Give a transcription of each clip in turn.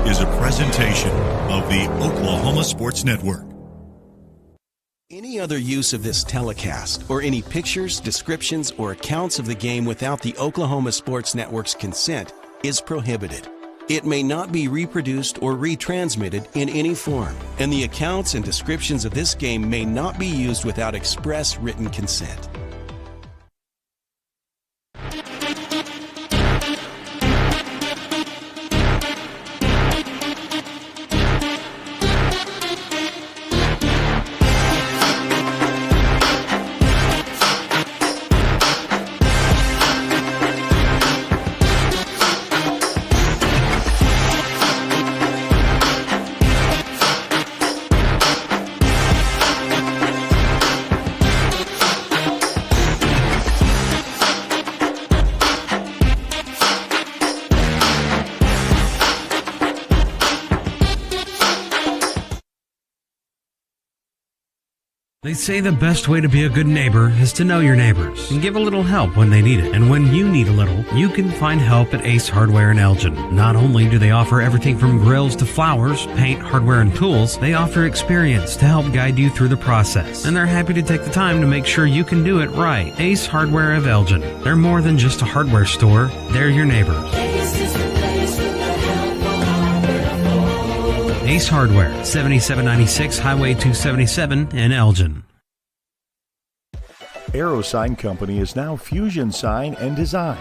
is a presentation of the Oklahoma Sports Network. Any other use of this telecast or any pictures, descriptions, or accounts of the game without the Oklahoma Sports Network's consent is prohibited. It may not be reproduced or retransmitted in any form, and the accounts and descriptions of this game may not be used without express written consent. They say the best way to be a good neighbor is to know your neighbors and give a little help when they need it. And when you need a little, you can find help at Ace Hardware in Elgin. Not only do they offer everything from grills to flowers, paint, hardware, and tools, they offer experience to help guide you through the process. And they're happy to take the time to make sure you can do it right. Ace Hardware of Elgin. They're more than just a hardware store. They're your neighbors. Ace Hardware, 7796 Highway 277 in Elgin. Aero Sign Company is now Fusion Sign and Design,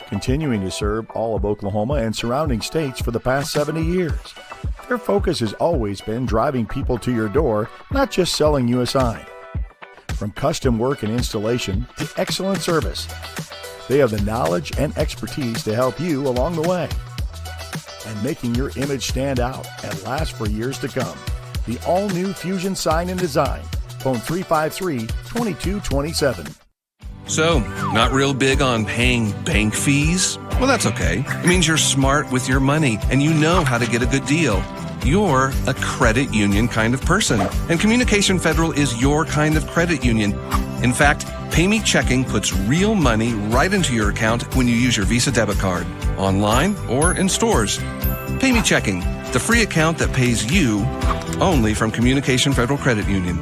continuing to serve all of Oklahoma and surrounding states for the past 70 years. Their focus has always been driving people to your door, not just selling you a sign. From custom work and installation to excellent service, they have the knowledge and expertise to help you along the way and making your image stand out and last for years to come. The all-new Fusion Sign and Design. Phone 353-2227. So, not real big on paying bank fees? Well, that's okay. It means you're smart with your money and you know how to get a good deal. You're a credit union kind of person, and Communication Federal is your kind of credit union. In fact, PayMe Checking puts real money right into your account when you use your Visa debit card, online or in stores. PayMe Checking, the free account that pays you only from Communication Federal Credit Union.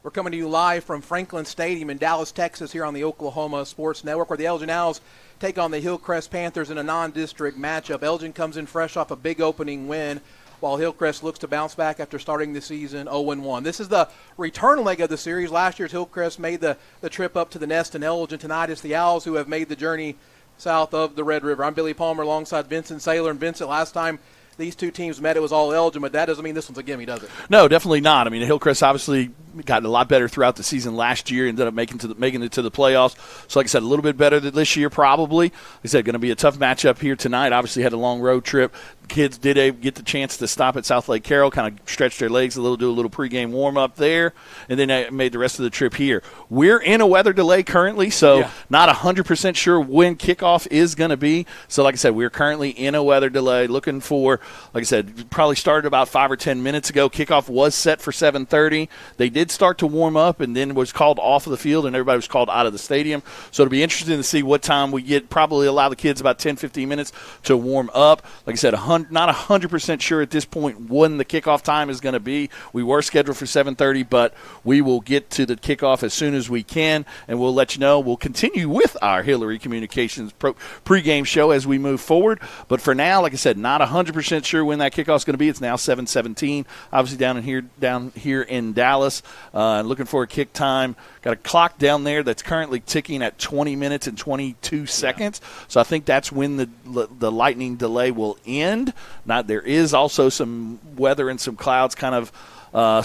We're coming to you live from Franklin Stadium in Dallas, Texas, here on the Oklahoma Sports Network, where the Elgin Owls take on the Hillcrest Panthers in a non-district matchup. Elgin comes in fresh off a big opening win, while Hillcrest looks to bounce back after starting the season 0-1. This is the return leg of the series. Last year's Hillcrest made the trip up to the nest in Elgin. Tonight it's the Owls who have made the journey south of the Red River. I'm Billy Palmer alongside Vincent Saylor. And Vincent, last time these two teams met, it was all Elgin, but that doesn't mean this one's a gimme, does it? No, definitely not. I mean, Hillcrest obviously got a lot better throughout the season last year, ended up making it to the playoffs. So, like I said, a little bit better than this year probably. Like I said, going to be a tough matchup here tonight. Obviously had a long road trip. Kids did get the chance to stop at South Lake Carroll, kind of stretch their legs a little, do a little pregame warm-up there, and then they made the rest of the trip here. We're in a weather delay currently, so not 100% sure when kickoff is going to be. So, like I said, we're currently in a weather delay, looking for, like I said, probably started about 5 or 10 minutes ago. Kickoff was set for 7:30. They did start to warm up and then was called off of the field, and everybody was called out of the stadium. So it'll be interesting to see what time we get. Probably allow the kids about 10, 15 minutes to warm up. Like I said, not 100% sure at this point when the kickoff time is going to be. We were scheduled for 7:30, but we will get to the kickoff as soon as we can, and we'll let you know. We'll continue with our Hillary Communications pregame show as we move forward. But for now, like I said, not 100% sure when that kickoff is going to be. It's now 7:17, obviously down here in Dallas. Looking for a kick time. Got a clock down there that's currently ticking at 20 minutes and 22 seconds. So I think that's when the lightning delay will end. There is also some weather and some clouds kind of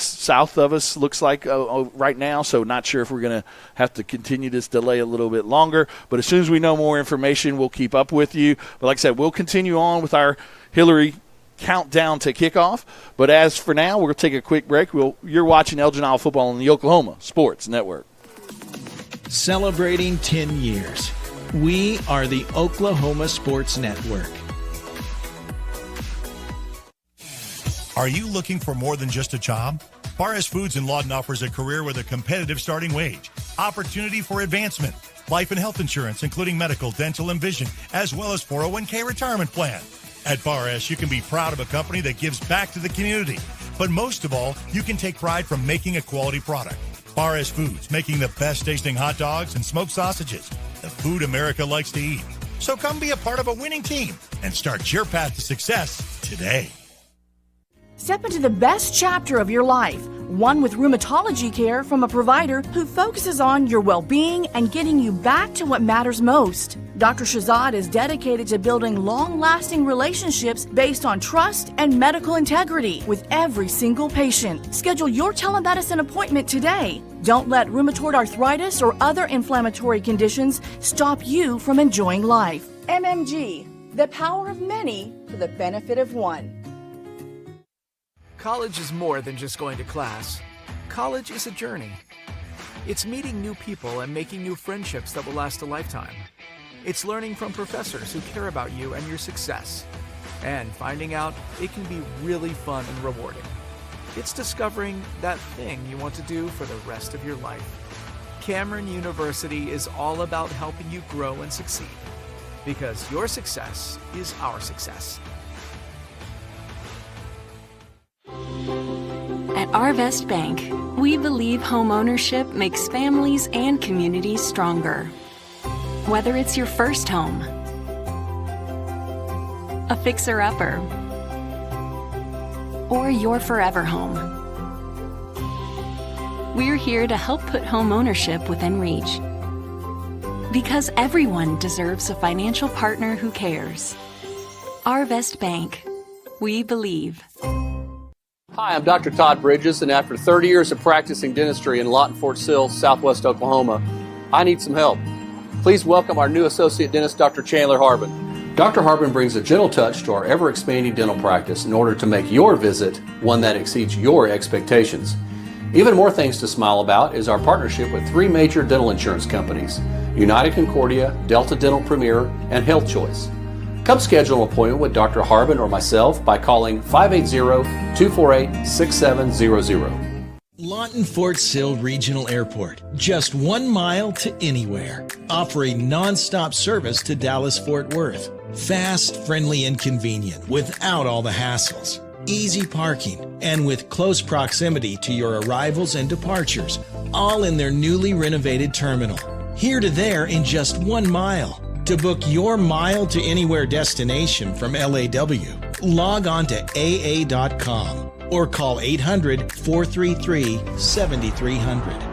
south of us, looks like right now, so not sure if we're going to have to continue this delay a little bit longer. But as soon as we know more information, we'll keep up with you. But like I said, we'll continue on with our Hillary countdown to kickoff. But as for now, we're going to take a quick break. You're watching Elgin Isle football on the Oklahoma Sports Network. Celebrating 10 years. We are the Oklahoma Sports Network. Are you looking for more than just a job? Barres Foods in Lawton offers a career with a competitive starting wage, opportunity for advancement, life and health insurance, including medical, dental, and vision, as well as 401k retirement plan. At Barres, you can be proud of a company that gives back to the community. But most of all, you can take pride from making a quality product. Barres Foods, making the best tasting hot dogs and smoked sausages, the food America likes to eat. So come be a part of a winning team and start your path to success today. Step into the best chapter of your life, one with rheumatology care from a provider who focuses on your well-being and getting you back to what matters most. Dr. Shahzad is dedicated to building long-lasting relationships based on trust and medical integrity with every single patient. Schedule your telemedicine appointment today. Don't let rheumatoid arthritis or other inflammatory conditions stop you from enjoying life. MMG, the power of many for the benefit of one. College is more than just going to class. College is a journey. It's meeting new people and making new friendships that will last a lifetime. It's learning from professors who care about you and your success. And finding out it can be really fun and rewarding. It's discovering that thing you want to do for the rest of your life. Cameron University is all about helping you grow and succeed. Because your success is our success. At Arvest Bank, we believe home ownership makes families and communities stronger. Whether it's your first home, a fixer-upper, or your forever home, we're here to help put home ownership within reach. Because everyone deserves a financial partner who cares. Arvest Bank, we believe. Hi, I'm Dr. Todd Bridges, and after 30 years of practicing dentistry in Lawton, Fort Sill, Southwest Oklahoma, I need some help. Please welcome our new associate dentist, Dr. Chandler Harbin. Dr. Harbin brings a gentle touch to our ever-expanding dental practice in order to make your visit one that exceeds your expectations. Even more things to smile about is our partnership with 3 major dental insurance companies, United Concordia, Delta Dental Premier, and Health Choice. Come schedule an appointment with Dr. Harbin or myself by calling 580-248-6700. Lawton Fort Sill Regional Airport, just 1 mile to anywhere, offering non-stop service to Dallas-Fort Worth. Fast, friendly, and convenient without all the hassles. Easy parking, and with close proximity to your arrivals and departures, all in their newly renovated terminal. Here to there in just 1 mile. To book your mile to anywhere destination from LAW, log on to AA.com or call 800-433-7300.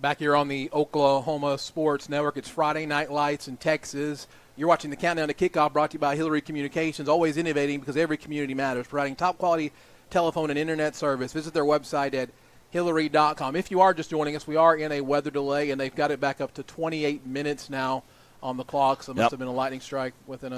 Back here on the Oklahoma Sports Network, it's Friday Night Lights in Texas. You're watching the Countdown to Kickoff, brought to you by Hillary Communications, always innovating because every community matters, providing top-quality telephone and internet service. Visit their website at Hillary.com. If you are just joining us, we are in a weather delay, and they've got it back up to 28 minutes now on the clock, so it must have been a lightning strike within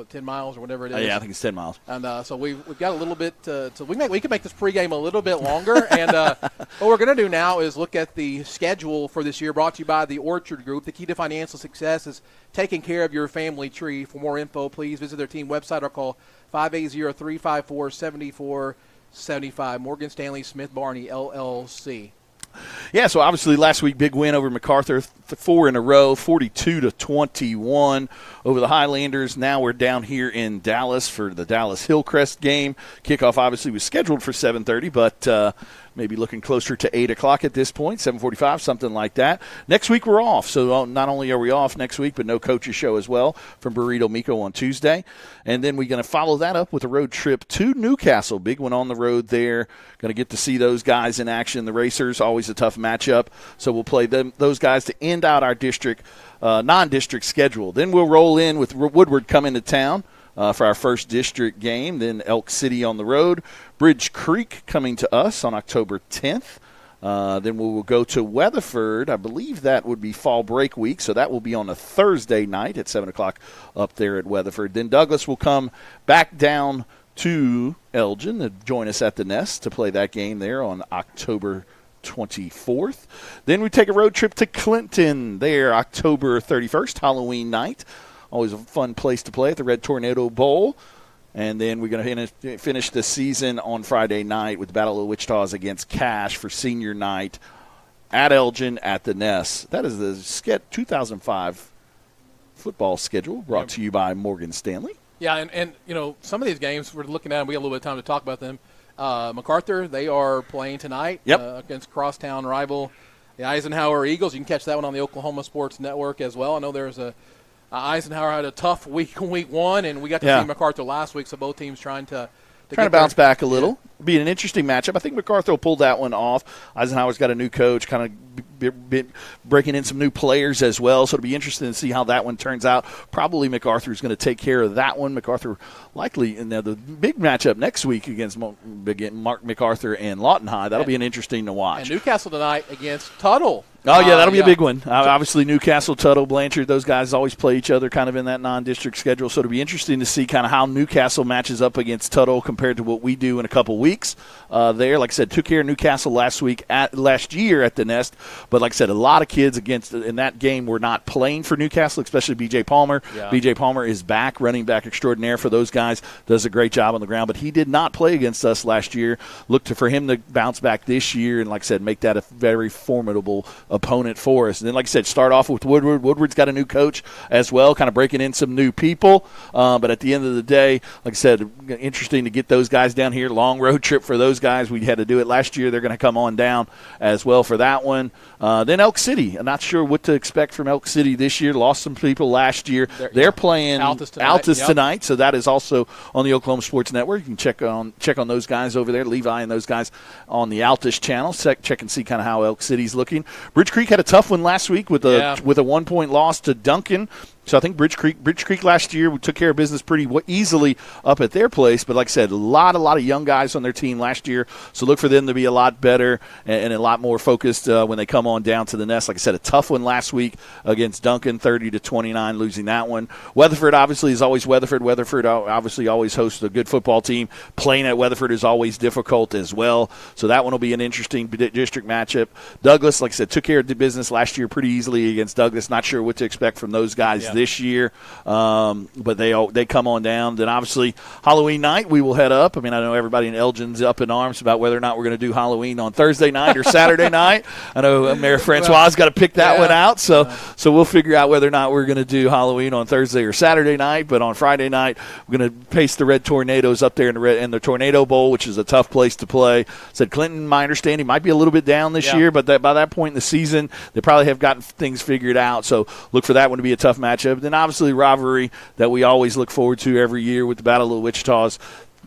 10 miles or whatever it is. Yeah, I think it's 10 miles. And so we've got a little bit we can make this pregame a little bit longer. And what we're going to do now is look at the schedule for this year, brought to you by the Orchard Group. The key to financial success is taking care of your family tree. For more info, please visit their team website or call 580-354-7475. Morgan Stanley Smith Barney, LLC. Yeah, so obviously last week, big win over MacArthur, 4 in a row, 42-21 over the Highlanders. Now we're down here in Dallas for the Dallas Hillcrest game. Kickoff obviously was scheduled for 7:30, but maybe looking closer to 8 o'clock at this point, 7:45, something like that. Next week we're off, so not only are we off next week, but no coaches show as well from Burrito Miko on Tuesday. And then we're going to follow that up with a road trip to Newcastle. Big one on the road there. Going to get to see those guys in action. The Racers, always a tough matchup, so we'll play those guys to end out our district, non-district schedule. Then we'll roll in with Woodward coming to town for our first district game. Then Elk City on the road. Bridge Creek coming to us on October 10th. Then we will go to Weatherford. I believe that would be fall break week, so that will be on a Thursday night at 7 o'clock up there at Weatherford. Then Douglas will come back down to Elgin to join us at the Nest to play that game there on October 24th. Then we take a road trip to Clinton there October 31st, Halloween night. Always a fun place to play at the Red Tornado Bowl. And then we're going to finish the season on Friday night with the Battle of Wichita's against Cache for senior night at Elgin at the Nest. That is the 2005 football schedule brought to you by Morgan Stanley. Yeah, and some of these games we're looking at them. We got a little bit of time to talk about them. MacArthur, they are playing tonight against crosstown rival, the Eisenhower Eagles. You can catch that one on the Oklahoma Sports Network as well. I know there's Eisenhower had a tough week one, and we got to see MacArthur last week, so both teams trying to bounce back a little. Be an interesting matchup. I think MacArthur will pull that one off. Eisenhower's got a new coach, kind of breaking in some new players as well, so it'll be interesting to see how that one turns out. Probably MacArthur is going to take care of that one. MacArthur likely in the big matchup next week against Mark MacArthur and Lawton High. That'll be an interesting to watch. And Newcastle tonight against Tuttle. Oh, yeah, that'll be a big one. Obviously, Newcastle, Tuttle, Blanchard, those guys always play each other kind of in that non-district schedule. So it'll be interesting to see kind of how Newcastle matches up against Tuttle compared to what we do in a couple weeks there. Like I said, took care of Newcastle last year at the Nest. But like I said, a lot of kids in that game were not playing for Newcastle, especially B.J. Palmer. Yeah. B.J. Palmer is back, running back extraordinaire for those guys. Does a great job on the ground. But he did not play against us last year. Look for him to bounce back this year and, like I said, make that a very formidable opponent for us. And then, like I said, start off with Woodward. Woodward's got a new coach as well, kind of breaking in some new people. But at the end of the day, like I said, interesting to get those guys down here. Long road trip for those guys. We had to do it last year. They're going to come on down as well for that one. Then Elk City. I'm not sure what to expect from Elk City this year. Lost some people last year. They're playing Altus tonight, so that is also on the Oklahoma Sports Network. You can check on those guys over there, Levi and those guys on the Altus channel. Check and see kind of how Elk City's looking. Bridge Creek had a tough one last week with a 1-point loss to Duncan. So I think Bridge Creek last year, we took care of business pretty easily up at their place. But like I said, a lot of young guys on their team last year. So look for them to be a lot better and a lot more focused when they come on down to the Nest. Like I said, a tough one last week against Duncan, 30-29, losing that one. Weatherford obviously is always Weatherford. Weatherford obviously always hosts a good football team. Playing at Weatherford is always difficult as well. So that one will be an interesting district matchup. Douglas, like I said, took care of the business last year pretty easily against Douglas. Not sure what to expect from those guys this year, but they come on down. Then obviously Halloween night we will head up. I mean, I know everybody in Elgin's up in arms about whether or not we're going to do Halloween on Thursday night or Saturday night. I know Mayor Francois got to pick that one out, so we'll figure out whether or not we're going to do Halloween on Thursday or Saturday night. But on Friday night we're going to pace the Red Tornadoes up there in the Tornado Bowl, which is a tough place to play. Said Clinton, my understanding, might be a little bit down this year, but by that point in the season they probably have gotten things figured out. So look for that one to be a tough matchup. Then obviously rivalry that we always look forward to every year with the Battle of Wichita's.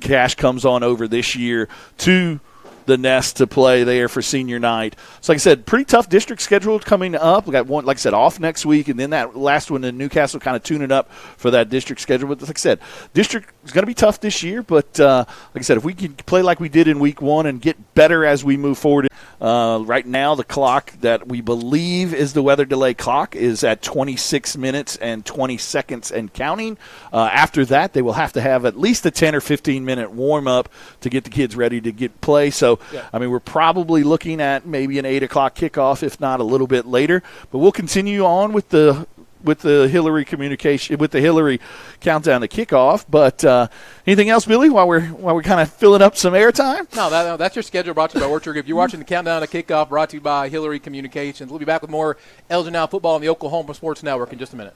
Cache comes on over this year to the Nest to play there for senior night. So like I said, pretty tough district schedule coming up. We got one, like I said, off next week, and then that last one in Newcastle kind of tuning up for that district schedule. But like I said, district is going to be tough this year, but like I said, if we can play like we did in week one and get better as we move forward. Right now the clock that we believe is the weather delay clock is at 26 minutes and 20 seconds and counting. After that, they will have to have at least a 10 or 15-minute warm-up to get the kids ready to play. So, I mean, we're probably looking at maybe an 8 o'clock kickoff, if not a little bit later. But we'll continue on with the with the Hillary communication, with the Hillary countdown to kickoff. But anything else, Billy, while we're kind of filling up some airtime? No, that's your schedule brought to you by Orchard. If you're watching the countdown to kickoff, brought to you by Hillary Communications. We'll be back with more Elgin Now football on the Oklahoma Sports Network in just a minute.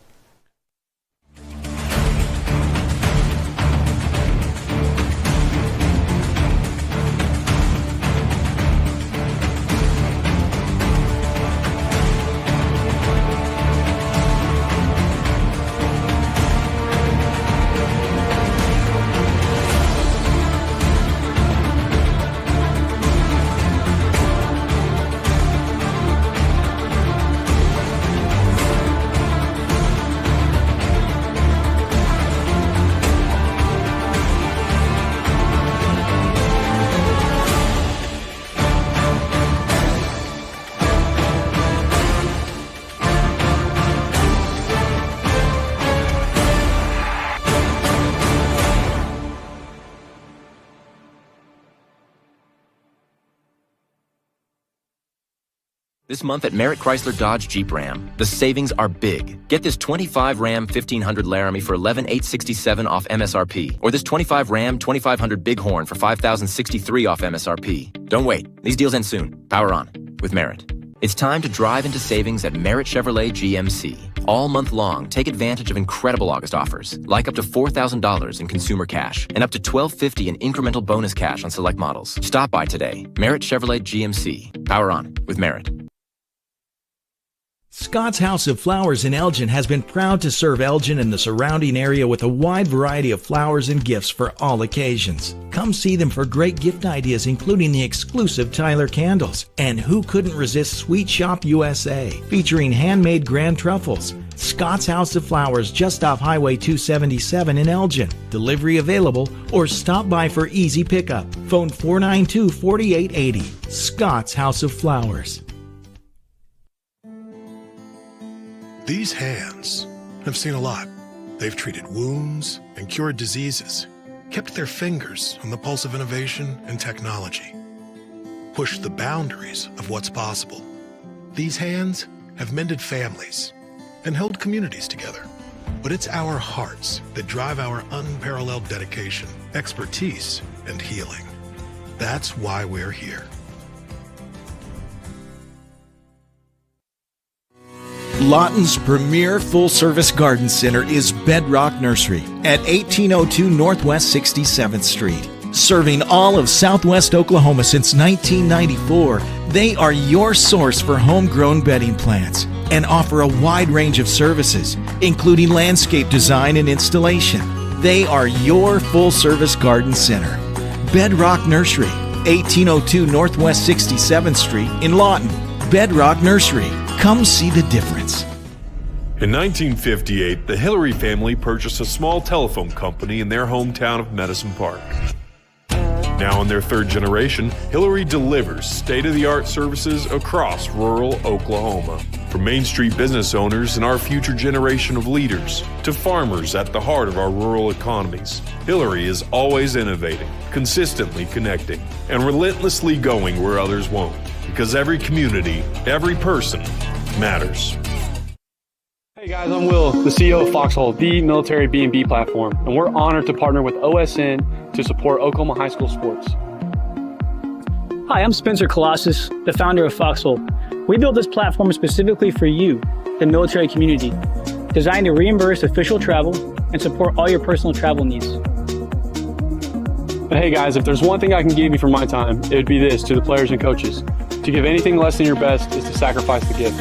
This month at Merritt Chrysler Dodge Jeep Ram, the savings are big. Get this 25 Ram 1500 Laramie for $11,867 off MSRP, or this 25 Ram 2500 Bighorn for $5,063 off MSRP. Don't wait. These deals end soon. Power on with Merritt. It's time to drive into savings at Merritt Chevrolet GMC. All month long, take advantage of incredible August offers, like up to $4,000 in consumer cash and up to $1,250 in incremental bonus cash on select models. Stop by today. Merritt Chevrolet GMC. Power on with Merritt. Scott's House of Flowers in Elgin has been proud to serve Elgin and the surrounding area with a wide variety of flowers and gifts for all occasions. Come see them for great gift ideas, including the exclusive Tyler candles. And who couldn't resist Sweet Shop USA, featuring handmade grand truffles. Scott's House of Flowers, just off Highway 277 in Elgin. Delivery available, or stop by for easy pickup. Phone 492-4880. Scott's House of Flowers. These hands have seen a lot. They've treated wounds and cured diseases, kept their fingers on the pulse of innovation and technology, pushed the boundaries of what's possible. These hands have mended families and held communities together. But it's our hearts that drive our unparalleled dedication, expertise, and healing. That's why we're here. Lawton's premier full-service garden center is Bedrock Nursery at 1802 Northwest 67th Street. Serving all of Southwest Oklahoma since 1994, they are your source for homegrown bedding plants and offer a wide range of services, including landscape design and installation. They are your full-service garden center. Bedrock Nursery, 1802 Northwest 67th Street in Lawton. Bedrock Nursery. Come see the difference. In 1958, the Hillary family purchased a small telephone company in their hometown of Medicine Park. Now in their third generation, Hillary delivers state-of-the-art services across rural Oklahoma. From Main Street business owners and our future generation of leaders to farmers at the heart of our rural economies, Hillary is always innovating, consistently connecting, and relentlessly going where others won't. Because every community, every person matters. Hey guys, I'm Will, the CEO of Foxhole, the military B&B platform, and we're honored to partner with OSN to support Oklahoma high school sports. Hi, I'm Spencer Colossus, the founder of Foxhole. We built this platform specifically for you, the military community, designed to reimburse official travel and support all your personal travel needs. But hey guys, if there's one thing I can give you for my time, it would be this to the players and coaches. To give anything less than your best is to sacrifice the gift.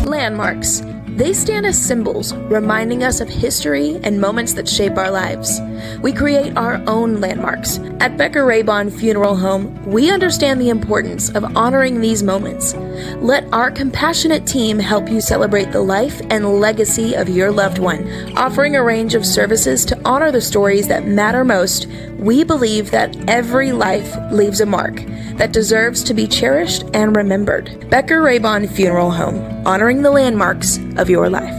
Landmarks. They stand as symbols, reminding us of history and moments that shape our lives. We create our own landmarks. At Becker Raybon Funeral Home, we understand the importance of honoring these moments. Let our compassionate team help you celebrate the life and legacy of your loved one. Offering a range of services to honor the stories that matter most, we believe that every life leaves a mark that deserves to be cherished and remembered. Becker Raybon Funeral Home, honoring the landmarks of your life.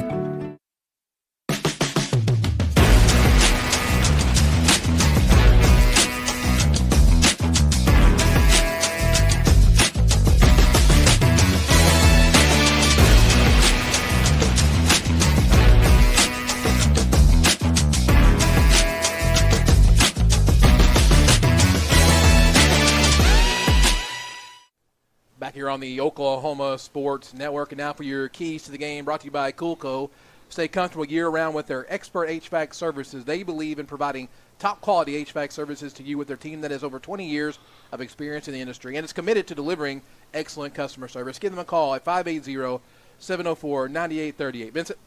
here on the Oklahoma Sports Network. And now for your keys to the game, brought to you by Coolco. Stay comfortable year-round with their expert HVAC services. They believe in providing top-quality HVAC services to you with their team that has over 20 years of experience in the industry and is committed to delivering excellent customer service. Give them a call at 580-704-9838. Vincent?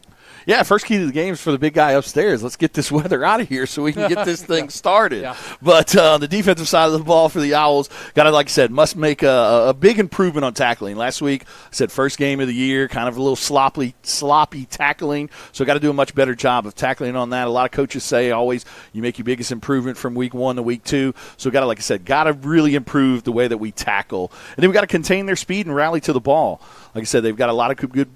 Yeah, first key to the game is for the big guy upstairs. Let's get this weather out of here so we can get this thing started. Yeah. But on the defensive side of the ball for the Owls, got to, like I said, must make a big improvement on tackling. Last week, I said first game of the year, kind of a little sloppy tackling. So got to do a much better job of tackling on that. A lot of coaches say always you make your biggest improvement from week 1 to week 2. So got to, like I said, got to really improve the way that we tackle. And then we got to contain their speed and rally to the ball. Like I said, they've got a lot of good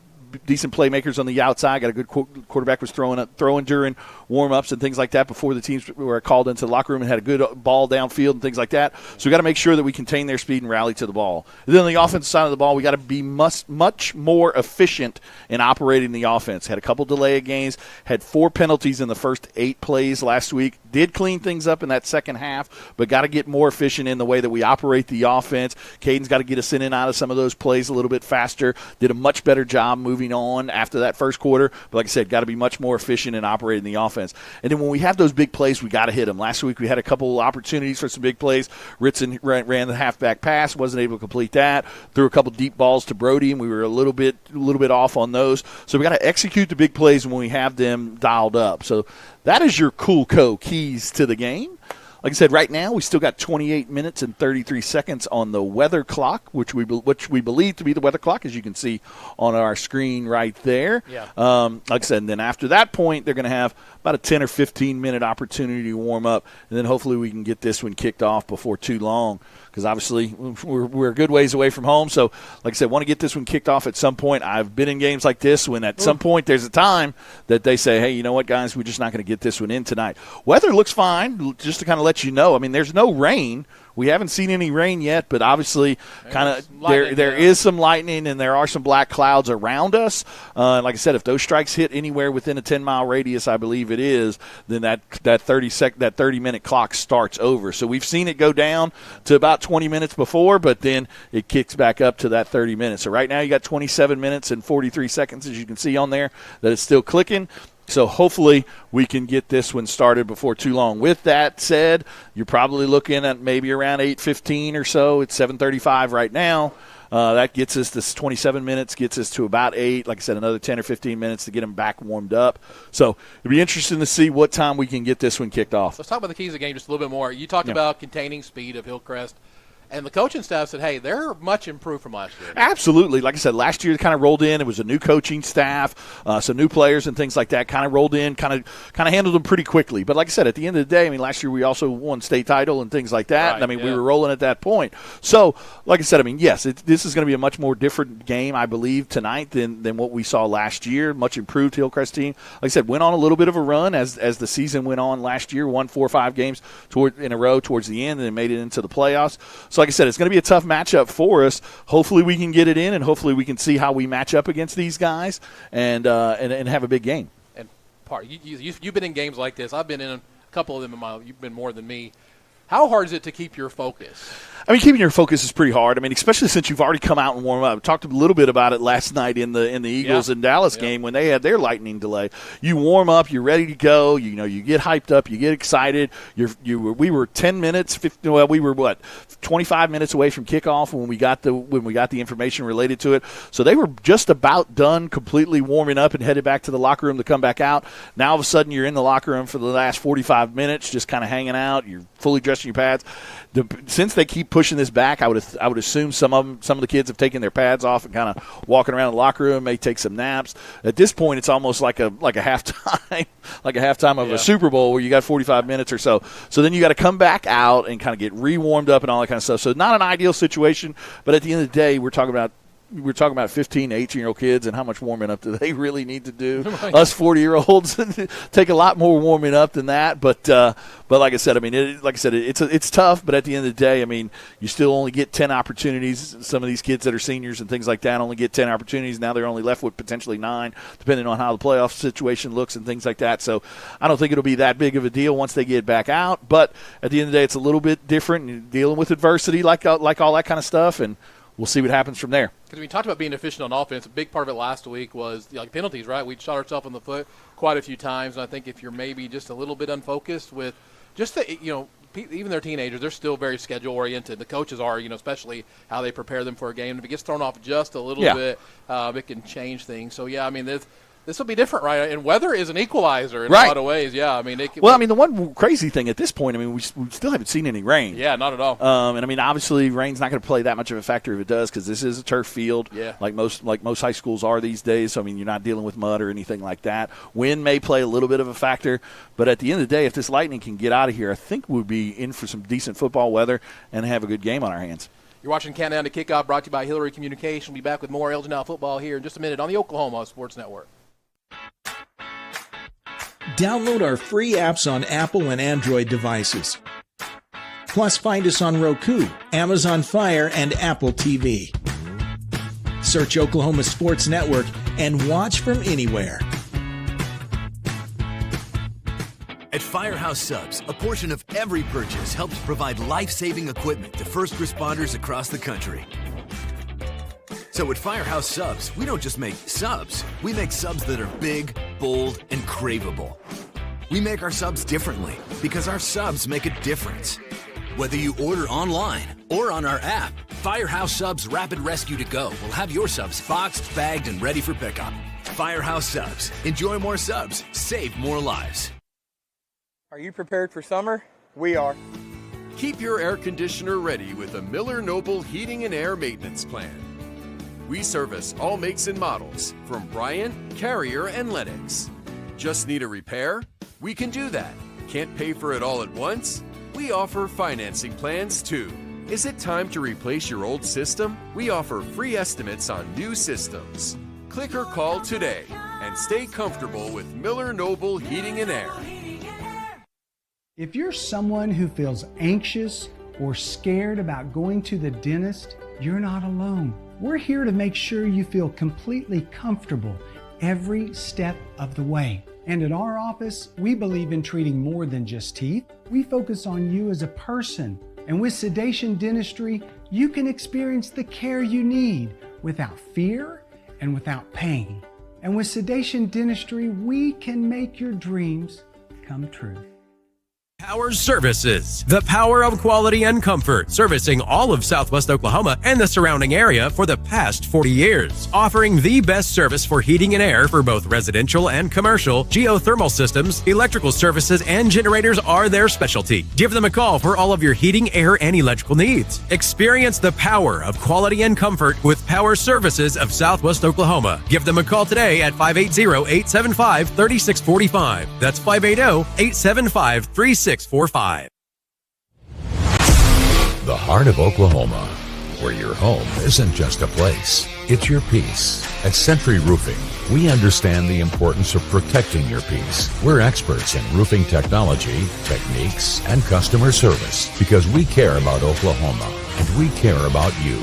decent playmakers on the outside. Got a good quarterback was throwing during warm-ups and things like that before the teams were called into the locker room and had a good ball downfield and things like that. So we got to make sure that we contain their speed and rally to the ball. And then on the offensive side of the ball, we got to be much more efficient in operating the offense. Had a couple delay of games, had 4 penalties in the first 8 plays last week. Did clean things up in that second half, but got to get more efficient in the way that we operate the offense. Caden's got to get us in and out of some of those plays a little bit faster. Did a much better job moving on after that first quarter. But like I said, got to be much more efficient in operating the offense. And then when we have those big plays, we got to hit them. Last week we had a couple opportunities for some big plays. Ritson ran the halfback pass, wasn't able to complete that. Threw a couple deep balls to Brody, and we were a little bit off on those. So we got to execute the big plays when we have them dialed up. So that is your Coolco keys to the game. Like I said, right now we still got 28 minutes and 33 seconds on the weather clock, which we believe to be the weather clock, as you can see on our screen right there. Yeah. Like I said, and then after that point, they're going to have about a 10 or 15-minute opportunity to warm up, and then hopefully we can get this one kicked off before too long, because obviously we're a good ways away from home. So, like I said, want to get this one kicked off at some point. I've been in games like this when at some point there's a time that they say, hey, you know what, guys, we're just not going to get this one in tonight. Weather looks fine, just to kind of let you know. I mean, there's no rain. We haven't seen any rain yet, but obviously kind of there is some lightning and there are some black clouds around us. Like I said, if those strikes hit anywhere within a 10-mile radius, I believe it is, then that 30-minute clock starts over. So we've seen it go down to about 20 minutes before, but then it kicks back up to that 30 minutes. So right now you got 27 minutes and 43 seconds, as you can see on there, that it's still clicking. So hopefully we can get this one started before too long. With that said, you're probably looking at maybe around 8:15 or so. It's 7:35 right now. That gets us this 27 minutes, gets us to about 8. Like I said, another 10 or 15 minutes to get them back warmed up. So it'll be interesting to see what time we can get this one kicked off. Let's talk about the keys of the game just a little bit more. You talked about containing speed of Hillcrest. And the coaching staff said, hey, they're much improved from last year. Absolutely. Like I said, last year kind of rolled in. It was a new coaching staff, some new players and things like that kind of rolled in, kind of handled them pretty quickly. But like I said, at the end of the day, I mean, last year we also won state title and things like that. Right, and, I mean, we were rolling at that point. So, like I said, I mean, yes, this is going to be a much more different game, I believe, tonight than what we saw last year. Much improved Hillcrest team. Like I said, went on a little bit of a run as the season went on last year, won 4 or 5 games in a row towards the end and then made it into the playoffs. So, like I said, it's going to be a tough matchup for us. Hopefully we can get it in, and hopefully we can see how we match up against these guys and have a big game. And you've been in games like this. I've been in a couple of them. You've been more than me. How hard is it to keep your focus? I mean, keeping your focus is pretty hard. I mean, especially since you've already come out and warmed up. We talked a little bit about it last night in the Eagles and Dallas game when they had their lightning delay. You warm up, you're ready to go. You get hyped up, you get excited. We were 10 minutes. 25 minutes away from kickoff when we got the information related to it. So they were just about done, completely warming up and headed back to the locker room to come back out. Now all of a sudden you're in the locker room for the last 45 minutes, just kind of hanging out. You're fully dressed in your pads. Since they keep pushing this back, I would assume some of the kids have taken their pads off and kind of walking around the locker room, may take some naps. At this point, it's almost like a halftime, like a halftime of a Super Bowl where you got 45 minutes or so. So then you got to come back out and kind of get re-warmed up and all that kind of stuff. So not an ideal situation, but at the end of the day, we're talking about 15 to 18-year-old kids, and how much warming up do they really need to do? Us 40-year-olds take a lot more warming up than that. But like I said, I mean, it's tough. But at the end of the day, I mean, you still only get 10 opportunities. Some of these kids that are seniors and things like that only get 10 opportunities. Now they're only left with potentially 9, depending on how the playoff situation looks and things like that. So I don't think it'll be that big of a deal once they get back out. But at the end of the day, it's a little bit different. You're dealing with adversity, like all that kind of stuff, and we'll see what happens from there. Because we talked about being efficient on offense. A big part of it last week was penalties, right? We shot ourselves in the foot quite a few times. And I think if you're maybe just a little bit unfocused with just even their teenagers, they're still very schedule-oriented. The coaches are, especially how they prepare them for a game. If it gets thrown off just a little bit, it can change things. So, this will be different, right? And weather is an equalizer in a lot of ways. Yeah, I mean, the one crazy thing at this point, we still haven't seen any rain. Yeah, not at all. Obviously, rain's not going to play that much of a factor if it does, because this is a turf field, like most high schools are these days. So, you're not dealing with mud or anything like that. Wind may play a little bit of a factor, but at the end of the day, if this Lightning can get out of here, I think we'll be in for some decent football weather and have a good game on our hands. You're watching Countdown to Kickoff, brought to you by Hillary Communication. We'll be back with more Elgin Now football here in just a minute on the Oklahoma Sports Network. Download our free apps on Apple and Android devices. Plus, find us on Roku, Amazon Fire, and Apple TV. Search Oklahoma Sports Network and watch from anywhere. At Firehouse Subs, a portion of every purchase helps provide life-saving equipment to first responders across the country. So at Firehouse Subs, we don't just make subs. We make subs that are big, bold, and craveable. We make our subs differently because our subs make a difference. Whether you order online or on our app, Firehouse Subs Rapid Rescue to Go will have your subs boxed, bagged, and ready for pickup. Firehouse Subs. Enjoy more subs. Save more lives. Are you prepared for summer? We are. Keep your air conditioner ready with a Miller Noble Heating and Air Maintenance Plan. We service all makes and models from Bryant, Carrier, and Lennox. Just need a repair? We can do that. Can't pay for it all at once? We offer financing plans too. Is it time to replace your old system? We offer free estimates on new systems. Click or call today and stay comfortable with Miller Noble Heating and Air. If you're someone who feels anxious or scared about going to the dentist, you're not alone. We're here to make sure you feel completely comfortable every step of the way. And at our office, we believe in treating more than just teeth. We focus on you as a person. And with Sedation Dentistry, you can experience the care you need without fear and without pain. And with Sedation Dentistry, we can make your dreams come true. Power Services, the power of quality and comfort, servicing all of Southwest Oklahoma and the surrounding area for the past 40 years. Offering the best service for heating and air for both residential and commercial, geothermal systems, electrical services, and generators are their specialty. Give them a call for all of your heating, air, and electrical needs. Experience the power of quality and comfort with Power Services of Southwest Oklahoma. Give them a call today at 580-875-3645. That's 580-875-3645. The heart of Oklahoma, where your home isn't just a place, it's your peace. At Century Roofing, we understand the importance of protecting your peace. We're experts in roofing technology, techniques, and customer service because we care about Oklahoma and we care about you.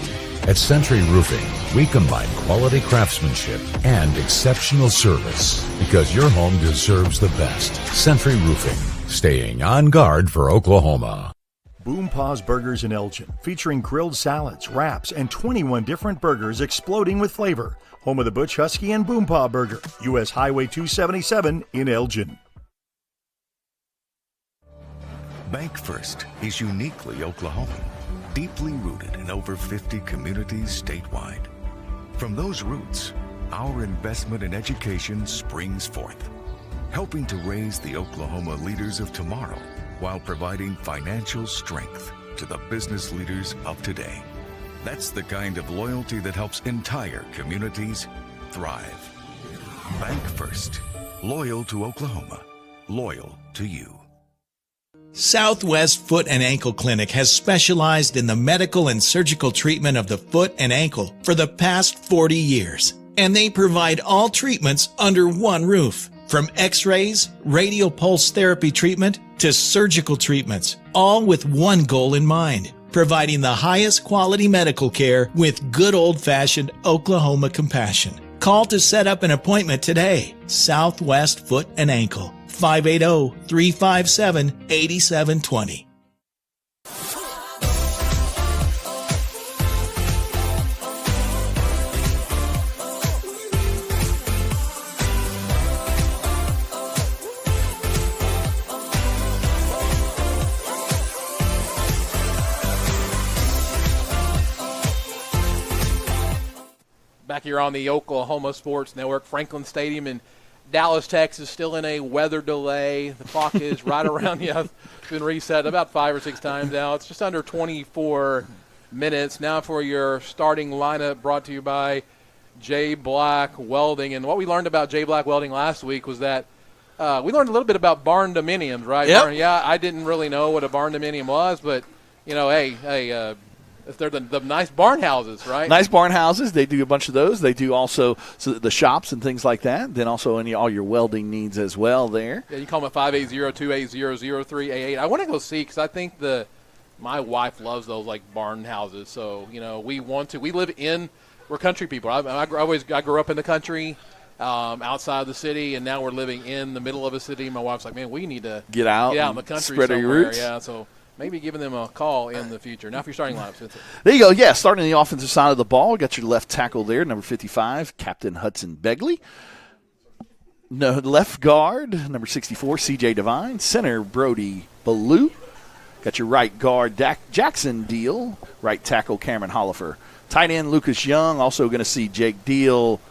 At Century Roofing, we combine quality craftsmanship and exceptional service because your home deserves the best. Century Roofing, staying on guard for Oklahoma. Boom Paws Burgers in Elgin, featuring grilled salads, wraps, and 21 different burgers exploding with flavor. Home of the Butch Husky and Boom Paw Burger, U.S. Highway 277 in Elgin. Bank First is uniquely Oklahoman, deeply rooted in over 50 communities statewide. From those roots, our investment in education springs forth, helping to raise the Oklahoma leaders of tomorrow while providing financial strength to the business leaders of today. That's the kind of loyalty that helps entire communities thrive. Bank First, loyal to Oklahoma, loyal to you. Southwest Foot and Ankle Clinic has specialized in the medical and surgical treatment of the foot and ankle for the past 40 years. And they provide all treatments under one roof. From x-rays, radial pulse therapy treatment, to surgical treatments, all with one goal in mind, providing the highest quality medical care with good old-fashioned Oklahoma compassion. Call to set up an appointment today. Southwest Foot and Ankle, 580-357-8720. Back here on the Oklahoma Sports Network, Franklin Stadium in Dallas, Texas, still in a weather delay. The clock is right around, it's been reset about 5 or 6 times now. It's just under 24 minutes. Now for your starting lineup, brought to you by J. Black Welding. And what we learned about J. Black Welding last week was that we learned a little bit about barn dominiums, right? Yep. Yeah, I didn't really know what a barn dominium was, but, they're the nice barn houses, right? Nice barn houses. They do a bunch of those. They do also the shops and things like that. Then also all your welding needs as well there. Yeah, you call them at 580-280-0388. I want to go see because I think my wife loves those like barn houses. So, we we're country people. I grew up in the country, outside of the city, and now we're living in the middle of a city. My wife's like, man, we need to get out in the country spread somewhere. Your roots. Yeah, so maybe giving them a call in the future. Now for your starting lineup, Vincent. There you go. Yeah, starting the offensive side of the ball. Got your left tackle there, number 55, Captain Hudson Begley. No, left guard, number 64, C.J. Devine. Center, Brody Ballou. Got your right guard, Jackson Deal. Right tackle, Cameron Hollifer. Tight end, Lucas Young. Also going to see Jake Deal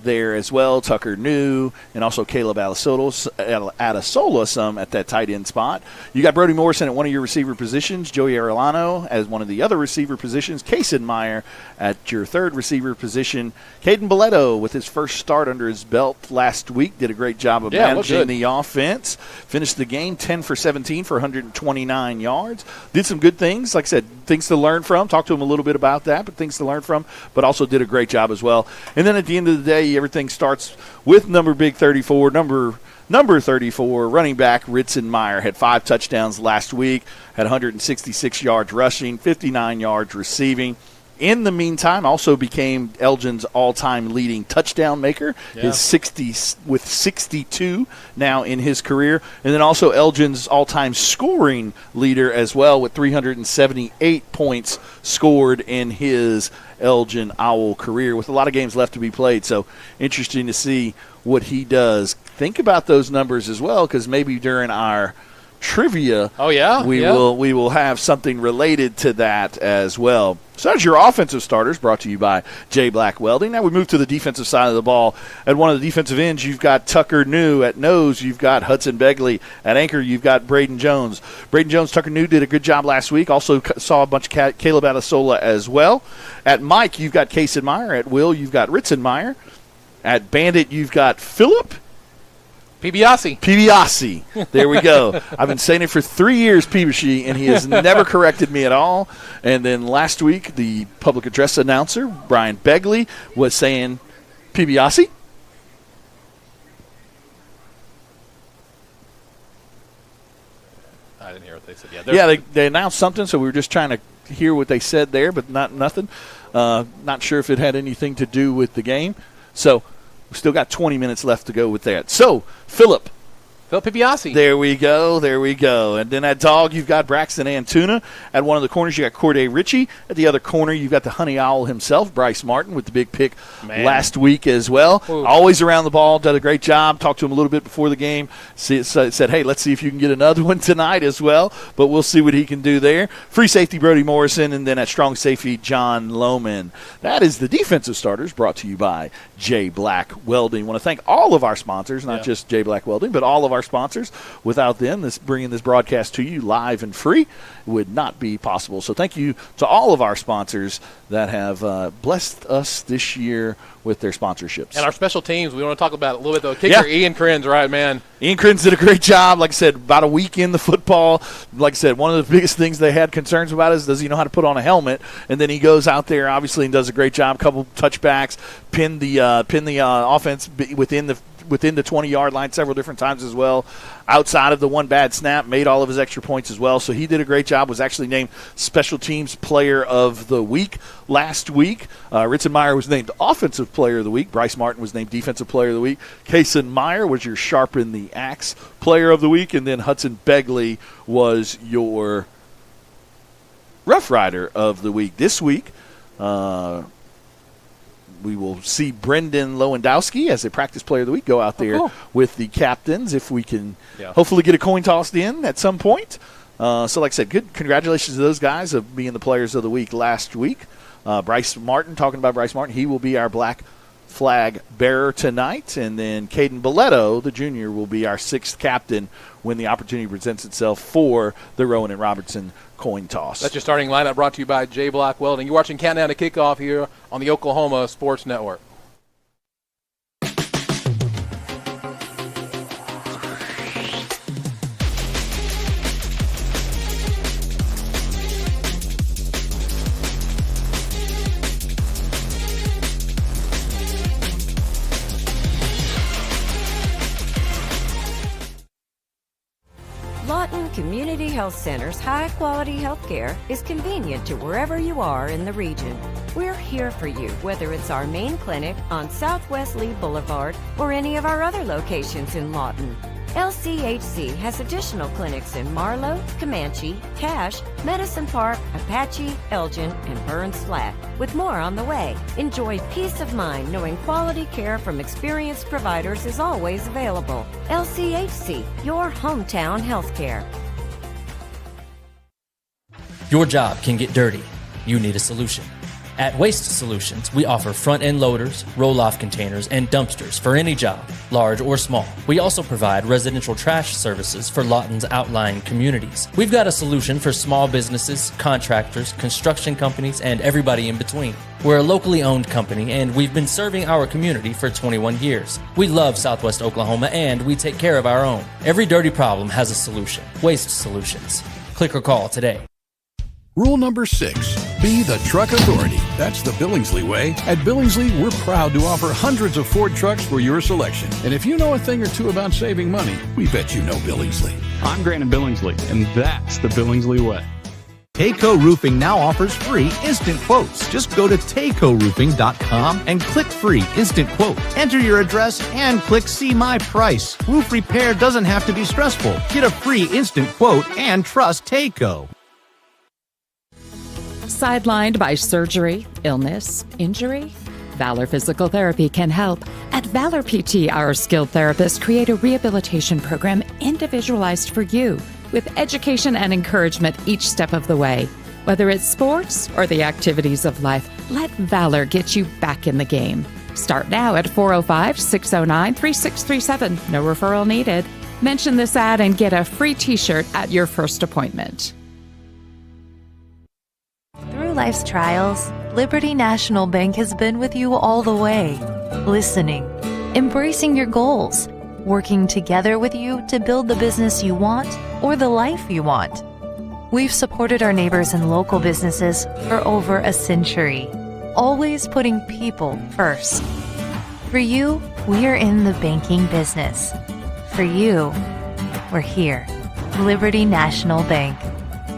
there as well, Tucker New, and also Caleb Adasola some at that tight end spot. You got Brody Morrison at one of your receiver positions, Joey Arellano as one of the other receiver positions, Kason Meyer at your third receiver position. Caden Boletto with his first start under his belt last week did a great job of managing the offense. Finished the game 10 for 17 for 129 yards. Did some good things, like I said, things to learn from. Talked to him a little bit about that, but things to learn from, but also did a great job as well. And then at the end of the day, everything starts with number 34, number 34, running back Ritson Meyer. Had 5 touchdowns last week, had 166 yards rushing, 59 yards receiving. In the meantime, also became Elgin's all-time leading touchdown maker, his 62 now in his career. And then also Elgin's all-time scoring leader as well with 378 points scored in his Elgin Owl career with a lot of games left to be played. So interesting to see what he does. Think about those numbers as well, because maybe during our trivia, we will have something related to that as well. So that's your offensive starters, brought to you by J. Black Welding. Now we move to the defensive side of the ball. At one of the defensive ends, you've got Tucker New. At nose, you've got Hudson Begley. At anchor, you've got Braden Jones. Braden Jones, Tucker New did a good job last week. Also saw a bunch of Caleb Adasola as well. At Mike, you've got Kason Meyer. At Will, you've got Ritson Meyer. At Bandit, you've got Philip Pibiasi. There we go. I've been saying it for 3 years, Pibiasi, and he has never corrected me at all. And then last week, the public address announcer, Brian Begley, was saying Pibiasi. I didn't hear what they said. They announced something, so we were just trying to hear what they said there, but nothing. Not sure if it had anything to do with the game. So we still got 20 minutes left to go with that. So, Philip Pibiasi. There we go. And then at dog, you've got Braxton Antuna. At one of the corners, you got Corday Ritchie. At the other corner, you've got the Honey Owl himself, Bryce Martin, with the big pick last week as well. Ooh. Always around the ball, did a great job. Talked to him a little bit before the game. Said, hey, let's see if you can get another one tonight as well. But we'll see what he can do there. Free safety, Brody Morrison. And then at strong safety, John Lohman. That is the defensive starters, brought to you by J. Black Welding. I want to thank all of our sponsors, not just J. Black Welding, but all of our sponsors. Without them, bringing this broadcast to you live and free would not be possible. So thank you to all of our sponsors that have blessed us this year with their sponsorships. And our special teams, we want to talk about it a little bit, though. Kicker Ian Krenz, right, man? Ian Krenz did a great job. Like I said, about a week in the football. Like I said, one of the biggest things they had concerns about is, does he know how to put on a helmet? And then he goes out there, obviously, and does a great job. Couple touchbacks, pinned the offense within the 20-yard line several different times as well. Outside of the one bad snap, made all of his extra points as well. So he did a great job, was actually named Special Teams Player of the Week last week. Ritson Meyer was named Offensive Player of the Week. Bryce Martin was named Defensive Player of the Week. Kason Meyer was your Sharpen the Axe Player of the Week. And then Hudson Begley was your Rough Rider of the Week. This week, we will see Brendan Lewandowski as a practice player of the week go out there with the captains if we can hopefully get a coin tossed in at some point. So like I said, good congratulations to those guys of being the players of the week last week. Bryce Martin, talking about Bryce Martin, he will be our black flag bearer tonight. And then Caden Belletto, the junior, will be our 6th captain when the opportunity presents itself for the Rowan and Robertson coin toss. That's your starting lineup, brought to you by J Block Welding. You're watching Countdown to Kickoff here on the Oklahoma Sports Network. Lawton Community Health Center's high-quality health care is convenient to wherever you are in the region. We're here for you, whether it's our main clinic on Southwest Lee Boulevard or any of our other locations in Lawton. LCHC has additional clinics in Marlow, Comanche, Cache, Medicine Park, Apache, Elgin, and Burns Flat, with more on the way. Enjoy peace of mind knowing quality care from experienced providers is always available. LCHC, your hometown healthcare. Your job can get dirty. You need a solution. At Waste Solutions, we offer front-end loaders, roll-off containers, and dumpsters for any job, large or small. We also provide residential trash services for Lawton's outlying communities. We've got a solution for small businesses, contractors, construction companies, and everybody in between. We're a locally owned company, and we've been serving our community for 21 years. We love Southwest Oklahoma, and we take care of our own. Every dirty problem has a solution. Waste Solutions. Click or call today. Rule number 6, be the truck authority. That's the Billingsley way. At Billingsley, we're proud to offer hundreds of Ford trucks for your selection. And if you know a thing or two about saving money, we bet you know Billingsley. I'm Grant Billingsley, and that's the Billingsley way. Tayco Roofing now offers free instant quotes. Just go to taycoroofing.com and click free instant quote. Enter your address and click see my price. Roof repair doesn't have to be stressful. Get a free instant quote and trust Tayco. Sidelined by surgery, illness, injury? Valor Physical Therapy can help. At Valor PT, our skilled therapists create a rehabilitation program individualized for you, with education and encouragement each step of the way. Whether it's sports or the activities of life, let Valor get you back in the game. Start now at 405-609-3637. No referral needed. Mention this ad and get a free t-shirt at your first appointment. Through life's trials, Liberty National Bank has been with you all the way, listening, embracing your goals, working together with you to build the business you want or the life you want. We've supported our neighbors and local businesses for over a century, always putting people first. For you, we're in the banking business. For you, we're here. Liberty National Bank,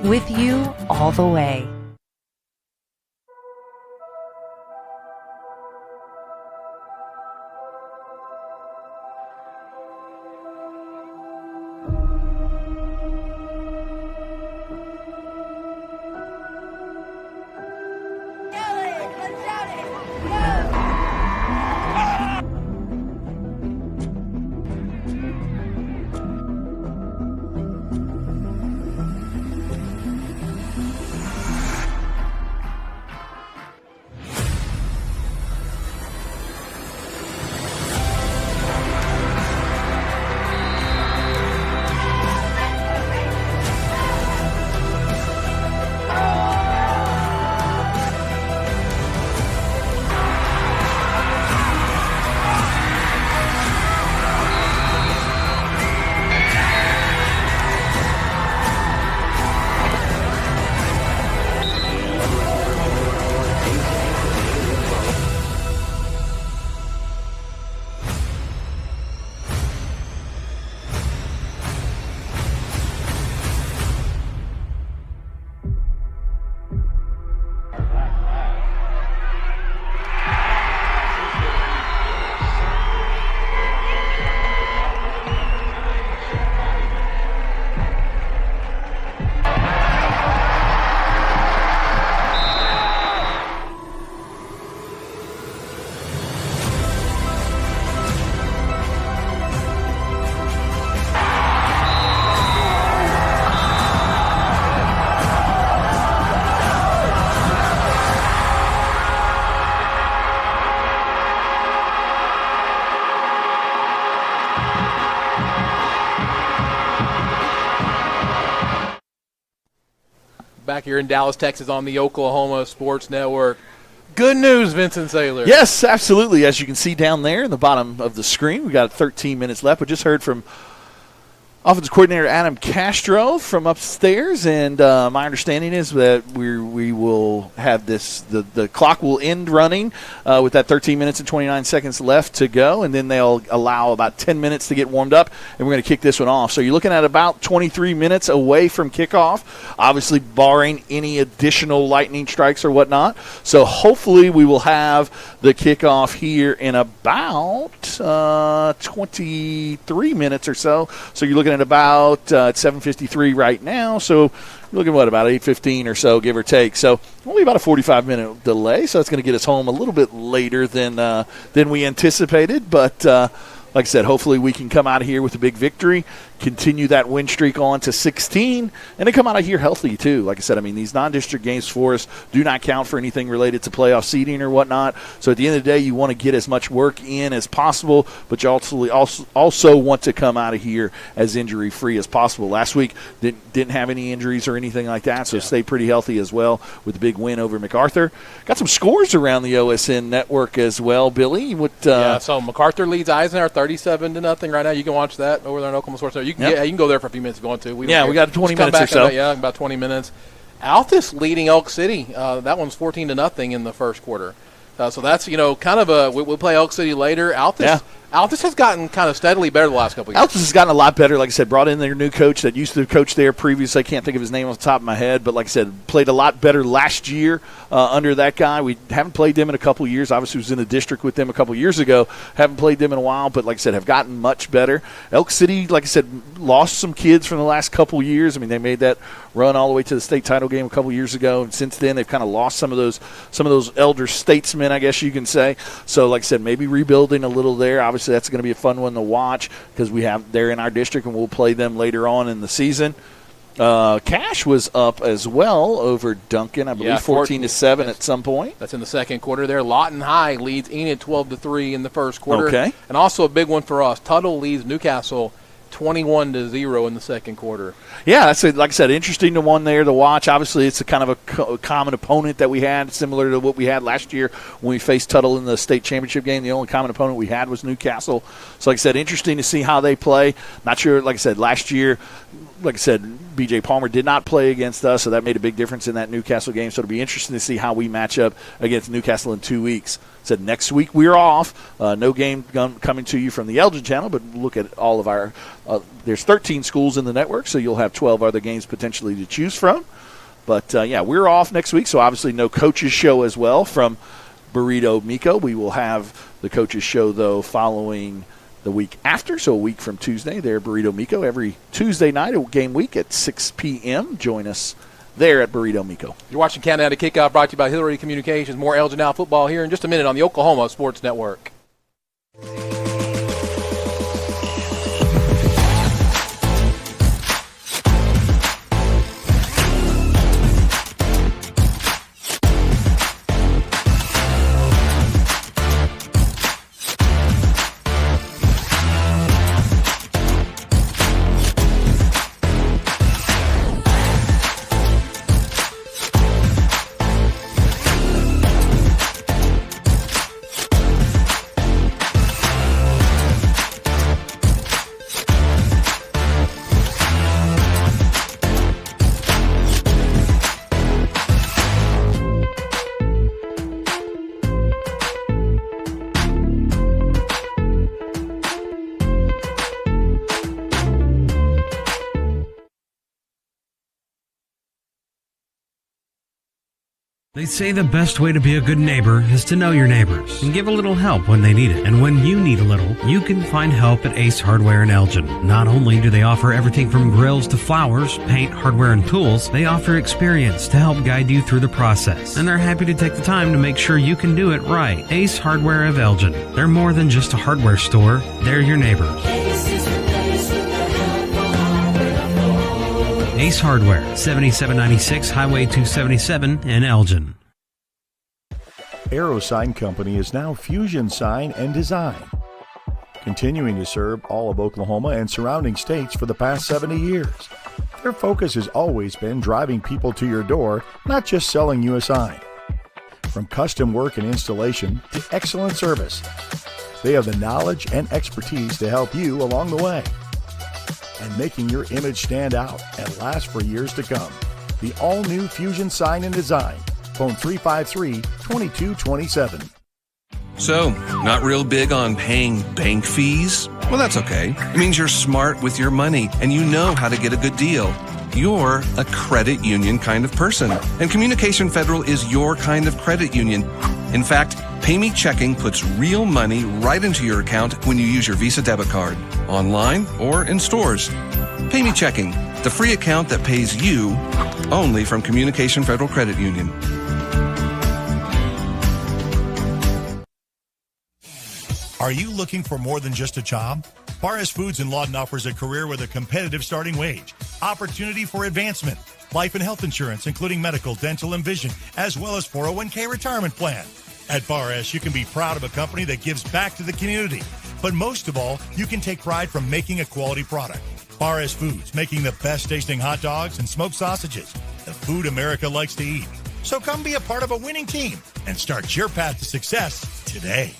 with you all the way. back here in Dallas, Texas on the Oklahoma Sports Network. Good news, Vincent Saylor. Yes, absolutely. As you can see down there in the bottom of the screen, we got 13 minutes left. We just heard from offensive coordinator Adam Castro from upstairs, and my understanding is that we will have this. The clock will end running with that 13 minutes and 29 seconds left to go, and then they'll allow about 10 minutes to get warmed up, and we're going to kick this one off. So you're looking at about 23 minutes away from kickoff, obviously barring any additional lightning strikes or whatnot. So hopefully we will have the kickoff here in about 23 minutes or so. So you're looking at about 7:53 right now. So you're looking at about 8:15 or so, give or take. So only about a 45-minute delay. So it's going to get us home a little bit later than we anticipated. But like I said, hopefully we can come out of here with a big victory, continue that win streak on to 16, and then come out of here healthy too. Like I said, I mean, these non-district games for us do not count for anything related to playoff seeding or whatnot. So at the end of the day, you want to get as much work in as possible, but you also want to come out of here as injury-free as possible. Last week didn't have any injuries or anything like that, so stayed pretty healthy as well with a big win over MacArthur. Got some scores around the OSN network as well, Billy. So MacArthur leads Eisenhower 37-0 right now. You can watch that over there in Oklahoma Sports. You can go there for a few minutes if you want to. We got 20 minutes or so. About 20 minutes. Altus leading Elk City. That one's 14-0 in the first quarter. So that's, kind of we'll play Elk City later. Altus has gotten kind of steadily better the last couple of years. Altus has gotten a lot better. Like I said, brought in their new coach that used to coach there previously. I can't think of his name off the top of my head, but like I said, played a lot better last year under that guy. We haven't played them in a couple of years. Obviously, was in the district with them a couple of years ago. Haven't played them in a while, but like I said, have gotten much better. Elk City, like I said, lost some kids from the last couple of years. I mean, they made that run all the way to the state title game a couple of years ago, and since then they've kind of lost some of those elder statesmen, I guess you can say. So, like I said, maybe rebuilding a little there. Obviously, that's going to be a fun one to watch because they're in our district and we'll play them later on in the season. Cash was up as well over Duncan, I believe 14-7 at some point. That's in the second quarter there. Lawton High leads Enid 12-3 in the first quarter. Okay. And also a big one for us. Tuttle leads Newcastle 21-0 in the second quarter. Yeah, that's like I said, interesting to one there to watch. Obviously, it's a kind of a common opponent that we had, similar to what we had last year when we faced Tuttle in the state championship game. The only common opponent we had was Newcastle. So, like I said, interesting to see how they play. Not sure, like I said, last year, like I said, B.J. Palmer did not play against us, so that made a big difference in that Newcastle game. So it'll be interesting to see how we match up against Newcastle in 2 weeks. Said next week we're off. No game coming to you from the Elgin channel, but look at all of our there's 13 schools in the network, so you'll have 12 other games potentially to choose from. But, we're off next week, so obviously no coaches show as well from Burrito Miko. We will have the coaches show, though, following the week after, so a week from Tuesday there, Burrito Miko. Every Tuesday night, a game week at 6 p.m. Join us there at Burrito Miko. You're watching Countdown to Kickoff, brought to you by Hillary Communications. More Elgin Now football here in just a minute on the Oklahoma Sports Network. They say the best way to be a good neighbor is to know your neighbors and give a little help when they need it. And when you need a little, you can find help at Ace Hardware in Elgin. Not only do they offer everything from grills to flowers, paint, hardware, and tools, they offer experience to help guide you through the process. And they're happy to take the time to make sure you can do it right. Ace Hardware of Elgin. They're more than just a hardware store. They're your neighbors. Ace Hardware, 7796 Highway 277 in Elgin. Arrow Sign Company is now Fusion Sign and Design, continuing to serve all of Oklahoma and surrounding states for the past 70 years. Their focus has always been driving people to your door, not just selling you a sign. From custom work and installation to excellent service, they have the knowledge and expertise to help you along the way. And making your image stand out and last for years to come. The all-new Fusion Sign and Design. Phone 353-2227. So, not real big on paying bank fees? Well, that's okay. It means you're smart with your money and you know how to get a good deal. You're a credit union kind of person, and Communication Federal is your kind of credit union. In fact, Pay Me Checking puts real money right into your account when you use your Visa debit card, online or in stores. Pay Me Checking, the free account that pays you only from Communication Federal Credit Union. Are you looking for more than just a job? Barres Foods in Lawton offers a career with a competitive starting wage, opportunity for advancement, life and health insurance, including medical, dental, and vision, as well as 401k retirement plan. At Barres, you can be proud of a company that gives back to the community. But most of all, you can take pride from making a quality product. Barres Foods, making the best tasting hot dogs and smoked sausages, the food America likes to eat. So come be a part of a winning team and start your path to success today.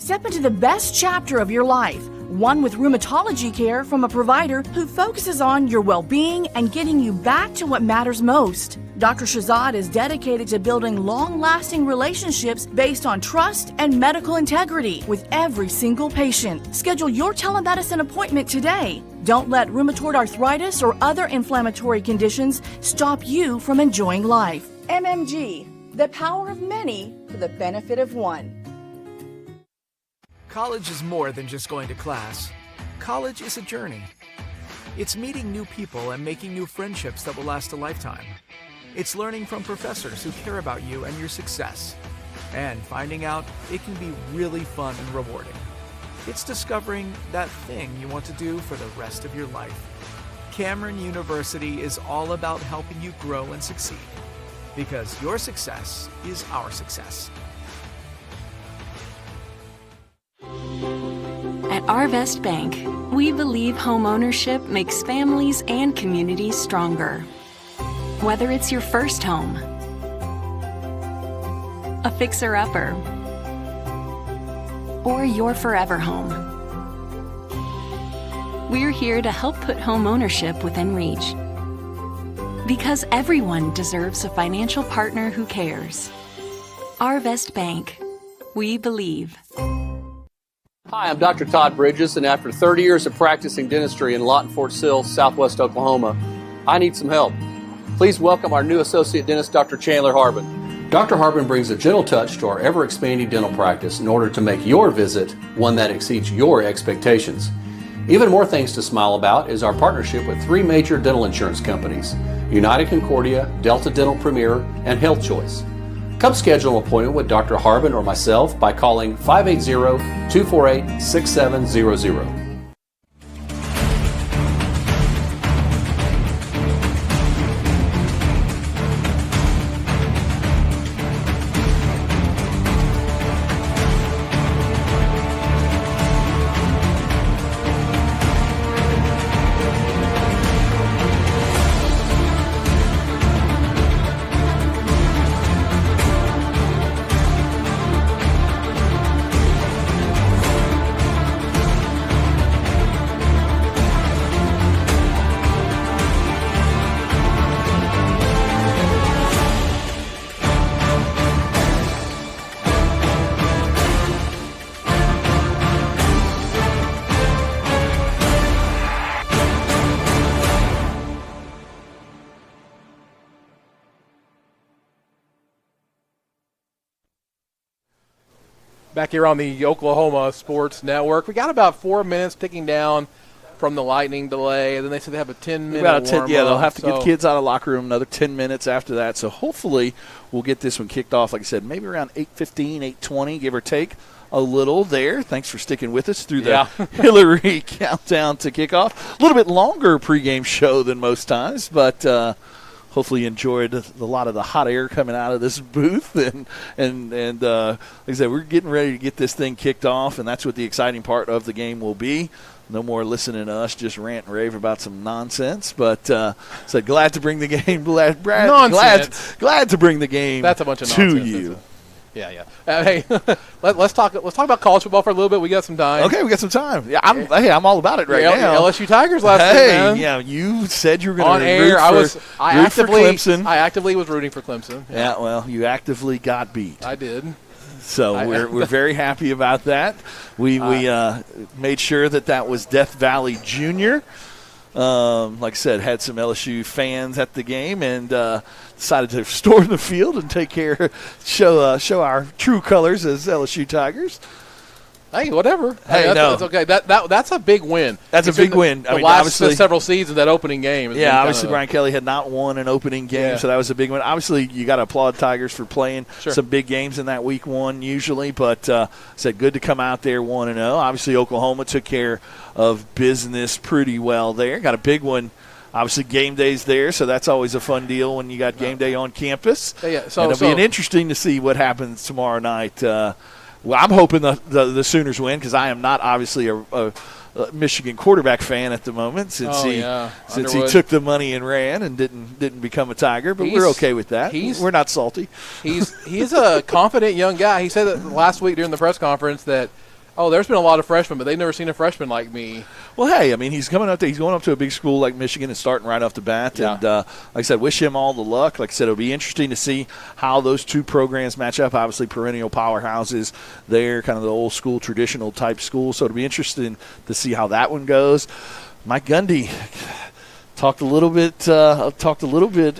Step into the best chapter of your life, one with rheumatology care from a provider who focuses on your well-being and getting you back to what matters most. Dr. Shahzad is dedicated to building long-lasting relationships based on trust and medical integrity with every single patient. Schedule your telemedicine appointment today. Don't let rheumatoid arthritis or other inflammatory conditions stop you from enjoying life. MMG, the power of many for the benefit of one. College is more than just going to class. College is a journey. It's meeting new people and making new friendships that will last a lifetime. It's learning from professors who care about you and your success. And finding out it can be really fun and rewarding. It's discovering that thing you want to do for the rest of your life. Cameron University is all about helping you grow and succeed. Because your success is our success. At Arvest Bank, we believe home ownership makes families and communities stronger. Whether it's your first home, a fixer-upper, or your forever home, we're here to help put home ownership within reach. Because everyone deserves a financial partner who cares. Arvest Bank, we believe. Hi, I'm Dr. Todd Bridges, and after 30 years of practicing dentistry in Lawton, Fort Sill, Southwest Oklahoma, I need some help. Please welcome our new associate dentist, Dr. Chandler Harbin. Dr. Harbin brings a gentle touch to our ever-expanding dental practice in order to make your visit one that exceeds your expectations. Even more things to smile about is our partnership with 3 major dental insurance companies, United Concordia, Delta Dental Premier, and Health Choice. Come schedule an appointment with Dr. Harbin or myself by calling 580-248-6700. Back here on the Oklahoma Sports Network. We got about 4 minutes ticking down from the lightning delay, and then they said they have a 10-minute warm-up. Yeah, they'll have to get kids out of the locker room another 10 minutes after that. So hopefully we'll get this one kicked off, like I said, maybe around 8:15, 8:20, give or take a little there. Thanks for sticking with us through the Hillary countdown to kickoff. A little bit longer pregame show than most times, but hopefully you enjoyed a lot of the hot air coming out of this booth. And like I said, we're getting ready to get this thing kicked off, and that's what the exciting part of the game will be. no more listening to us just rant and rave about some nonsense. But said glad to bring the game. Glad to bring the game. That's a bunch of to nonsense, you. Yeah. Hey, let's talk about college football for a little bit. We got some time. Okay, we got some time. Yeah, I'm all about it right now. LSU Tigers last week, man. Yeah, you said you were going to on air. root for Clemson. I actively was rooting for Clemson. Yeah, well, you actively got beat. I did. So we're very happy about that. We made sure that was Death Valley Junior. Like I said, had some LSU fans at the game and decided to storm the field and show our true colors as LSU Tigers. Hey, whatever. Hey, that's okay. That's a big win. That's a big win. The last several seasons, that opening game. Yeah, obviously Brian Kelly had not won an opening game, so that was a big win. Obviously, you got to applaud Tigers for playing some big games in that week one usually, but said good to come out there 1-0. Obviously, Oklahoma took care of business pretty well there. Got a big one. Obviously, game day's there, so that's always a fun deal when you got game day on campus. So and it'll be interesting to see what happens tomorrow night. Well, I'm hoping the Sooners win because I am not obviously a Michigan quarterback fan at the moment since he took the money and ran and didn't become a Tiger. But we're okay with that. We're not salty. He's a confident young guy. He said that last week during the press conference that, there's been a lot of freshmen, but they've never seen a freshman like me. Well, hey, I mean, he's coming up there. He's going up to a big school like Michigan and starting right off the bat. Yeah. And like I said, wish him all the luck. Like I said, it'll be interesting to see how those two programs match up. Obviously, perennial powerhouses there, kind of the old school, traditional type school. So it'll be interesting to see how that one goes. Mike Gundy talked a little bit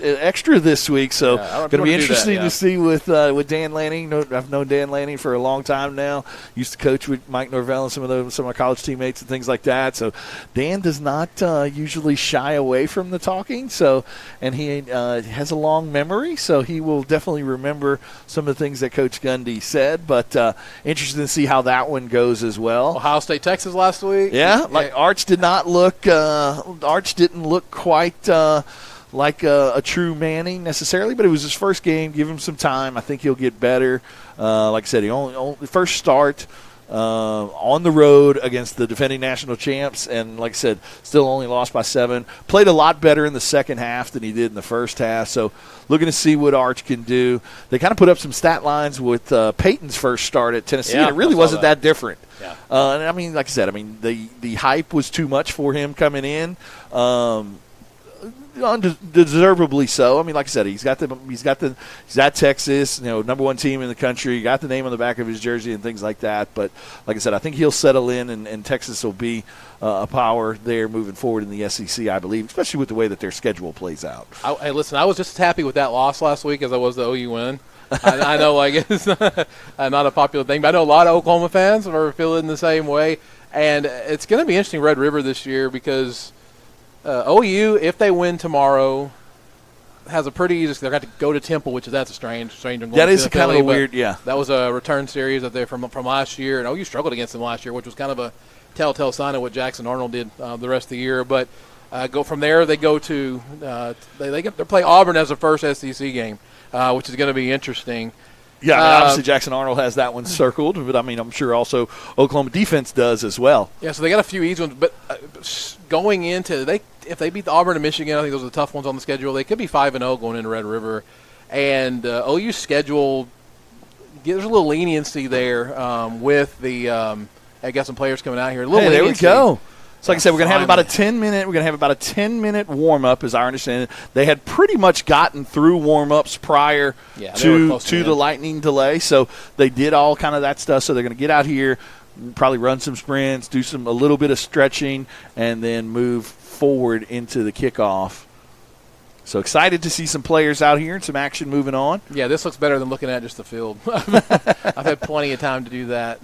extra this week, so going to be interesting to see with Dan Lanning. I've known Dan Lanning for a long time now. Used to coach with Mike Norvell and some of my college teammates and things like that. So Dan does not usually shy away from the talking. So, and he has a long memory, so he will definitely remember some of the things that Coach Gundy said. But interested to see how that one goes as well. Ohio State, Texas last week. Yeah, Arch didn't look quite like a true Manning necessarily, but it was his first game. Give him some time. I think he'll get better. Like I said, he only first start on the road against the defending national champs, and like I said, still only lost by 7. Played a lot better in the second half than he did in the first half. So looking to see what Arch can do. They kind of put up some stat lines with Peyton's first start at Tennessee, and it really wasn't that different. Yeah. And I mean, like I said, the hype was too much for him coming in. Undeservedly so. I mean, like I said, he's at Texas, number one team in the country. Got the name on the back of his jersey and things like that. But like I said, I think he'll settle in, and Texas will be a power there moving forward in the SEC, I believe, especially with the way that their schedule plays out. Hey, listen, I was just as happy with that loss last week as I was the OU win. I know, it's not a popular thing, but I know a lot of Oklahoma fans are feeling the same way. And it's going to be interesting, Red River, this year because OU, if they win tomorrow, has a pretty easy. They're going to go to Temple, that's a strange. That is kind of a weird, yeah. That was a return series up there from last year, and OU struggled against them last year, which was kind of a telltale sign of what Jackson Arnold did the rest of the year. But go from there, they go to they play Auburn as a first SEC game, which is going to be interesting. Yeah, obviously Jackson Arnold has that one circled, but I'm sure also Oklahoma defense does as well. Yeah, so they got a few easy ones, but going into if they beat the Auburn and Michigan, I think those are the tough ones on the schedule. They could be 5-0 going into Red River, and OU's schedule there's a little leniency there with the. I got some players coming out here. There we go. So like I said, we're going to have about a 10-minute. We're going to have about a 10-minute warm-up, as I understand it. They had pretty much gotten through warm-ups prior to the lightning delay, so they did all kind of that stuff. So they're going to get out here, probably run some sprints, do a little bit of stretching, and then move forward into the kickoff. So excited to see some players out here and some action moving on. Yeah, this looks better than looking at just the field. I've had plenty of time to do that.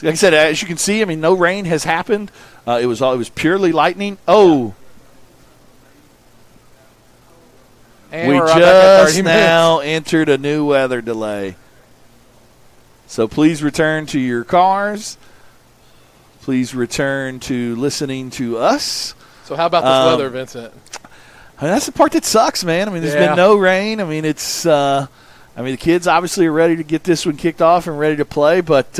Like I said, as you can see, no rain has happened. It was purely lightning. Oh. And we just now entered a new weather delay. So please return to your cars. Please return to listening to us. So how about this weather, Vincent? That's the part that sucks, man. There's been no rain. It's the kids obviously are ready to get this one kicked off and ready to play, but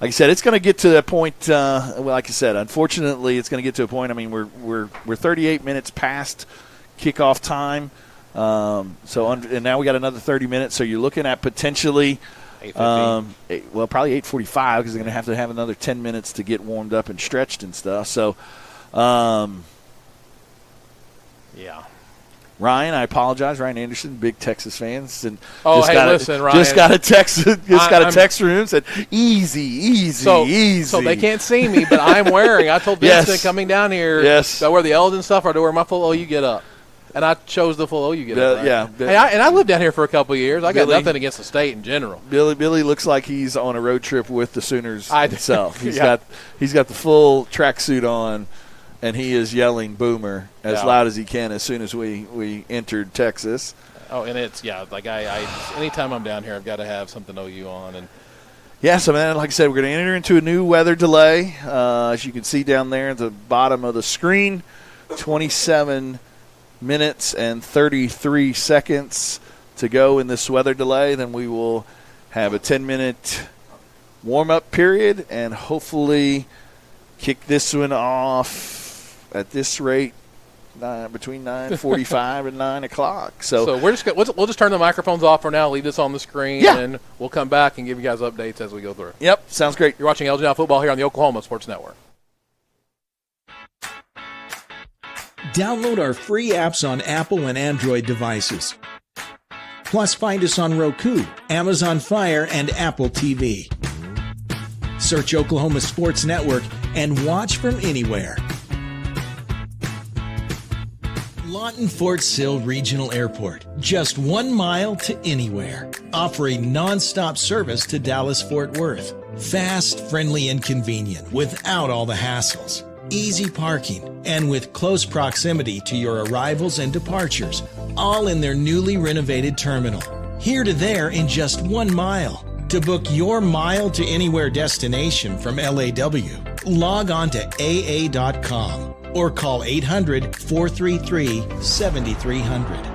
like I said, it's going to get to that point. Like I said, unfortunately, it's going to get to a point. I mean, we're 38 minutes past kickoff time. And now we got another 30 minutes. So you're looking at potentially, probably 8:45 because they're going to have another 10 minutes to get warmed up and stretched and stuff. So, yeah. Ryan, I apologize. Ryan Anderson, big Texas fans, and listen, Ryan, just got a text. Text from him said, "Easy." So they can't see me, but I'm wearing. I told Vincent coming down here, do I wear the Elgin stuff or do I wear my full OU get up? And I chose the full OU get up. Right? Yeah. Hey, I lived down here for a couple of years. I got nothing against the state in general. Billy looks like he's on a road trip with the Sooners himself. He's got the full tracksuit on. And he is yelling "Boomer" as loud as he can as soon as we entered Texas. Oh, and it's like I anytime I'm down here, I've got to have something OU on. And so man, like I said, we're going to enter into a new weather delay. As you can see down there at the bottom of the screen, 27 minutes and 33 seconds to go in this weather delay. Then we will have a 10-minute warm-up period and hopefully kick this one off at this rate between 9:45 and 9 o'clock. So we'll just turn the microphones off for now, leave this on the screen, and we'll come back and give you guys updates as we go through. Yep, sounds great. You're watching Elgin Football here on the Oklahoma Sports Network. Download our free apps on Apple and Android devices. Plus, find us on Roku, Amazon Fire, and Apple TV. Search Oklahoma Sports Network and watch from anywhere. Lawton-Fort Sill Regional Airport, just 1 mile to anywhere. Offering non-stop service to Dallas-Fort Worth. Fast, friendly, and convenient without all the hassles. Easy parking, and with close proximity to your arrivals and departures, all in their newly renovated terminal. Here to there in just 1 mile. To book your mile to anywhere destination from LAW, log on to AA.com or call 800-433-7300.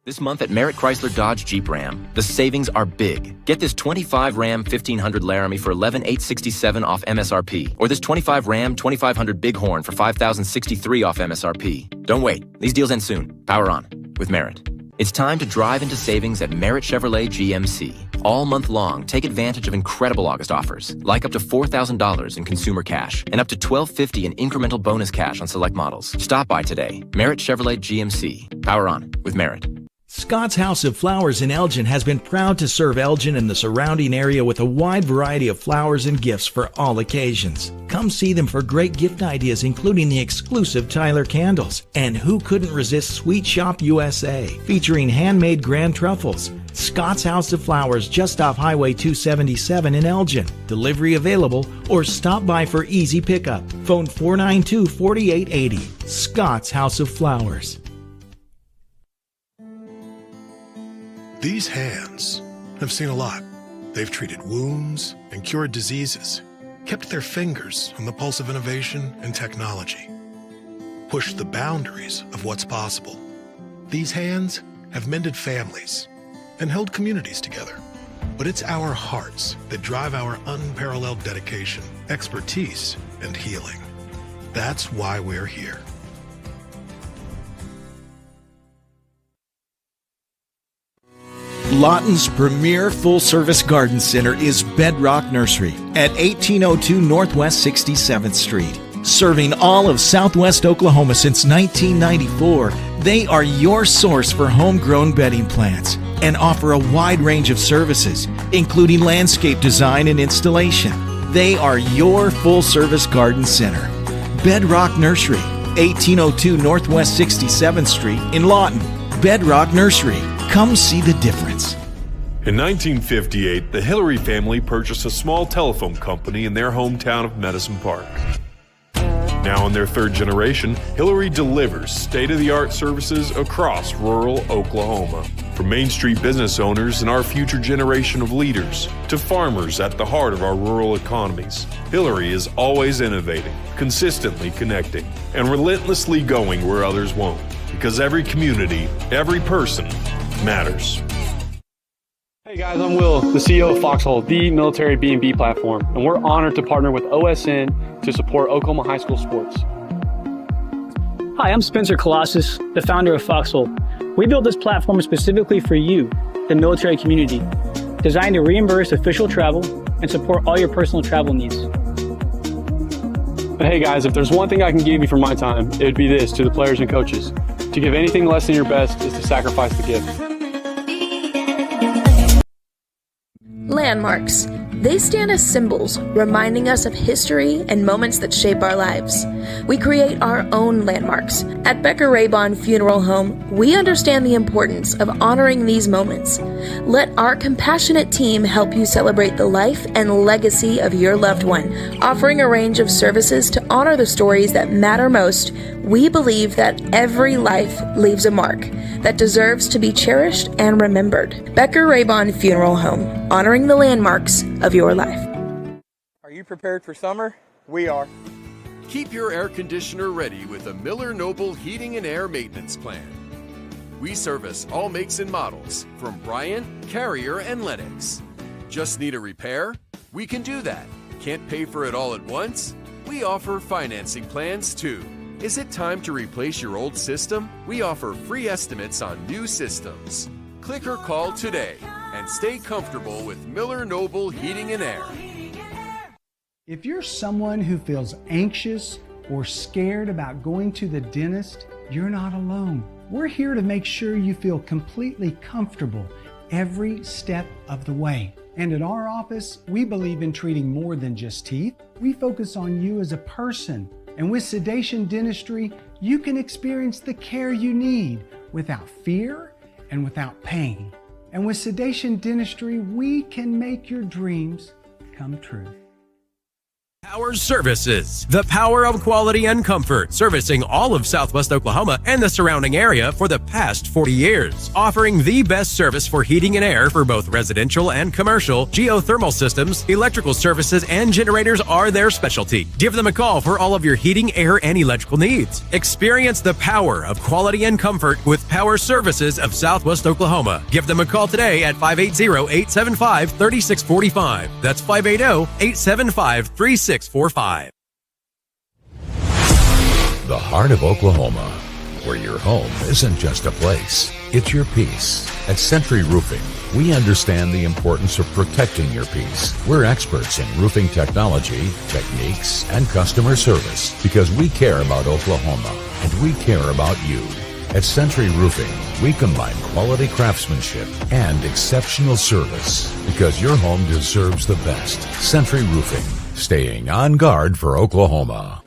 This month at Merritt Chrysler Dodge Jeep Ram, the savings are big. Get this 25 Ram 1500 Laramie for $11,867 off MSRP, or this 25 Ram 2500 Bighorn for $5,063 off MSRP. Don't wait. These deals end soon. Power on with Merritt. It's time to drive into savings at Merritt Chevrolet GMC. All month long, take advantage of incredible August offers, like up to $4,000 in consumer cash and up to $1,250 in incremental bonus cash on select models. Stop by today. Merritt Chevrolet GMC. Power on with Merritt. Scott's House of Flowers in Elgin has been proud to serve Elgin and the surrounding area with a wide variety of flowers and gifts for all occasions. Come see them for great gift ideas, including the exclusive Tyler candles. And who couldn't resist Sweet Shop USA, featuring handmade grand truffles. Scott's House of Flowers, just off Highway 277 in Elgin. Delivery available, or stop by for easy pickup. Phone 492-4880. Scott's House of Flowers. These hands have seen a lot. They've treated wounds and cured diseases, kept their fingers on the pulse of innovation and technology, pushed the boundaries of what's possible. These hands have mended families and held communities together. But it's our hearts that drive our unparalleled dedication, expertise, and healing. That's why we're here. Lawton's premier full-service garden center is Bedrock Nursery at 1802 Northwest 67th Street. Serving all of Southwest Oklahoma since 1994, they are your source for homegrown bedding plants and offer a wide range of services, including landscape design and installation. They are your full-service garden center. Bedrock Nursery, 1802 Northwest 67th Street in Lawton. Bedrock Nursery. Come see the difference. In 1958, the Hillary family purchased a small telephone company in their hometown of Medicine Park. Now in their third generation, Hillary delivers state-of-the-art services across rural Oklahoma. From Main Street business owners and our future generation of leaders to farmers at the heart of our rural economies, Hillary is always innovating, consistently connecting, and relentlessly going where others won't. Because every community, every person matters. Hey guys, I'm Will, the CEO of Foxhole, the military B&B platform, and we're honored to partner with OSN to support Oklahoma high school sports. Hi, I'm Spencer Colossus, the founder of Foxhole. We built this platform specifically for you, the military community, designed to reimburse official travel and support all your personal travel needs. But hey guys, if there's one thing I can give you for my time, it would be this to the players and coaches. To give anything less than your best is to sacrifice the gift. Landmarks. They stand as symbols, reminding us of history and moments that shape our lives. We create our own landmarks. At Becker-Raybon Funeral Home, we understand the importance of honoring these moments. Let our compassionate team help you celebrate the life and legacy of your loved one. Offering a range of services to honor the stories that matter most, we believe that every life leaves a mark that deserves to be cherished and remembered. Becker-Raybon Funeral Home, honoring the landmarks of your life. Are you prepared for summer? We are. Keep your air conditioner ready with a Miller Noble Heating and Air Maintenance Plan. We service all makes and models from Bryant, Carrier, and Lennox. Just need a repair? We can do that. Can't pay for it all at once? We offer financing plans too. Is it time to replace your old system? We offer free estimates on new systems. Click or call today and stay comfortable with Miller Noble Heating and Air. If you're someone who feels anxious or scared about going to the dentist, you're not alone. We're here to make sure you feel completely comfortable every step of the way. And at our office, we believe in treating more than just teeth. We focus on you as a person. And with Sedation Dentistry, you can experience the care you need without fear and without pain. And with Sedation Dentistry, we can make your dreams come true. Power Services, the power of quality and comfort, servicing all of Southwest Oklahoma and the surrounding area for the past 40 years. Offering the best service for heating and air for both residential and commercial, geothermal systems, electrical services, and generators are their specialty. Give them a call for all of your heating, air, and electrical needs. Experience the power of quality and comfort with Power Services of Southwest Oklahoma. Give them a call today at 580-875-3645. That's 580-875-3645. The heart of Oklahoma, where your home isn't just a place, it's your peace. At Century Roofing, we understand the importance of protecting your peace. We're experts in roofing technology, techniques, and customer service because we care about Oklahoma and we care about you. At Century Roofing, we combine quality craftsmanship and exceptional service because your home deserves the best. Century Roofing, staying on guard for Oklahoma.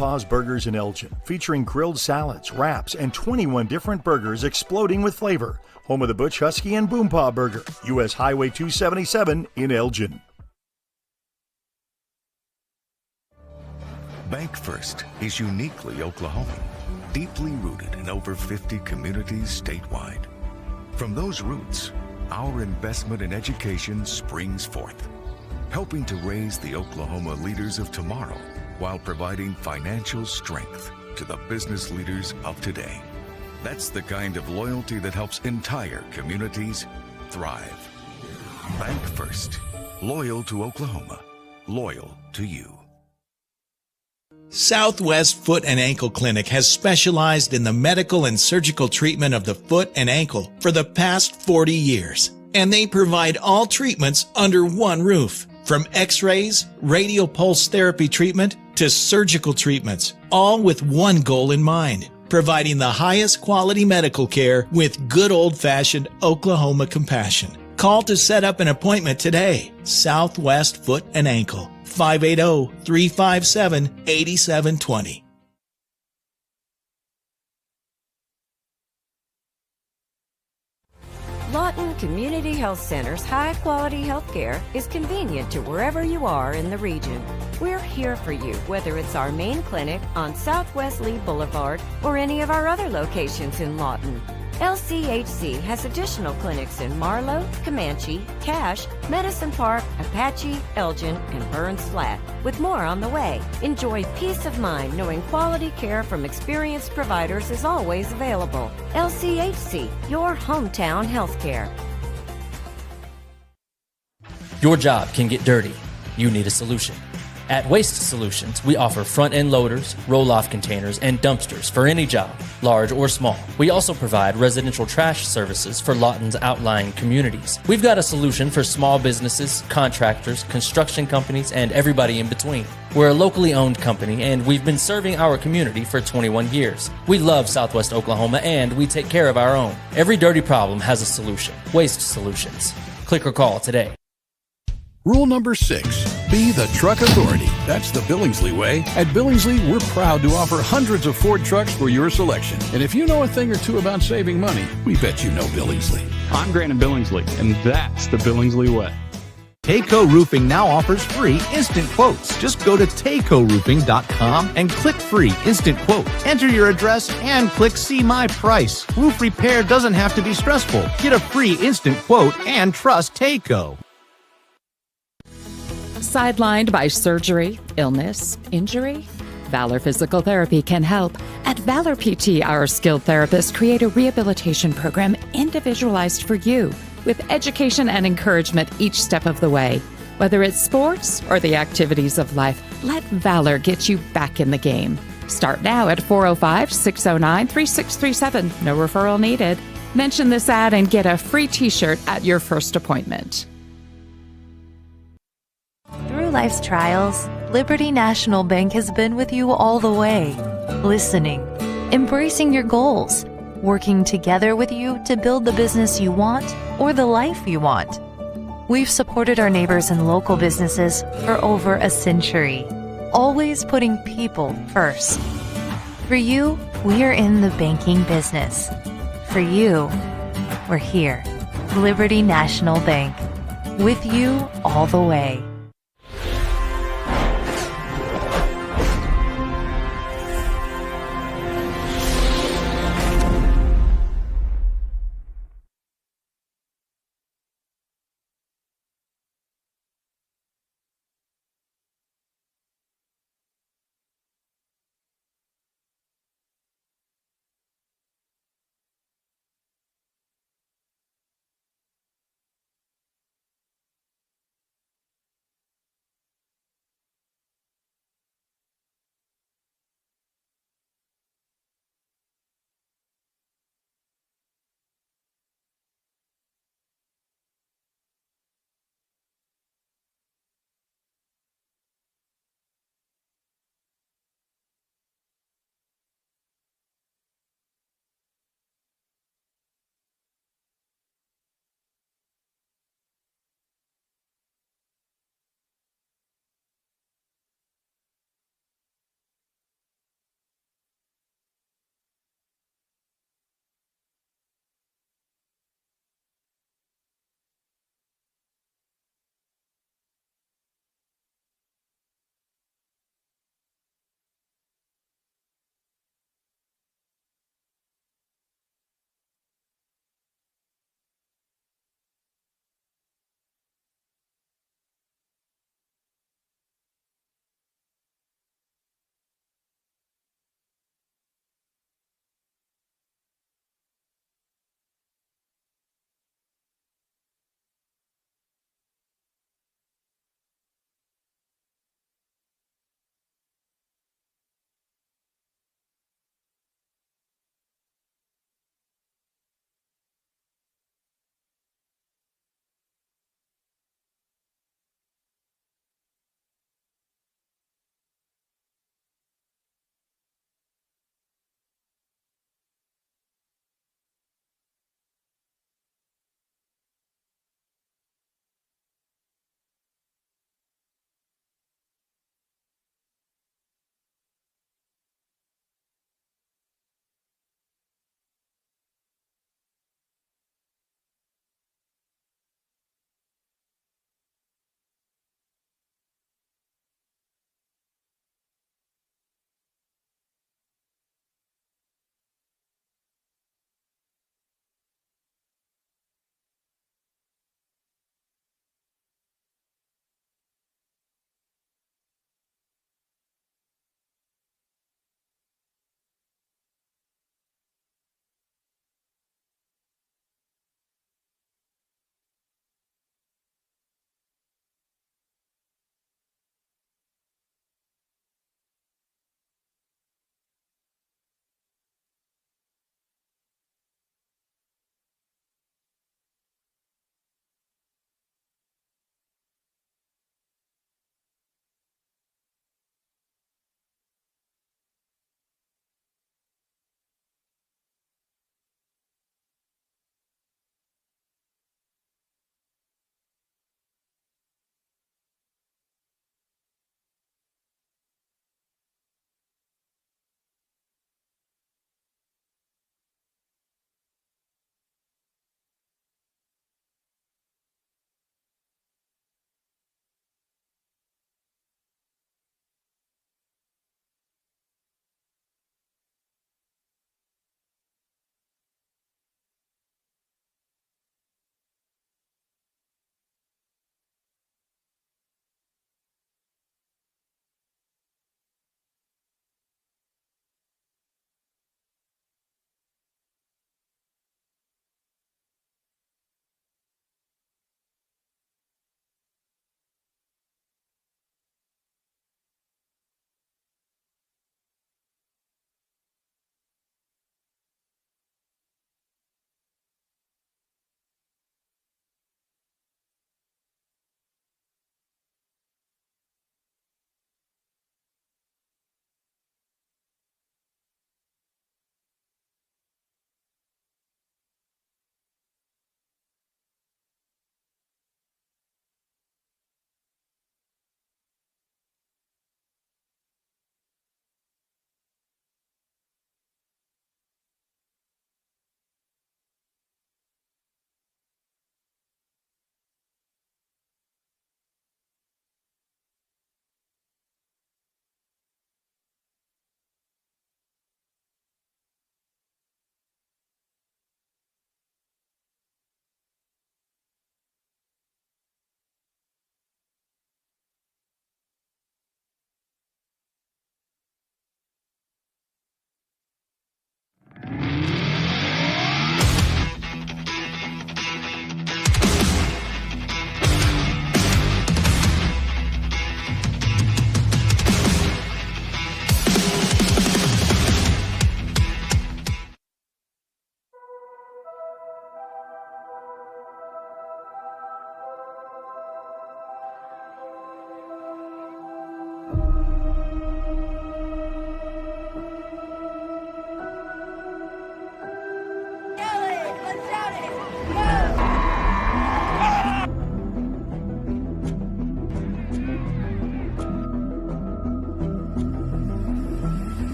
Paws Burgers in Elgin, featuring grilled salads, wraps, and 21 different burgers exploding with flavor. Home of the Butch Husky and Boom Paw Burger, U.S. Highway 277 in Elgin. Bank First is uniquely Oklahoman, deeply rooted in over 50 communities statewide. From those roots, our investment in education springs forth, helping to raise the Oklahoma leaders of tomorrow while providing financial strength to the business leaders of today. That's the kind of loyalty that helps entire communities thrive. Bank First. Loyal to Oklahoma. Loyal to you. Southwest Foot and Ankle Clinic has specialized in the medical and surgical treatment of the foot and ankle for the past 40 years. And they provide all treatments under one roof. From x-rays, radial pulse therapy treatment, to surgical treatments, all with one goal in mind, providing the highest quality medical care with good old-fashioned Oklahoma compassion. Call to set up an appointment today. Southwest Foot and Ankle, 580-357-8720. Lawton Community Health Center's high-quality health care is convenient to wherever you are in the region. We're here for you, whether it's our main clinic on Southwest Lee Boulevard or any of our other locations in Lawton. LCHC has additional clinics in Marlow, Comanche, Cache, Medicine Park, Apache, Elgin, and Burns Flat, with more on the way. Enjoy peace of mind knowing quality care from experienced providers is always available. LCHC, your hometown healthcare. Your job can get dirty. You need a solution. At Waste Solutions, we offer front-end loaders, roll-off containers, and dumpsters for any job, large or small. We also provide residential trash services for Lawton's outlying communities. We've got a solution for small businesses, contractors, construction companies, and everybody in between. We're a locally owned company, and we've been serving our community for 21 years. We love Southwest Oklahoma, and we take care of our own. Every dirty problem has a solution. Waste Solutions. Click or call today. Rule number 6, be the truck authority. That's the Billingsley way. At Billingsley, we're proud to offer hundreds of Ford trucks for your selection. And if you know a thing or two about saving money, we bet you know Billingsley. I'm Grant Billingsley, and that's the Billingsley way. Tayco Roofing now offers free instant quotes. Just go to taycoroofing.com and click free instant quote. Enter your address and click see my price. Roof repair doesn't have to be stressful. Get a free instant quote and trust Tayco. Sidelined by surgery, illness, injury? Valor Physical Therapy can help. At Valor PT, our skilled therapists create a rehabilitation program individualized for you, with education and encouragement each step of the way. Whether it's sports or the activities of life, let Valor get you back in the game. Start now at 405-609-3637. No referral needed. Mention this ad and get a free t-shirt at your first appointment. Through life's trials, Liberty National Bank has been with you all the way, listening, embracing your goals, working together with you to build the business you want or the life you want. We've supported our neighbors and local businesses for over a century, always putting people first. For you, we're in the banking business. For you, we're here. Liberty National Bank, with you all the way.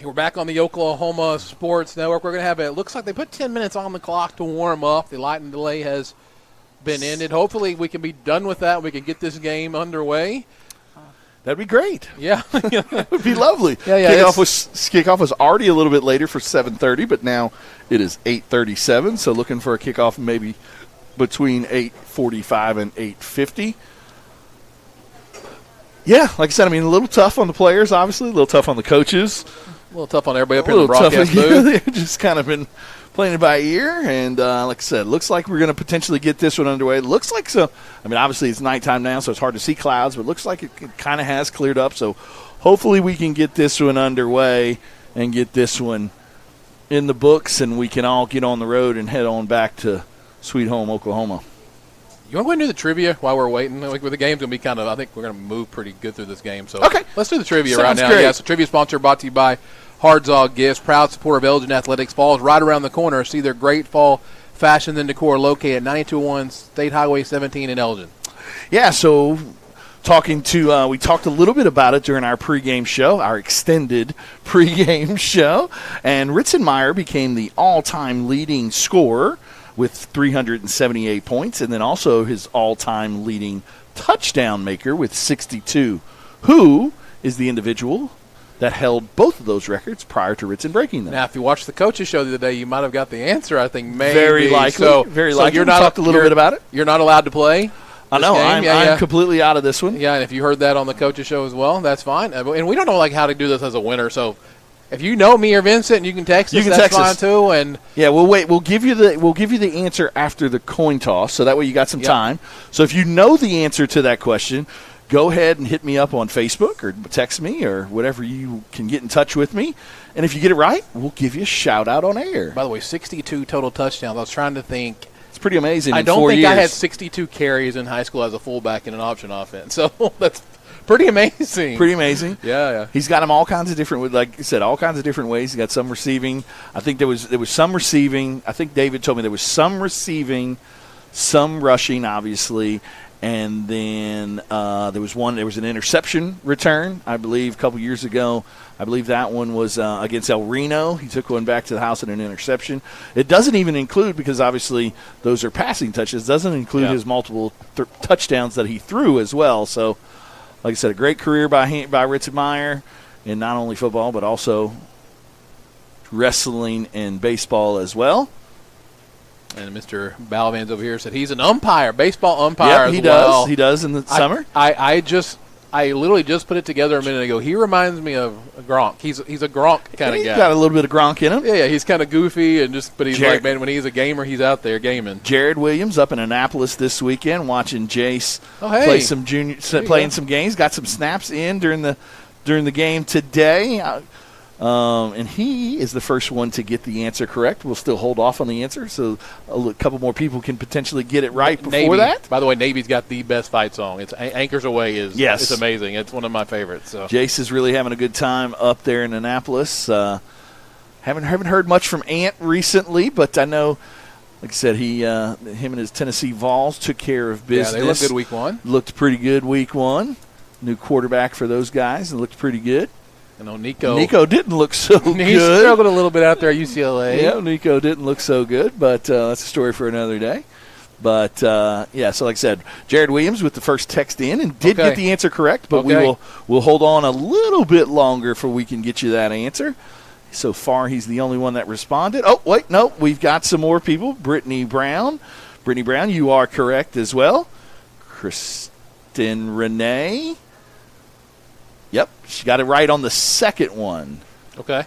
We're back on the Oklahoma Sports Network. We're going to have it looks like they put 10 minutes on the clock to warm up. The lightning delay has been ended. Hopefully we can be done with that. We can get this game underway. That'd be great. Yeah. It would be lovely. Yeah, Kickoff was already a little bit later for 7:30, but now it is 8:37, so looking for a kickoff maybe between 8:45 and 8:50. Yeah, like I said, I mean, a little tough on the players, obviously, a little tough on the coaches. A little tough on everybody up here in the broadcast booth. booth. They've just kind of been playing it by ear, and like I said, looks like we're going to potentially get this one underway. Looks like so. I mean, obviously it's nighttime now, so it's hard to see clouds, but it looks like it kind of has cleared up. So hopefully we can get this one underway and get this one in the books, and we can all get on the road and head on back to Sweet Home, Oklahoma. You want to go and do the trivia while we're waiting? Like, the game's going to be kind of, I think we're going to move pretty good through this game. So okay, let's do the trivia Sounds right now. Great. Yeah, so trivia sponsor brought to you by Hardzog Gifts, proud supporter of Elgin Athletics. Fall's right around the corner. See their great fall fashion and decor located at 9201 State Highway 17 in Elgin. Yeah, so we talked a little bit about it during our pregame show, our extended pregame show, and Ritzenmeyer became the all-time leading scorer with 378 points, and then also his all-time leading touchdown maker with 62. Who is the individual that held both of those records prior to Ritzen breaking them? Now, if you watched the coaches show the other day, you might have got the answer, I think, maybe. Very likely. Very likely. You're not, talked a little bit about it. You're not allowed to play. I know. I'm completely out of this one. Yeah, and if you heard that on the coaches show as well, that's fine. And we don't know how to do this as a winner, so if you know me or Vincent, you can text us. That's fine too. And yeah, we'll wait. We'll give you the answer after the coin toss, so that way you got some time. So if you know the answer to that question, go ahead and hit me up on Facebook or text me or whatever you can get in touch with me. And if you get it right, we'll give you a shout out on air. By the way, 62 total touchdowns. I was trying to think. It's pretty amazing. I don't think I had 62 carries in high school as a fullback in an option offense. So that's pretty amazing. Pretty amazing. Yeah. He's got them all kinds of different, like I said, all kinds of different ways. He got some receiving. I think there was some receiving. I think David told me there was some receiving, some rushing, obviously, and then there was an interception return, I believe, a couple years ago. I believe that one was against El Reno. He took one back to the house in an interception. It doesn't even include, because obviously those are passing touches, doesn't include his multiple touchdowns that he threw as well. So, like I said, a great career by Ritzenmeyer in not only football but also wrestling and baseball as well. And Mr. Balvans over here said he's an umpire, baseball umpire as well. He does in the summer. I literally just put it together a minute ago. He reminds me of Gronk. He's a Gronk kind of guy. He's got a little bit of Gronk in him. Yeah, he's kind of goofy but he's like, man, when he's a gamer, he's out there gaming. Jared Williams up in Annapolis this weekend watching Jace play playing some games. Got some snaps in during the game today. And he is the first one to get the answer correct. We'll still hold off on the answer, so a couple more people can potentially get it right before that. By the way, Navy's got the best fight song. It's Anchors Away. It's amazing. It's one of my favorites. So Jace is really having a good time up there in Annapolis. Haven't heard much from Ant recently, but I know, like I said, him and his Tennessee Vols took care of business. Yeah, they looked good week one. Looked pretty good week one. New quarterback for those guys, and looked pretty good. You know, Nico didn't look so good. He struggled a little bit out there at UCLA. Yeah, Nico didn't look so good, but that's a story for another day. But, so like I said, Jared Williams with the first text in and did get the answer correct, but we'll hold on a little bit longer before we can get you that answer. So far, he's the only one that responded. Oh, wait, no, we've got some more people. Brittany Brown, you are correct as well. Kristen Renee. Yep, she got it right on the second one. Okay.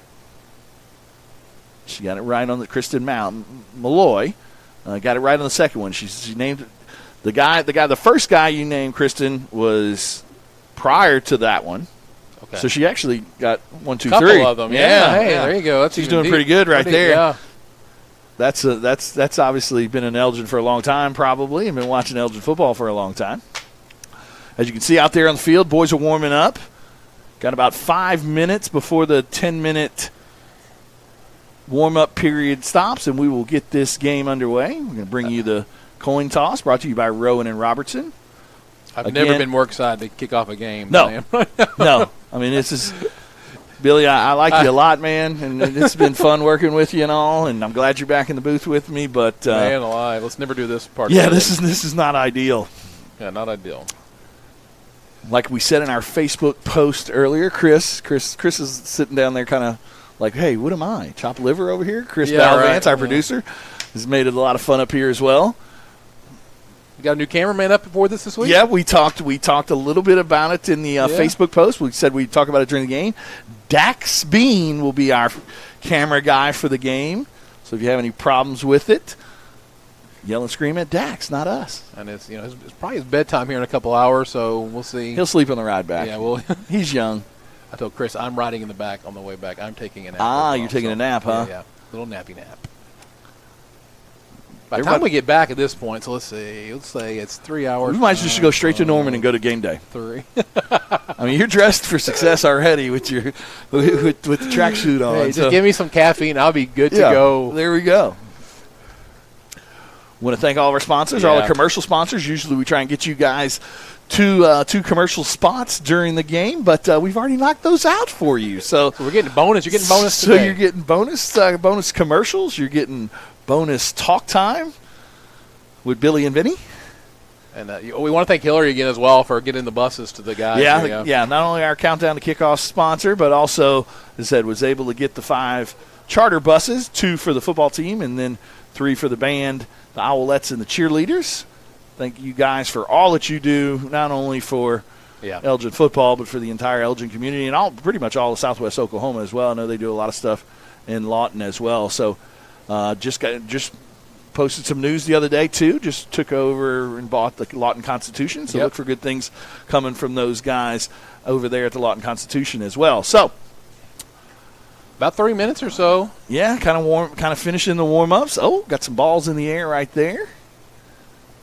She got it right on the Kristen Malloy. Got it right on the second one. She named the first guy you named, Kristen, was prior to that one. Okay. So she actually got 1, 2, 3. Couple of them. Yeah. Hey, there you go. She's doing pretty good right there. Yeah. That's obviously been in Elgin for a long time, probably, and been watching Elgin football for a long time. As you can see out there on the field, boys are warming up. Got about 5 minutes before the 10-minute warm-up period stops, and we will get this game underway. We're going to bring you the coin toss, brought to you by Rowan and Robertson. I've never been more excited to kick off a game. No. No. I mean, this is Billy, I like you a lot, man, and it's been fun working with you and all, and I'm glad you're back in the booth with me. But man alive, let's never do this part. Yeah, this is not ideal. Yeah, not ideal. Like we said in our Facebook post earlier, Chris is sitting down there kind of like, hey, what am I? Chop liver over here? Chris Balvance, our producer, has made it a lot of fun up here as well. You got a new cameraman up before this week? Yeah, we talked a little bit about it in the Facebook post. We said we'd talk about it during the game. Dax Bean will be our camera guy for the game. So if you have any problems with it, yell and scream at Dax, not us. And it's probably his bedtime here in a couple hours, so we'll see. He'll sleep on the ride back. Yeah, well, he's young. I told Chris I'm riding in the back on the way back. I'm taking a nap. You're taking a nap, huh? Yeah, little nappy nap. By the time we get back at this point, so let's see. Let's say it's 3 hours. We might just go straight to Norman and go to game day. 3. I mean, you're dressed for success already with the tracksuit on. Hey, just give me some caffeine. I'll be good to go. There we go. Want to thank all of our sponsors, all the commercial sponsors. Usually we try and get you guys two commercial spots during the game, but we've already knocked those out for you. So we're getting bonus. You're getting bonus today. So you're getting bonus commercials. You're getting bonus talk time with Billy and Vinny. And we want to thank Hillary again as well for getting the buses to the guys. Yeah. Not only our Countdown to Kickoff sponsor, but also, as I said, was able to get the 5 charter buses, 2 for the football team and then 3 for the band, the Owlettes, and the cheerleaders. Thank you guys for all that you do, not only for Elgin football, but for the entire Elgin community and pretty much all of Southwest Oklahoma as well. I know they do a lot of stuff in Lawton as well. So just posted some news the other day, too. Just took over and bought the Lawton Constitution. So look for good things coming from those guys over there at the Lawton Constitution as well. So about 30 minutes or so. Yeah, kind of finishing the warm-ups. Oh, got some balls in the air right there.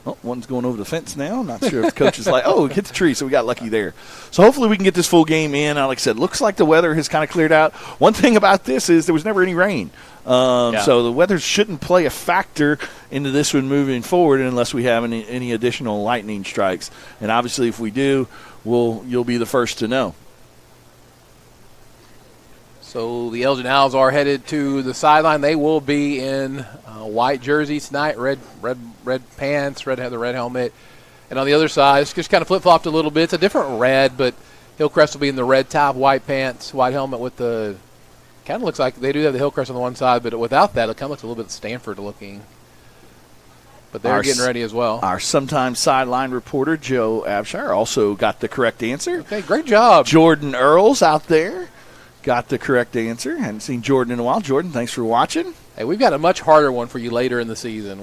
Oh, one's going over the fence now. I'm not sure if the coach is like, oh, it hit the tree, so we got lucky there. So hopefully we can get this full game in. Like I said, looks like the weather has kind of cleared out. One thing about this is there was never any rain. So the weather shouldn't play a factor into this one moving forward unless we have any additional lightning strikes. And obviously if we do, you'll be the first to know. So the Elgin Owls are headed to the sideline. They will be in white jerseys tonight, red pants, the red helmet. And on the other side, it's just kind of flip-flopped a little bit. It's a different red, but Hillcrest will be in the red top, white pants, white helmet with the – kind of looks like they do have the Hillcrest on the one side, but without that, it kind of looks a little bit Stanford looking. But they're getting ready as well. Our sometime sideline reporter, Joe Abshire, also got the correct answer. Okay, great job. Jordan Earls out there got the correct answer. Hadn't seen Jordan in a while. Jordan, thanks for watching. Hey, we've got a much harder one for you later in the season.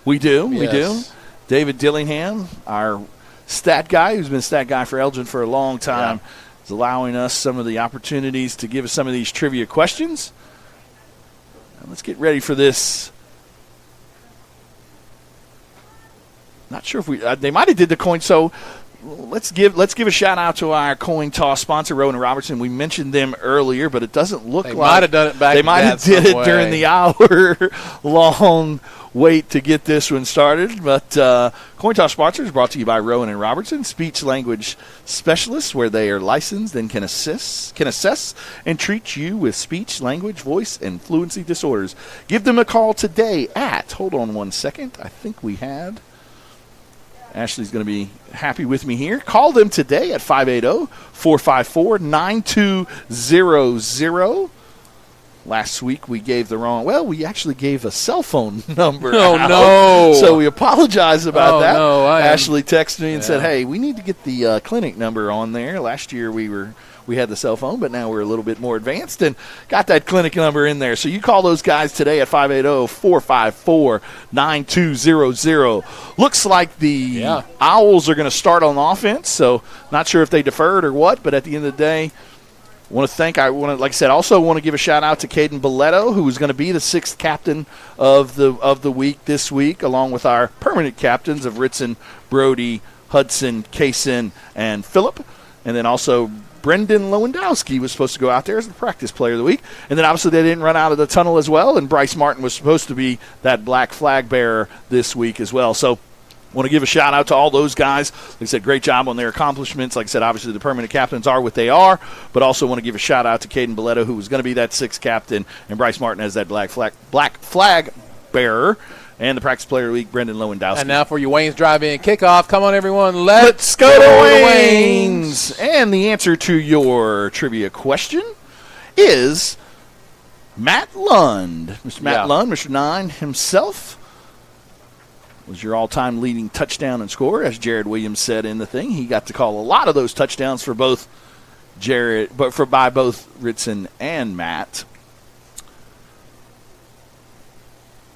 We do. David Dillingham, our stat guy, who's been a stat guy for Elgin for a long time, is allowing us some of the opportunities to give us some of these trivia questions. And let's get ready for this. Not sure if they might have did the coin. So let's give a shout out to our coin toss sponsor, Rowan and Robertson. We mentioned them earlier, but it doesn't look like might have done it back. They might have did it during the hour-long wait to get this one started. But coin toss sponsor is brought to you by Rowan and Robertson, speech language specialists, where they are licensed and can assess and treat you with speech, language, voice, and fluency disorders. Give them a call today at. Hold on one second. I think we had. Ashley's going to be happy with me here. Call them today at 580-454-9200. Last week we gave the wrong – well, we actually gave a cell phone number out. No. So we apologize about that. No, Ashley texted me and said, hey, we need to get the clinic number on there. Last year we had the cell phone, but now we're a little bit more advanced and got that clinic number in there. So you call those guys today at 580-454-9200. Looks like the Owls are going to start on offense, so not sure if they deferred or what, but at the end of the day, like I said, also want to give a shout out to Caden Belletto, who is going to be the 6th captain of the week this week, along with our permanent captains of Ritson, Brody, Hudson, Kaysen, and Phillip, and then also Brendan Lewandowski was supposed to go out there as the practice player of the week. And then obviously they didn't run out of the tunnel as well, and Bryce Martin was supposed to be that black flag bearer this week as well. So Want to give a shout-out to all those guys. Like I said, great job on their accomplishments. Like I said, obviously the permanent captains are what they are, but also want to give a shout-out to Caden Belletto, who was going to be that 6th captain, and Bryce Martin as that black flag bearer, and the Practice Player of the Week, Brendan Lewandowski. And now for your Wayne's Drive-In kickoff. Come on, everyone. Let's go to Wayne's. And the answer to your trivia question is Matt Lund. Mr. Matt Lund, Mr. 9 himself, was your all-time leading touchdown and scorer, as Jared Williams said in the thing. He got to call a lot of those touchdowns for both by both Ritson and Matt.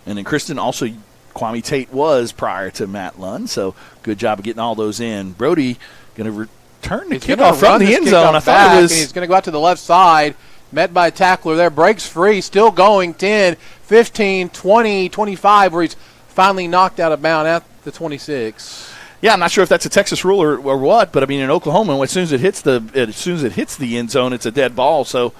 And then Kristen, also Kwame Tate was prior to Matt Lund, so good job of getting all those in. Brody going to return the kickoff from the end zone. I thought it was. He's going to go out to the left side, met by a tackler there, breaks free, still going 10, 15, 20, 25, where he's finally knocked out of bounds at the 26. Yeah, I'm not sure if that's a Texas rule or what, but I mean in Oklahoma, as soon as it hits the end zone, it's a dead ball. So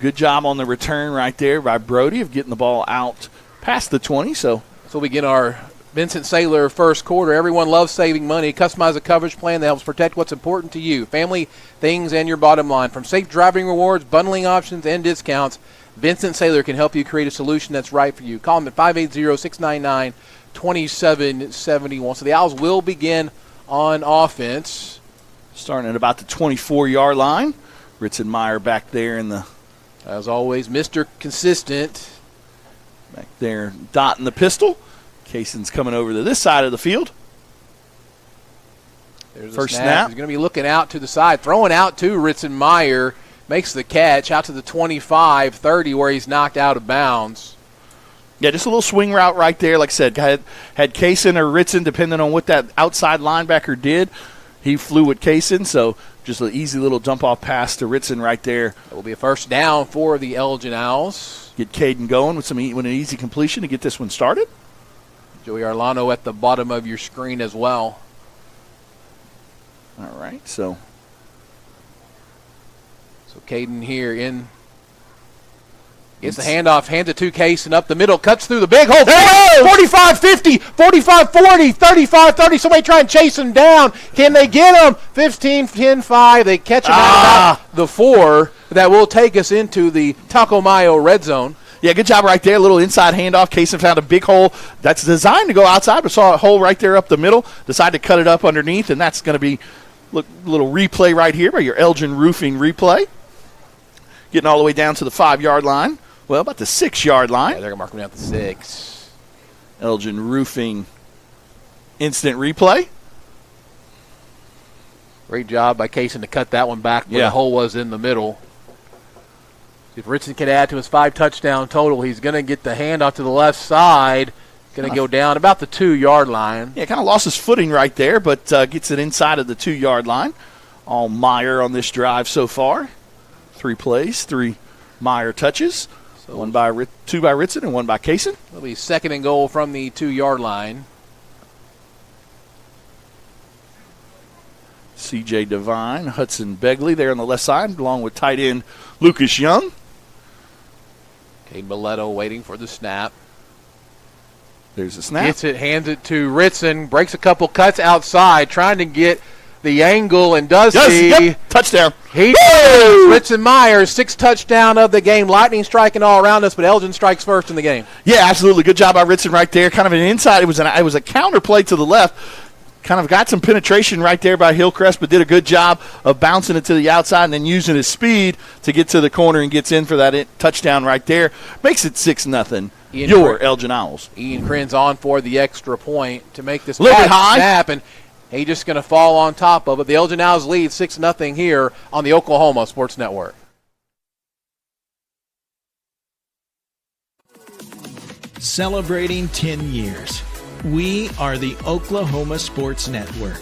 good job on the return right there by Brody of getting the ball out past the 20. So we get our Vincent Saylor first quarter. Everyone loves saving money. Customize a coverage plan that helps protect what's important to you, family, things, and your bottom line. From safe driving rewards, bundling options, and discounts, Vincent Saylor can help you create a solution that's right for you. Call him at 580-699-2771. So the Owls will begin on offense. Starting at about the 24-yard line. Ritzenmeyer back there in the... As always, Mr. Consistent. Back there dotting the pistol. Kaysen's coming over to this side of the field. There's first snap. He's going to be looking out to the side. Throwing out to Ritzenmeyer. Makes the catch out to the 25, 30, where he's knocked out of bounds. Yeah, just a little swing route right there. Like I said, had Kaysen or Ritson, depending on what that outside linebacker did, he flew with Kaysen, so just an easy little jump-off pass to Ritson right there. That will be a first down for the Elgin Owls. Get Caden going with an easy completion to get this one started. Joey Arlano at the bottom of your screen as well. All right, so Caden here in. Gets the handoff, hands it to Kaysen up the middle, cuts through the big hole. 45-50, 45-40, 35-30. Somebody try and chase him down. Can they get him? 15-10-5. They catch him at about the 4. That will take us into the Taco Mayo red zone. Yeah, good job right there. A little inside handoff. Kaysen found a big hole that's designed to go outside, but saw a hole right there up the middle. Decided to cut it up underneath, and that's going to be a little replay right here by your Elgin Roofing replay. Getting all the way down to the 5-yard line. Well, about the 6-yard line. Yeah, they're going to mark him down to 6. Elgin Roofing instant replay. Great job by Kaysen to cut that one back where the hole was in the middle. If Ritson can add to his 5-touchdown total, he's going to get the handoff to the left side. Going to go down about the 2-yard line. Yeah, kind of lost his footing right there, but gets it inside of the 2-yard line. All Meyer on this drive so far. 3 plays, 3 Meyer touches. So 2 by Ritson and 1 by Kaysen. It'll be 2nd and goal from the 2-yard line. C.J. Devine, Hudson Begley there on the left side, along with tight end Lucas Young. Caden Belletto waiting for the snap. There's the snap. Gets it, hands it to Ritson, breaks a couple cuts outside, trying to get the angle, and does he? Yep. Touchdown. He does. Ritzenmeyer, 6th touchdown of the game. Lightning striking all around us, but Elgin strikes first in the game. Yeah, absolutely. Good job by Ritson right there. Kind of an inside. It was a counter play to the left. Kind of got some penetration right there by Hillcrest, but did a good job of bouncing it to the outside and then using his speed to get to the corner and gets in for that touchdown right there. Makes it 6-0. Your Elgin Owls. Ian Kren's on for the extra point to make this a little bit high snap, and he's just going to fall on top of it. The Elgin Owls lead 6-0 here on the Oklahoma Sports Network. Celebrating 10 years. We are the Oklahoma Sports Network.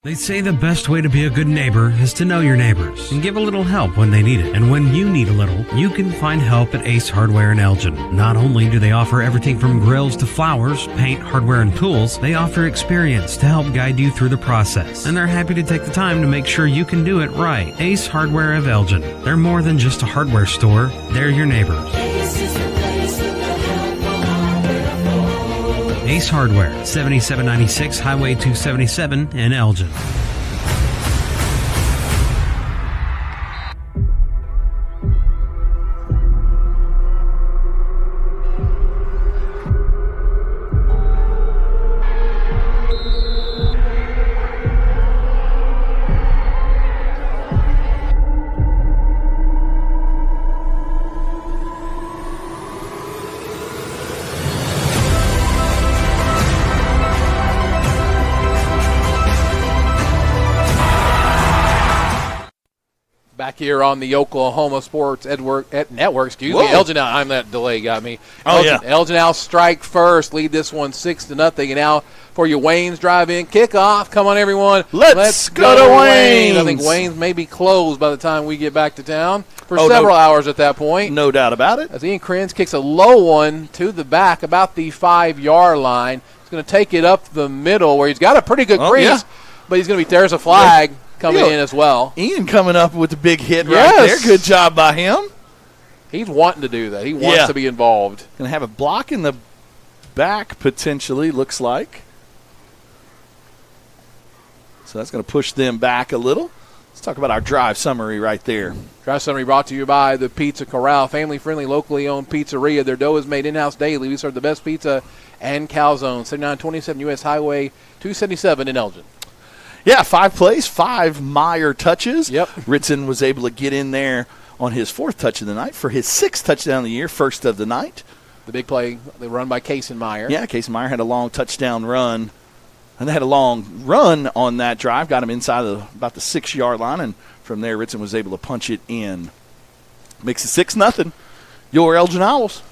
They say the best way to be a good neighbor is to know your neighbors and give a little help when they need it. And when you need a little, you can find help at Ace Hardware in Elgin. Not only do they offer everything from grills to flowers, paint, hardware, and tools, they offer experience to help guide you through the process. And they're happy to take the time to make sure you can do it right. Ace Hardware of Elgin. They're more than just a hardware store. They're your neighbors. Ace is the place with the helpful hardware Ace Hardware, 7796 Highway 277 in Elgin. Back here on the Oklahoma Sports Network, excuse me. Elgin now, that delay got me. Elgin now strike first, lead this one 6-0. And now for your Wayne's drive-in kickoff. Come on, everyone. Let's go to Wayne's. I think Wayne's may be closed by the time we get back to town for several hours at that point. No doubt about it. As Ian Krenz kicks a low one to the back, about the 5-yard line. He's going to take it up the middle where he's got a pretty good crease, but he's going to be, there's a flag. Coming in as well. Ian coming up with the big hit right there. Good job by him. He's wanting to do that. He wants to be involved. Going to have a block in the back potentially, looks like. So that's going to push them back a little. Let's talk about our drive summary right there. Drive summary brought to you by the Pizza Corral, family-friendly, locally owned pizzeria. Their dough is made in-house daily. We serve the best pizza and calzone. 7927 U.S. Highway 277 in Elgin. Yeah, 5 plays, 5 Meyer touches. Yep. Ritson was able to get in there on his 4th touch of the night for his 6th touchdown of the year, first of the night. The big play, the run by Case and Meyer. Yeah, Case and Meyer had a long touchdown run. And they had a long run on that drive, got him inside about the 6-yard line, and from there Ritson was able to punch it in. Makes it 6-0. Your Elgin Owls.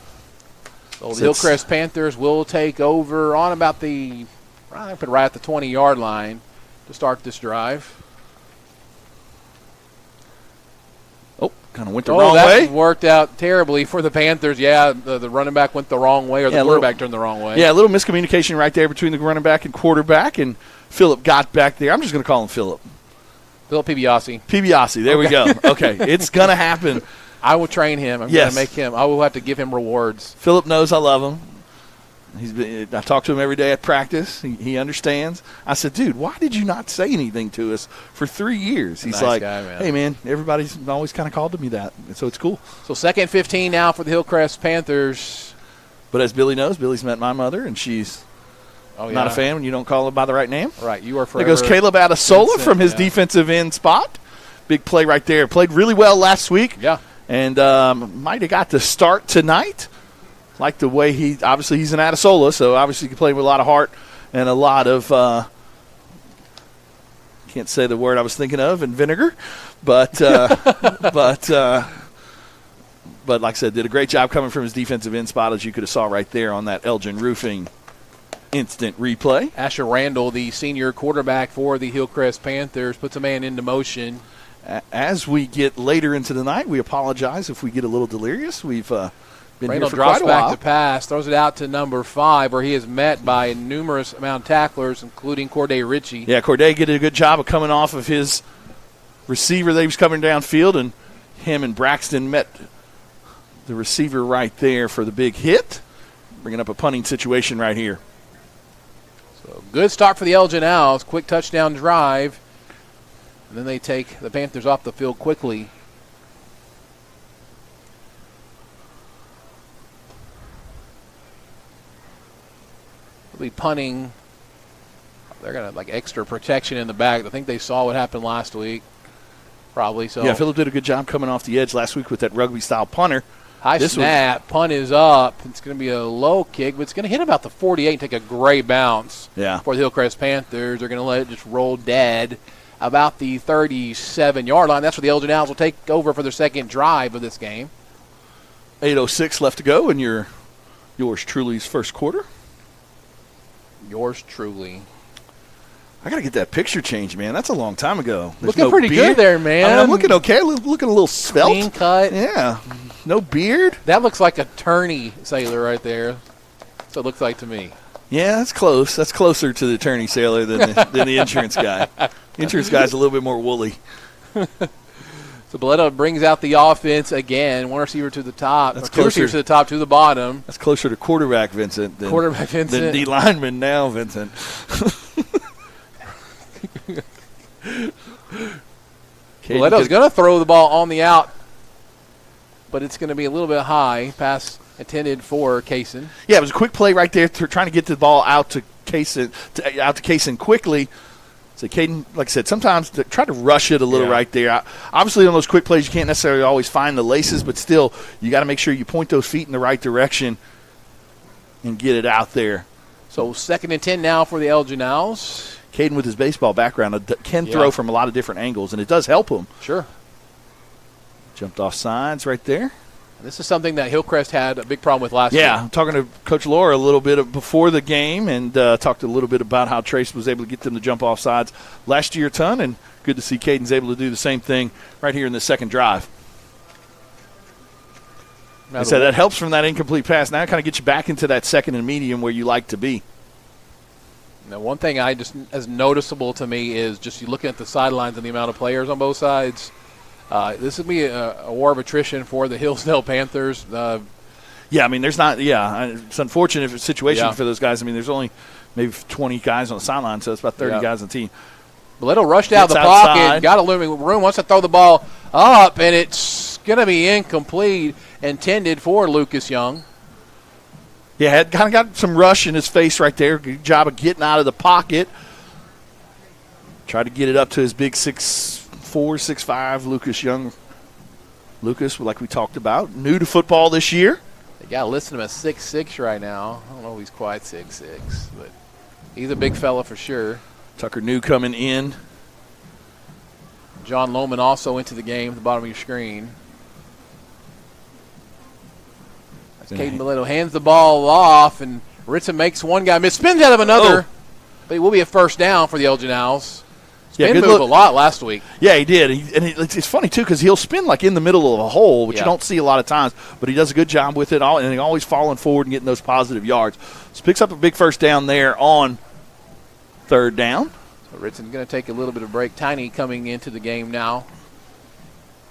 So the Hillcrest Panthers will take over on about right at the 20-yard line to start this drive. Oh, kind of went the wrong way. That worked out terribly for the Panthers. Yeah, the running back went the wrong way, or the quarterback turned the wrong way. Yeah, a little miscommunication right there between the running back and quarterback, and Phillip got back there. I'm just going to call him Phillip. Phillip Pibiasi. Pibiasi, there we go. Okay, it's going to happen. I will train him. I'm going to make him. I will have to give him rewards. Phillip knows I love him. I talk to him every day at practice. He understands. I said, dude, why did you not say anything to us for 3 years? He's nice guy, man. Hey, man, everybody's always kind of called to me that, so it's cool. So 2nd 15 now for the Hillcrest Panthers. But as Billy knows, Billy's met my mother, and she's not a fan when you don't call her by the right name. Right, you are forever. There goes Caleb Adesola from his defensive end spot. Big play right there. Played really well last week. Yeah. And might have got to start tonight. Like the way he's an Adesola, so obviously he can play with a lot of heart and a lot of can't say the word I was thinking of, and vinegar, but like I said, did a great job coming from his defensive end spot, as you could have saw right there on that Elgin Roofing instant replay. Asher Randall, the senior quarterback for the Hillcrest Panthers, puts a man into motion. As we get later into the night, we apologize if we get a little delirious. We've been Randall here for drops quite a back while. to pass, throws it out to number 5, where he is met by a numerous amount of tacklers, including Corday Ritchie. Yeah, Corday did a good job of coming off of his receiver that he was coming downfield, and him and Braxton met the receiver right there for the big hit, bringing up a punting situation right here. So good start for the Elgin Owls. Quick touchdown drive. And then they take the Panthers off the field quickly. They'll be punting. They're going to have extra protection in the back. I think they saw what happened last week. Probably so. Yeah, Phillip did a good job coming off the edge last week with that rugby-style punter. High snap. Punt is up. It's going to be a low kick, but it's going to hit about the 48 and take a great bounce for the Hillcrest Panthers. They're going to let it just roll dead about the 37-yard line. That's where the Elgin Owls will take over for their second drive of this game. 8:06 left to go in yours truly's first quarter. Yours truly. I got to get that picture changed, man. That's a long time ago. There's looking pretty good there, man. I mean, I'm looking okay. Looking a little svelte. Clean cut. Yeah. No beard. That looks like a tourney sailor right there. That's what it looks like to me. Yeah, that's close. That's closer to the attorney sailor than the insurance guy. The insurance guy's a little bit more woolly. So Boleto brings out the offense again. One receiver to the top. That's two receivers to the top, to the bottom. That's closer to quarterback Vincent than D lineman now, Vincent. Boleto's going to throw the ball on the out, but it's going to be a little bit high. Pass intended for Kaysen. Yeah, it was a quick play right there, trying to get the ball out to Kaysen quickly. So Caden, like I said, sometimes try to rush it a little right there. Obviously, on those quick plays, you can't necessarily always find the laces, but still, you got to make sure you point those feet in the right direction and get it out there. So 2nd and 10 now for the Elgin Owls. Caden, with his baseball background, can throw from a lot of different angles, and it does help him. Sure. Jumped off sides right there. This is something that Hillcrest had a big problem with last year. Yeah, I'm talking to Coach Laura a little bit before the game and talked a little bit about how Trace was able to get them to jump off sides last year a ton, and good to see Caden's able to do the same thing right here in the second drive. I said that helps from that incomplete pass. Now it kind of gets you back into that second and medium where you like to be. Now, one thing as noticeable to me is just you looking at the sidelines and the amount of players on both sides. This would be a war of attrition for the Hillsdale Panthers. Yeah, I mean, there's not – it's an unfortunate situation for those guys. I mean, there's only maybe 20 guys on the sideline, so it's about 30 guys on the team. Boleto rushed out of the pocket, got a looming room, wants to throw the ball up, and it's going to be incomplete, intended for Lucas Young. Yeah, had kind of got some rush in his face right there. Good job of getting out of the pocket. Tried to get it up to his big 6'4", 6'5", Lucas Young. Lucas, like we talked about, new to football this year. They got to list him at 6'6" right now. I don't know if he's quite 6'6", but he's a big fella for sure. Tucker New coming in. John Lohman also into the game at the bottom of your screen. Caden Boleto hands the ball off, and Ritson makes one guy miss, spins out of another, but it will be a first down for the Elgin Owls. Spin moved a lot last week. Yeah, he did. It's funny, too, because he'll spin like in the middle of a hole, which you don't see a lot of times, but he does a good job with it, and he's always falling forward and getting those positive yards. So picks up a big first down there on third down. So Ritson going to take a little bit of break. Tiny coming into the game now.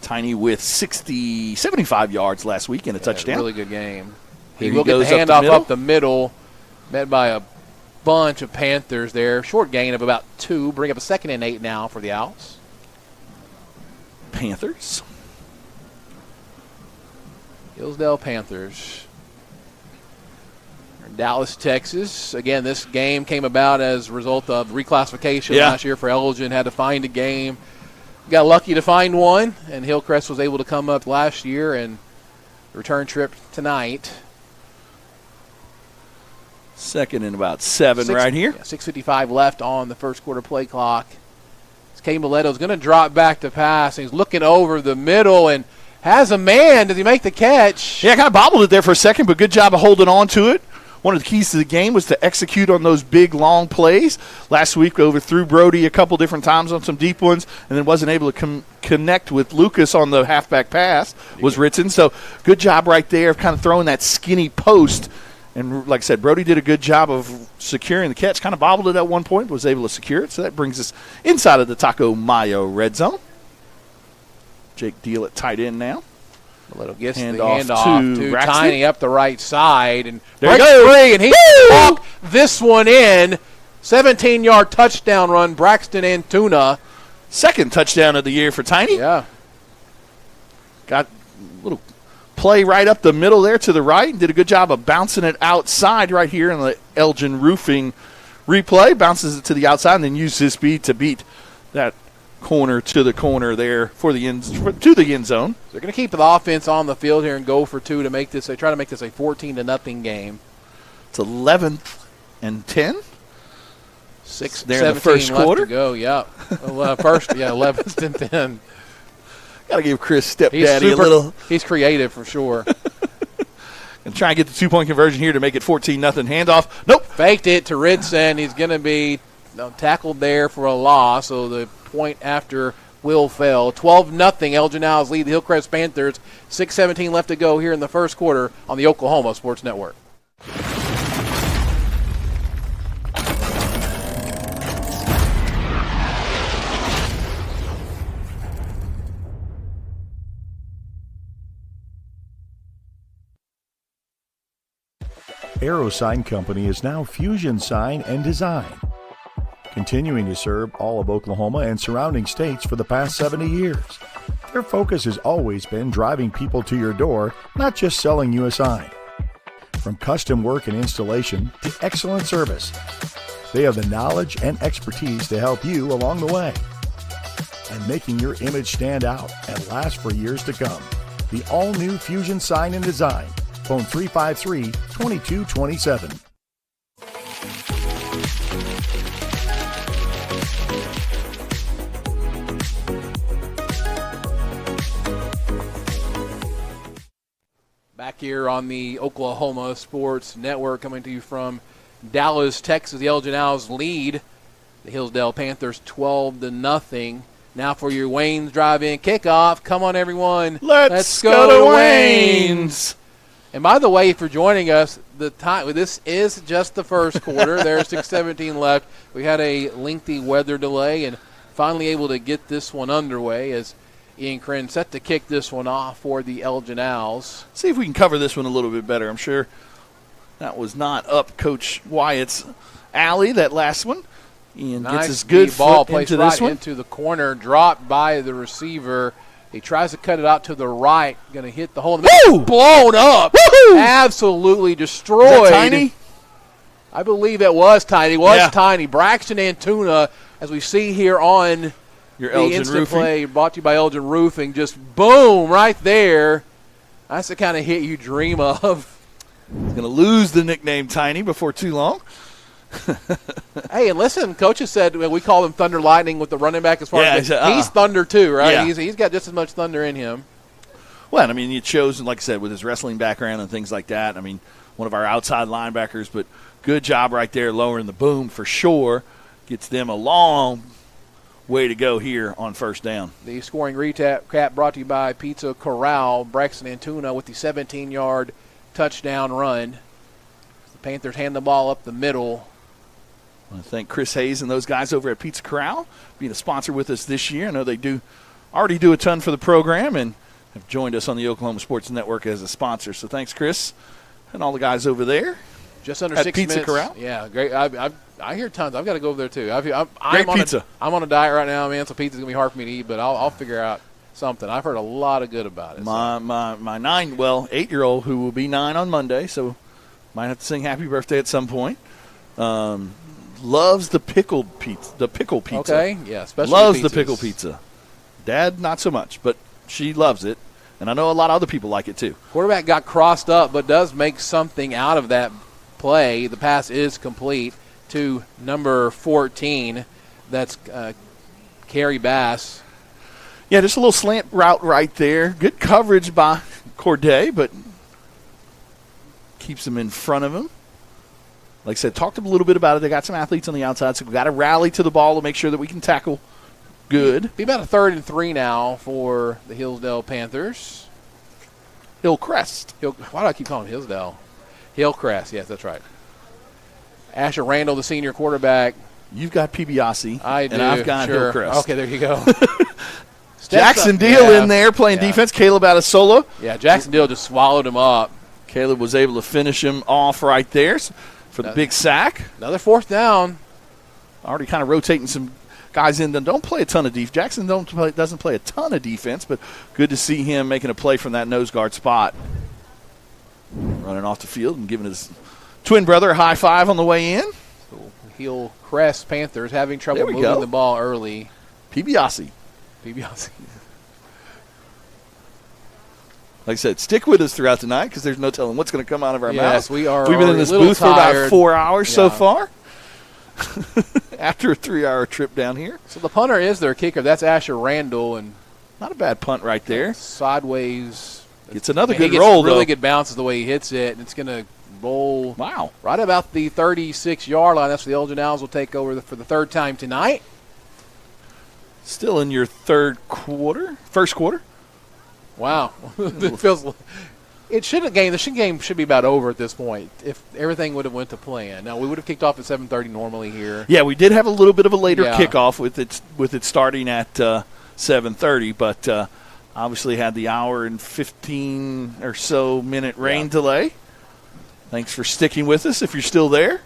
Tiny with 75 yards last week and a touchdown. Really good game. He will get the handoff up the middle, met by a bunch of Panthers there. Short gain of about 2. Bring up a 2nd and 8 now for the Owls. Panthers. Hillsdale Panthers. Dallas, Texas. Again, this game came about as a result of reclassification last year for Elgin. Had to find a game. Got lucky to find one, and Hillcrest was able to come up last year and return trip tonight. 2nd and about 7 right here. 6:55 left on the first quarter play clock. Caden Boleto's going to drop back to pass. He's looking over the middle and has a man. Does he make the catch? Yeah, kind of bobbled it there for a second, but good job of holding on to it. One of the keys to the game was to execute on those big, long plays. Last week, we overthrew Brody a couple different times on some deep ones and then wasn't able to connect with Lucas on the halfback pass, was Ritson. So good job right there of kind of throwing that skinny post. And like I said, Brody did a good job of securing the catch. Kind of bobbled it at one point, was able to secure it. So that brings us inside of the Taco Mayo red zone. Jake Deal at tight end now. Boleto gets the handoff to Braxton. Tiny up the right side. And there he goes. Free, and he walked this one in. 17-yard touchdown run, Braxton Antuna. 2nd touchdown of the year for Tiny. Yeah. Got a little play right up the middle there to the right and did a good job of bouncing it outside right here in the Elgin Roofing replay. Bounces it to the outside and then uses his speed to beat that corner to the corner there to the end zone. They're going to keep the offense on the field here and go for 2 to make this. They try to make this a 14-0 game. It's 11th and 10. 6 there in the first quarter. To go. Yeah. 11th and 10. Got to give Chris Stepdaddy a little. He's creative for sure. And try and get the 2-point conversion here to make it 14-0 handoff. Nope. Faked it to Ritson. He's going to be tackled there for a loss. So the point after will fail. 12-0. Elgin Owls lead the Hillcrest Panthers. 6:17 left to go here in the first quarter on the Oklahoma Sports Network. Aero Sign Company is now Fusion Sign and Design, continuing to serve all of Oklahoma and surrounding states for the past 70 years. Their focus has always been driving people to your door, not just selling you a sign. From custom work and installation to excellent service, they have the knowledge and expertise to help you along the way and making your image stand out and last for years to come. The all-new Fusion Sign and Design. Phone 353-2227. Back here on the Oklahoma Sports Network, coming to you from Dallas, Texas. The Elgin Owls lead the Hillsdale Panthers 12-0. Now for your Wayne's Drive-In kickoff. Come on, everyone. Let's go to Wayne's. And by the way, if you're joining us, this is just the first quarter. There's 6:17 left. We had a lengthy weather delay and finally able to get this one underway as Ian Krenn set to kick this one off for the Elgin Owls. See if we can cover this one a little bit better. I'm sure that was not up Coach Wyatt's alley, that last one. Ian gets his good ball foot placed into right this one. into the corner, dropped by the receiver. He tries to cut it out to the right, going to hit the hole in the middle. Blown up. Woo-hoo! Absolutely destroyed. Is that Tiny? I believe it was Tiny. It was Yeah. Tiny. Braxton Antuna, as we see here on Your the Elgin instant Roofing. play, brought to you by Elgin Roofing, just boom, right there. That's the kind of hit you dream of. He's going to lose the nickname Tiny before too long. Hey, and listen, coaches said we call him Thunder Lightning with the running back as far as he's he's Thunder too, right? Yeah. He's got just as much Thunder in him. Well, I mean, it shows, like I said, with his wrestling background and things like that. I mean, one of our outside linebackers, but good job right there lowering the boom for sure. Gets them a long way to go here on first down. The scoring recap brought to you by Pizza Corral. Braxton Antuna with the 17-yard touchdown run. The Panthers hand the ball up the middle. I want to thank Chris Hayes and those guys over at Pizza Corral being a sponsor with us this year. I know they already do a ton for the program and have joined us on the Oklahoma Sports Network as a sponsor. So thanks, Chris, and all the guys over there. Just under at 6 Pizza minutes. Corral. Yeah, great. I hear tons. I've got to go over there too. Great pizza. I'm on a diet right now, man. So pizza's gonna be hard for me to eat, but I'll figure out something. I've heard a lot of good about it. My 8-year-old who will be 9 on Monday, so might have to sing happy birthday at some point. Loves the pickled pizza. The pickle pizza. Okay, yeah, especially loves pizzas. the pickle pizza. Dad, not so much, but she loves it, and I know a lot of other people like it too. Quarterback got crossed up, but does make something out of that play. The pass is complete to number 14. That's Kerry Bass. Yeah, just a little slant route right there. Good coverage by Corday, but keeps him in front of him. Like I said, talked a little bit about it. They got some athletes on the outside, so we've got to rally to the ball to make sure that we can tackle good. Be about a 3rd and 3 now for the Hillsdale Panthers. Hillcrest. Why do I keep calling him Hillsdale? Hillcrest, yes, that's right. Asher Randall, the senior quarterback. You've got PBIC. I do. And I've got sure. Hillcrest. Okay, there you go. Jackson Deal in there playing defense. Caleb Adesola. Yeah, Jackson Deal just swallowed him up. Caleb was able to finish him off right there for the big sack. Another 4th down. Already kind of rotating some guys in that don't play a ton of defense. Jackson doesn't play a ton of defense, but good to see him making a play from that nose guard spot. Running off the field and giving his twin brother a high five on the way in. Hillcrest Panthers having trouble moving the ball early. PBIC. PBIC. Like I said, stick with us throughout the night because there's no telling what's going to come out of our mouths. Yes, we are. We've been in this booth for about 4 hours so far. After a 3-hour trip down here. So the punter is their kicker. That's Asher Randall, and not a bad punt right there. Sideways. It's another good roll, though. Really good bounces the way he hits it, and it's going to roll. Wow. Right about the 36-yard line. That's the Elgin Owls will take over for the 3rd time tonight. Still in your first quarter. Wow. It feels. The game should be about over at this point if everything would have went to plan. Now we would have kicked off at 7:30 normally here. Yeah, we did have a little bit of a later kickoff with it starting at 7:30, but obviously had the hour and 15 or so minute rain delay. Thanks for sticking with us if you're still there.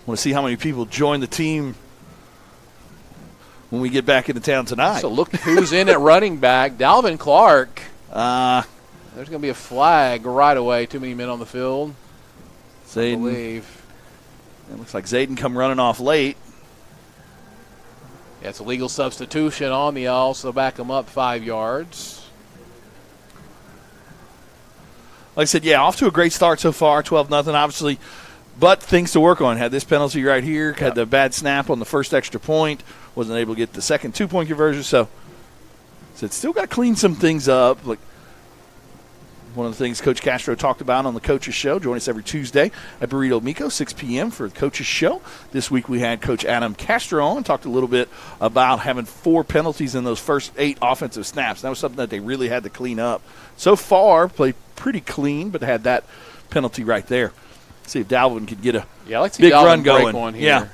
Want to see how many people join the team when we get back into town tonight. So look who's in at running back. Dalvin Clark. There's going to be a flag right away. Too many men on the field. Zayden. I believe. It looks like Zayden come running off late. Yeah, it's a legal substitution on the Owls, so back them up 5 yards. Like I said, yeah, off to a great start so far, 12-0, obviously. But things to work on. Had this penalty right here, had the bad snap on the first extra point, wasn't able to get the second 2-point conversion. So it's still got to clean some things up. Like one of the things Coach Castro talked about on the Coach's Show. Join us every Tuesday at Burrito Mico, 6 p.m. for the Coach's Show. This week we had Coach Adam Castro on, talked a little bit about having 4 penalties in those first 8 offensive snaps. That was something that they really had to clean up. So far, played pretty clean, but had that penalty right there. See if Dalvin could get a big run going. One here. Yeah.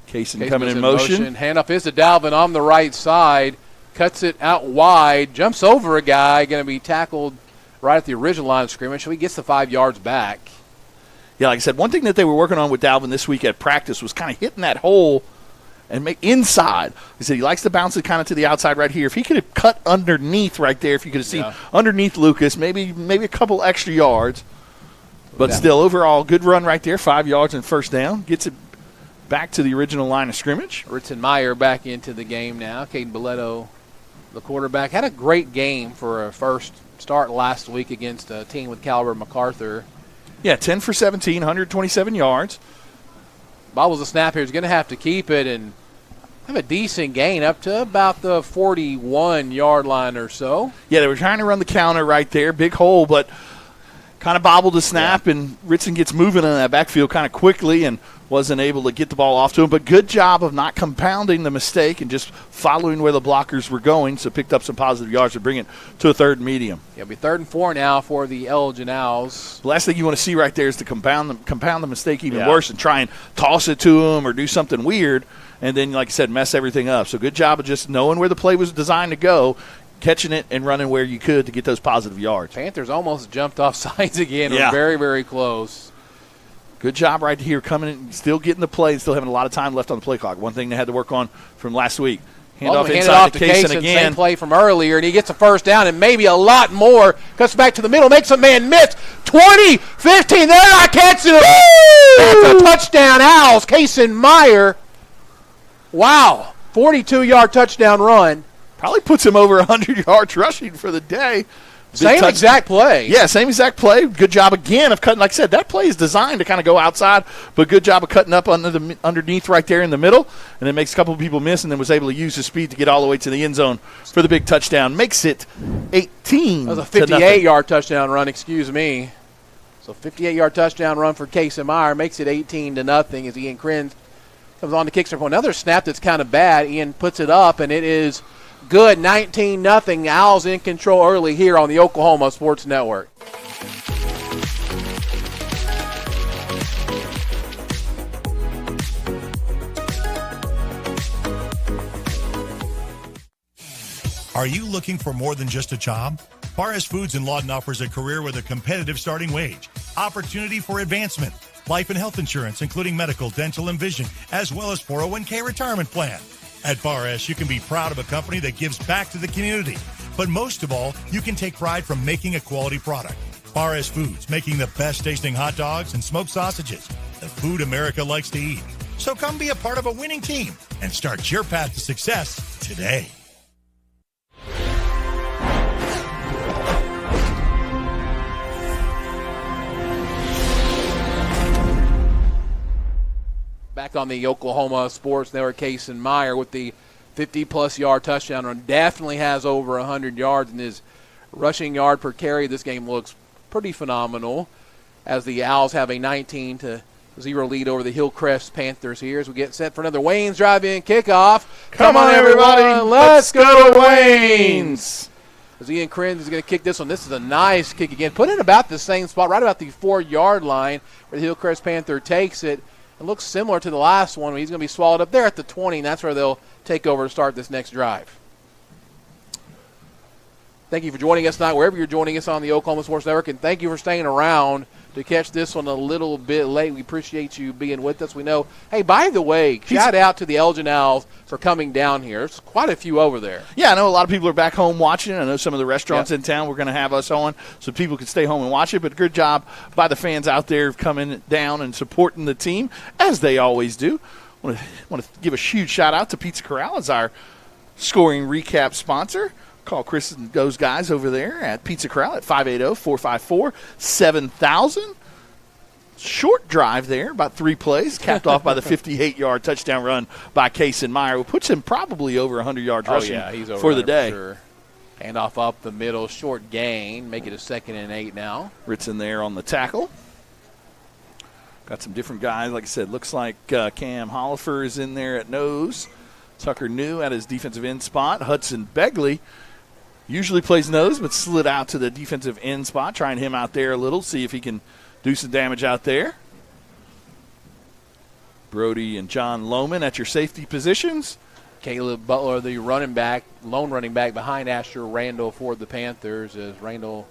Kaysen coming in motion. Handoff is to Dalvin on the right side. Cuts it out wide. Jumps over a guy. Going to be tackled right at the original line of scrimmage. So he gets the 5 yards back. Yeah, like I said, one thing that they were working on with Dalvin this week at practice was kind of hitting that hole and make inside. He said he likes to bounce it kind of to the outside right here. If he could have cut underneath right there, if you could have seen underneath Lucas, maybe a couple extra yards. But still, overall, good run right there, 5 yards and first down. Gets it back to the original line of scrimmage. Ritzenmeyer back into the game now. Caden Boletto, the quarterback, had a great game for a first start last week against a team with caliber MacArthur. Yeah, 10 for 17, 127 yards. Ball was a snap here. He's going to have to keep it and have a decent gain up to about the 41-yard line or so. Yeah, they were trying to run the counter right there. Big hole, but kind of bobbled the snap, and Ritson gets moving in that backfield kind of quickly and wasn't able to get the ball off to him. But good job of not compounding the mistake and just following where the blockers were going, so picked up some positive yards to bring it to a 3rd and medium. It'll be 3rd and 4 now for the Elgin Owls. The last thing you want to see right there is to compound the mistake even worse and try and toss it to him or do something weird, and then, like I said, mess everything up. So good job of just knowing where the play was designed to go, catching it and running where you could to get those positive yards. Panthers almost jumped off sides again. We're very, very close. Good job right here, coming in, still getting the play and still having a lot of time left on the play clock. One thing they had to work on from last week. Handoff inside to Kaysen again. Same play from earlier, and he gets a first down and maybe a lot more. Cuts back to the middle, makes a man miss. 20, 15, they're not catching it. That's a touchdown, Owls. Kaysen Meyer. Wow, 42-yard touchdown run. Probably puts him over 100 yards rushing for the day. Same exact play. Yeah, same exact play. Good job again of cutting. Like I said, that play is designed to kind of go outside, but good job of cutting up underneath right there in the middle, and it makes a couple of people miss, and then was able to use his speed to get all the way to the end zone for the big touchdown. Makes it 18. That was a 58-yard touchdown run, excuse me. So 58-yard touchdown run for Kaysen Meyer makes it 18-0 as Ian Krenz comes on to kick point. Another snap that's kind of bad. Ian puts it up, and it is good, 19-0. Owls in control early here on the Oklahoma Sports Network. Are you looking for more than just a job? Paris Foods in Lawton offers a career with a competitive starting wage, opportunity for advancement, life and health insurance, including medical, dental, and vision, as well as 401k retirement plan. At Bar S, you can be proud of a company that gives back to the community. But most of all, you can take pride from making a quality product. Bar S Foods, making the best tasting hot dogs and smoked sausages, the food America likes to eat. So come be a part of a winning team and start your path to success today. Back on the Oklahoma Sports Network, Kaysen Meyer with the 50-plus yard touchdown run. Definitely has over 100 yards, and his rushing yard per carry this game looks pretty phenomenal as the Owls have a 19-0 lead over the Hillcrest Panthers here as we get set for another Wayne's drive-in kickoff. Come on, everybody. Let's go to Wayne's. As Ian Krenz is going to kick this one. This is a nice kick again. Put it about the same spot, right about the 4-yard line where the Hillcrest Panther takes it. It looks similar to the last one. He's going to be swallowed up there at the 20, and that's where they'll take over to start this next drive. Thank you for joining us tonight, wherever you're joining us on the Oklahoma Sports Network, and thank you for staying around to catch this one a little bit late. We appreciate you being with us. We know, hey, by the way, shout out to the Elgin Owls for coming down here. There's quite a few over there. Yeah, I know a lot of people are back home watching. I know some of the restaurants in town we're going to have us on so people can stay home and watch it. But good job by the fans out there coming down and supporting the team, as they always do. I want to give a huge shout-out to Pizza Corral as our scoring recap sponsor. Call Chris and those guys over there at Pizza Corral at 580-454-7000. Short drive there, about 3 plays, capped off by the 58-yard touchdown run by Kason Meyer, who puts him probably over 100 yards rushing he's over for the day. For sure. Handoff up the middle, short gain, make it a 2nd and 8 now. Ritson there on the tackle. Got some different guys. Like I said, looks like Cam Hollifer is in there at nose. Tucker New at his defensive end spot. Hudson Begley usually plays nose, but slid out to the defensive end spot, trying him out there a little, see if he can do some damage out there. Brody and John Lohman at your safety positions. Caleb Butler, the running back, lone running back behind Asher Randall for the Panthers, as Randall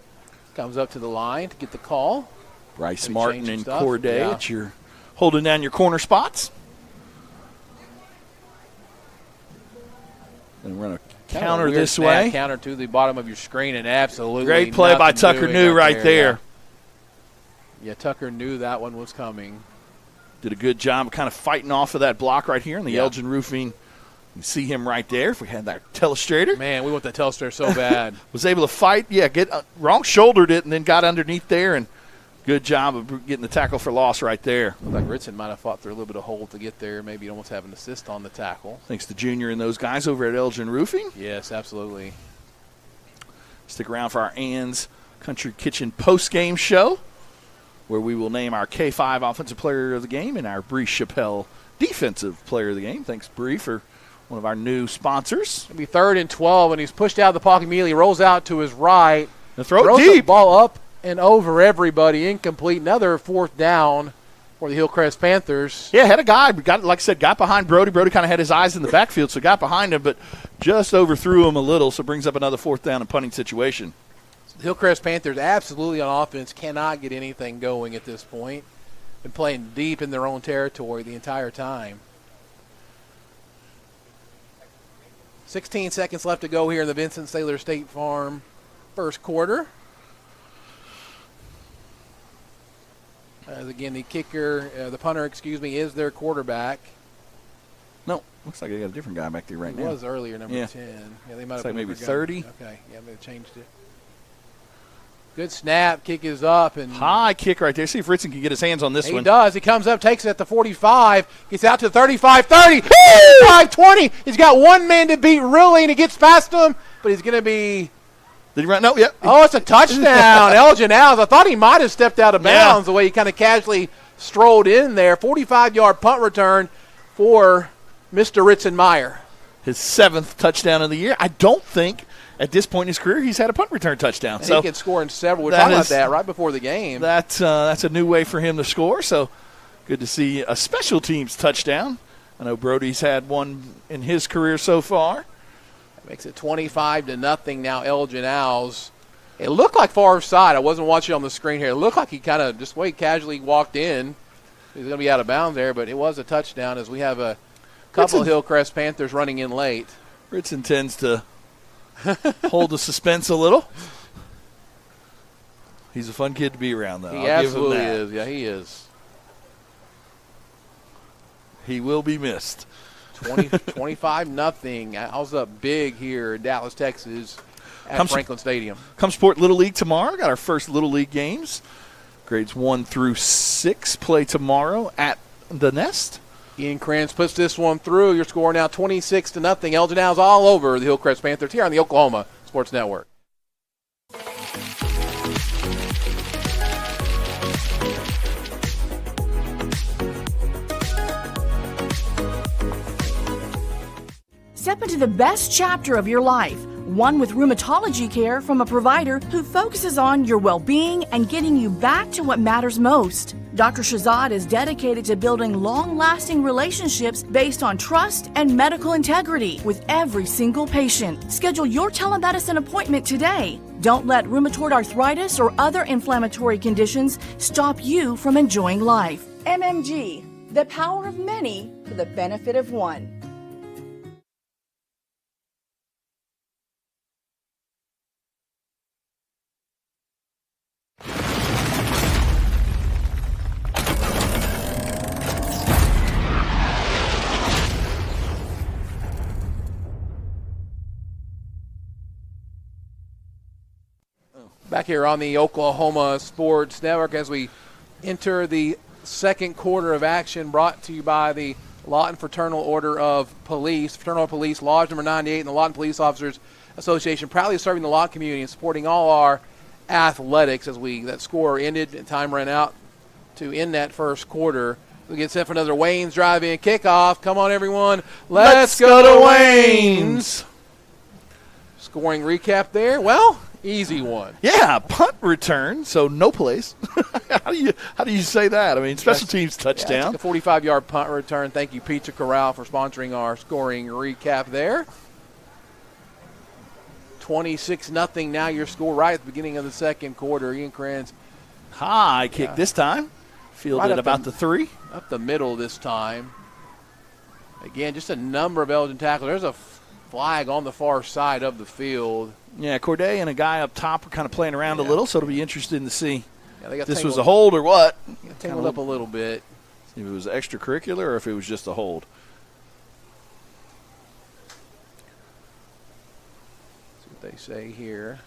comes up to the line to get the call. Bryce Martin and Corday at your holding down your corner spots. And run a counter this way. Counter to the bottom of your screen, and absolutely great play by Tucker New right there. Yeah, Tucker knew that one was coming. Did a good job of kind of fighting off of that block right here in the Elgin Roofing. You see him right there. If we had that telestrator. Man, we want that telestrator so bad. Was able to fight. Yeah, get wrong shouldered it and then got underneath there, and good job of getting the tackle for loss right there. Looked like Ritson might have fought through a little bit of hold to get there. Maybe almost have an assist on the tackle. Thanks to Junior and those guys over at Elgin Roofing. Yes, absolutely. Stick around for our Ann's Country Kitchen post-game show, where we will name our K5 Offensive Player of the Game and our Bree Chappelle Defensive Player of the Game. Thanks, Bree, for one of our new sponsors. It'll be 3rd and 12, and he's pushed out of the pocket immediately, rolls out to his right. The throw deep. The ball up and over everybody, incomplete. Another 4th down for the Hillcrest Panthers. Yeah, had a guy, got behind Brody. Brody kind of had his eyes in the backfield, so got behind him, but just overthrew him a little, so brings up another 4th down and punting situation. The Hillcrest Panthers absolutely on offense cannot get anything going at this point. Been playing deep in their own territory the entire time. 16 seconds left to go here in the Vincent Saylor State Farm first quarter. As again, the punter, is their quarterback. No, looks like they got a different guy back there right now. It was earlier, number 10. Yeah, they might have maybe 30. Okay, yeah, they changed it. Good snap, kick is up. And high kick right there. See if Ritson can get his hands on this one. He does. He comes up, takes it at the 45, gets out to the 35, 30, 35, 20. He's got one man to beat, really, and he gets past him, but he's going to be. Did he run? No, yep. Oh, it's a touchdown. Elgin Owls. I thought he might have stepped out of bounds the way he kind of casually strolled in there. 45-yard punt return for Mr. Ritson Meyer. His 7th touchdown of the year. I don't think at this point in his career he's had a punt return touchdown. And so he can score in several. We were talking about that right before the game. That's a new way for him to score. So good to see a special teams touchdown. I know Brody's had one in his career so far. Makes it 25-0 now, Elgin Owls. It looked like far side. I wasn't watching on the screen here. It looked like he kind of just casually walked in. He's going to be out of bounds there, but it was a touchdown as we have a couple of Hillcrest Panthers running in late. Ritson tends to hold the suspense a little. He's a fun kid to be around, though. He absolutely is. Yeah, he is. He will be missed. 25-0. Owls up big here in Dallas, Texas at Franklin Stadium. Come support Little League tomorrow. Got our first Little League games. Grades 1 through 6 play tomorrow at the Nest. Ian Kranz puts this one through. Your score now 26-0. Elgin Owls all over the Hillcrest Panthers here on the Oklahoma Sports Network. Step into the best chapter of your life, one with rheumatology care from a provider who focuses on your well-being and getting you back to what matters most. Dr. Shahzad is dedicated to building long-lasting relationships based on trust and medical integrity with every single patient. Schedule your telemedicine appointment today. Don't let rheumatoid arthritis or other inflammatory conditions stop you from enjoying life. MMG, the power of many for the benefit of one. Back here on the Oklahoma Sports Network as we enter the second quarter of action, brought to you by the Lawton Fraternal Order of Police, Fraternal Police Lodge number 98, and the Lawton Police Officers Association, proudly serving the Lawton community and supporting all our athletics. As that score ended and time ran out to end that first quarter. We get set for another Wayne's drive-in kickoff. Come on, everyone. Let's go to Wayne's. Scoring recap there. Well, easy one. Yeah, punt return, so no place. How do you say that? I mean, special teams touchdown. Yeah, a 45-yard punt return. Thank you, Pizza Corral, for sponsoring our scoring recap there. 26-0 now your score right at the beginning of the second quarter. Ian Kranz. High kick this time. Fielded Right about the 3. Up the middle this time. Again, just a number of Elgin tackles. There's a flag on the far side of the field. Yeah, Corday and a guy up top are kind of playing around a little, so it'll be interesting to see if this was a hold or what. Tangled up a little bit. See if it was extracurricular or if it was just a hold. See what they say here.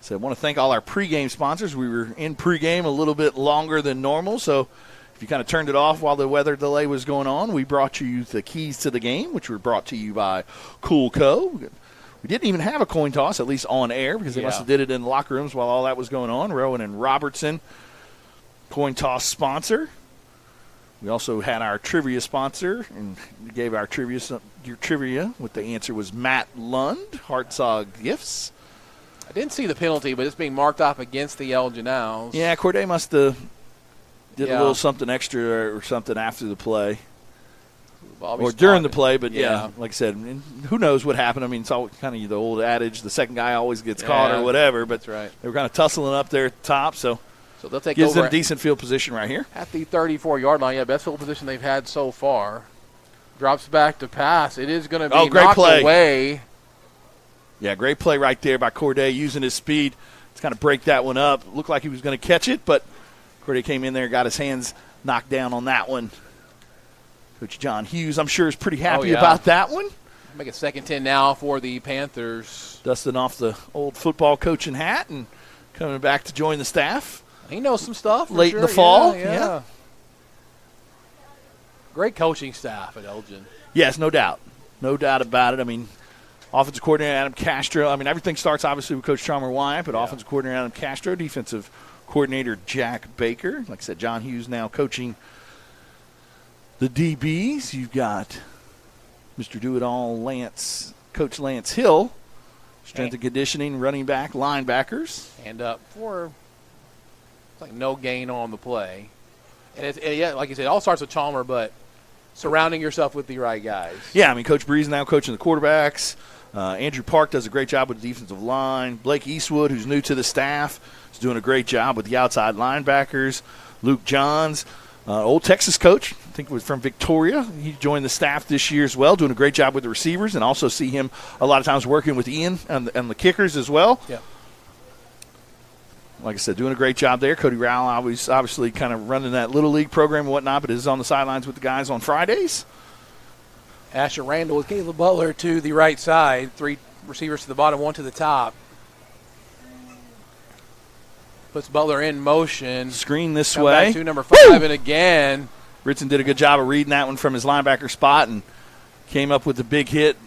So I want to thank all our pregame sponsors. We were in pregame a little bit longer than normal, so if you kind of turned it off while the weather delay was going on, we brought you the keys to the game, which were brought to you by Cool Co. We didn't even have a coin toss, at least on air, because they must have did it in the locker rooms while all that was going on. Rowan and Robertson, coin toss sponsor. We also had our trivia sponsor, and we gave our trivia. What the answer was Matt Lund, Hartzog Gifts. I didn't see the penalty, but it's being marked off against the Elgin Owls. Yeah, Corday must have did a little something extra or something after the play. Or during the play, but like I said, who knows what happened. I mean, it's all kind of the old adage, the second guy always gets caught or whatever, but that's right. They were kind of tussling up there at the top, so they'll take gives over them decent field position right here. At the 34-yard line, best field position they've had so far. Drops back to pass. It is going to be knocked away. Yeah, great play right there by Corday, using his speed to kind of break that one up. Looked like he was going to catch it, but Corday came in there, got his hands knocked down on that one. Coach John Hughes, I'm sure, is pretty happy about that one. Make it 2nd 10 now for the Panthers. Dusting off the old football coaching hat and coming back to join the staff. He knows some stuff. Late in the fall. Yeah. Great coaching staff at Elgin. Yes, no doubt. No doubt about it. I mean, offensive coordinator Adam Castro. I mean, everything starts obviously with Coach Chalmer Wyatt, but offensive coordinator Adam Castro, defensive coordinator Jack Baker. Like I said, John Hughes now coaching the DBs. You've got Mr. Do-It-All Coach Lance Hill, strength and conditioning, running back, linebackers. And up for like no gain on the play. And like you said, it all starts with Chalmer, but surrounding yourself with the right guys. Yeah, I mean, Coach Breeze now coaching the quarterbacks. Andrew Park does a great job with the defensive line. Blake Eastwood, who's new to the staff, is doing a great job with the outside linebackers. Luke Johns, old Texas coach, I think was from Victoria. He joined the staff this year as well, doing a great job with the receivers, and also see him a lot of times working with Ian and the kickers as well. Yeah. Like I said, doing a great job there. Cody Rowell obviously kind of running that Little League program and whatnot, but is on the sidelines with the guys on Fridays. Asher Randall with Caleb Butler to the right side. 3 receivers to the bottom, 1 to the top. Puts Butler in motion. Screen this Come way. Back to number 5, and again. Ritson did a good job of reading that one from his linebacker spot and came up with the big hit.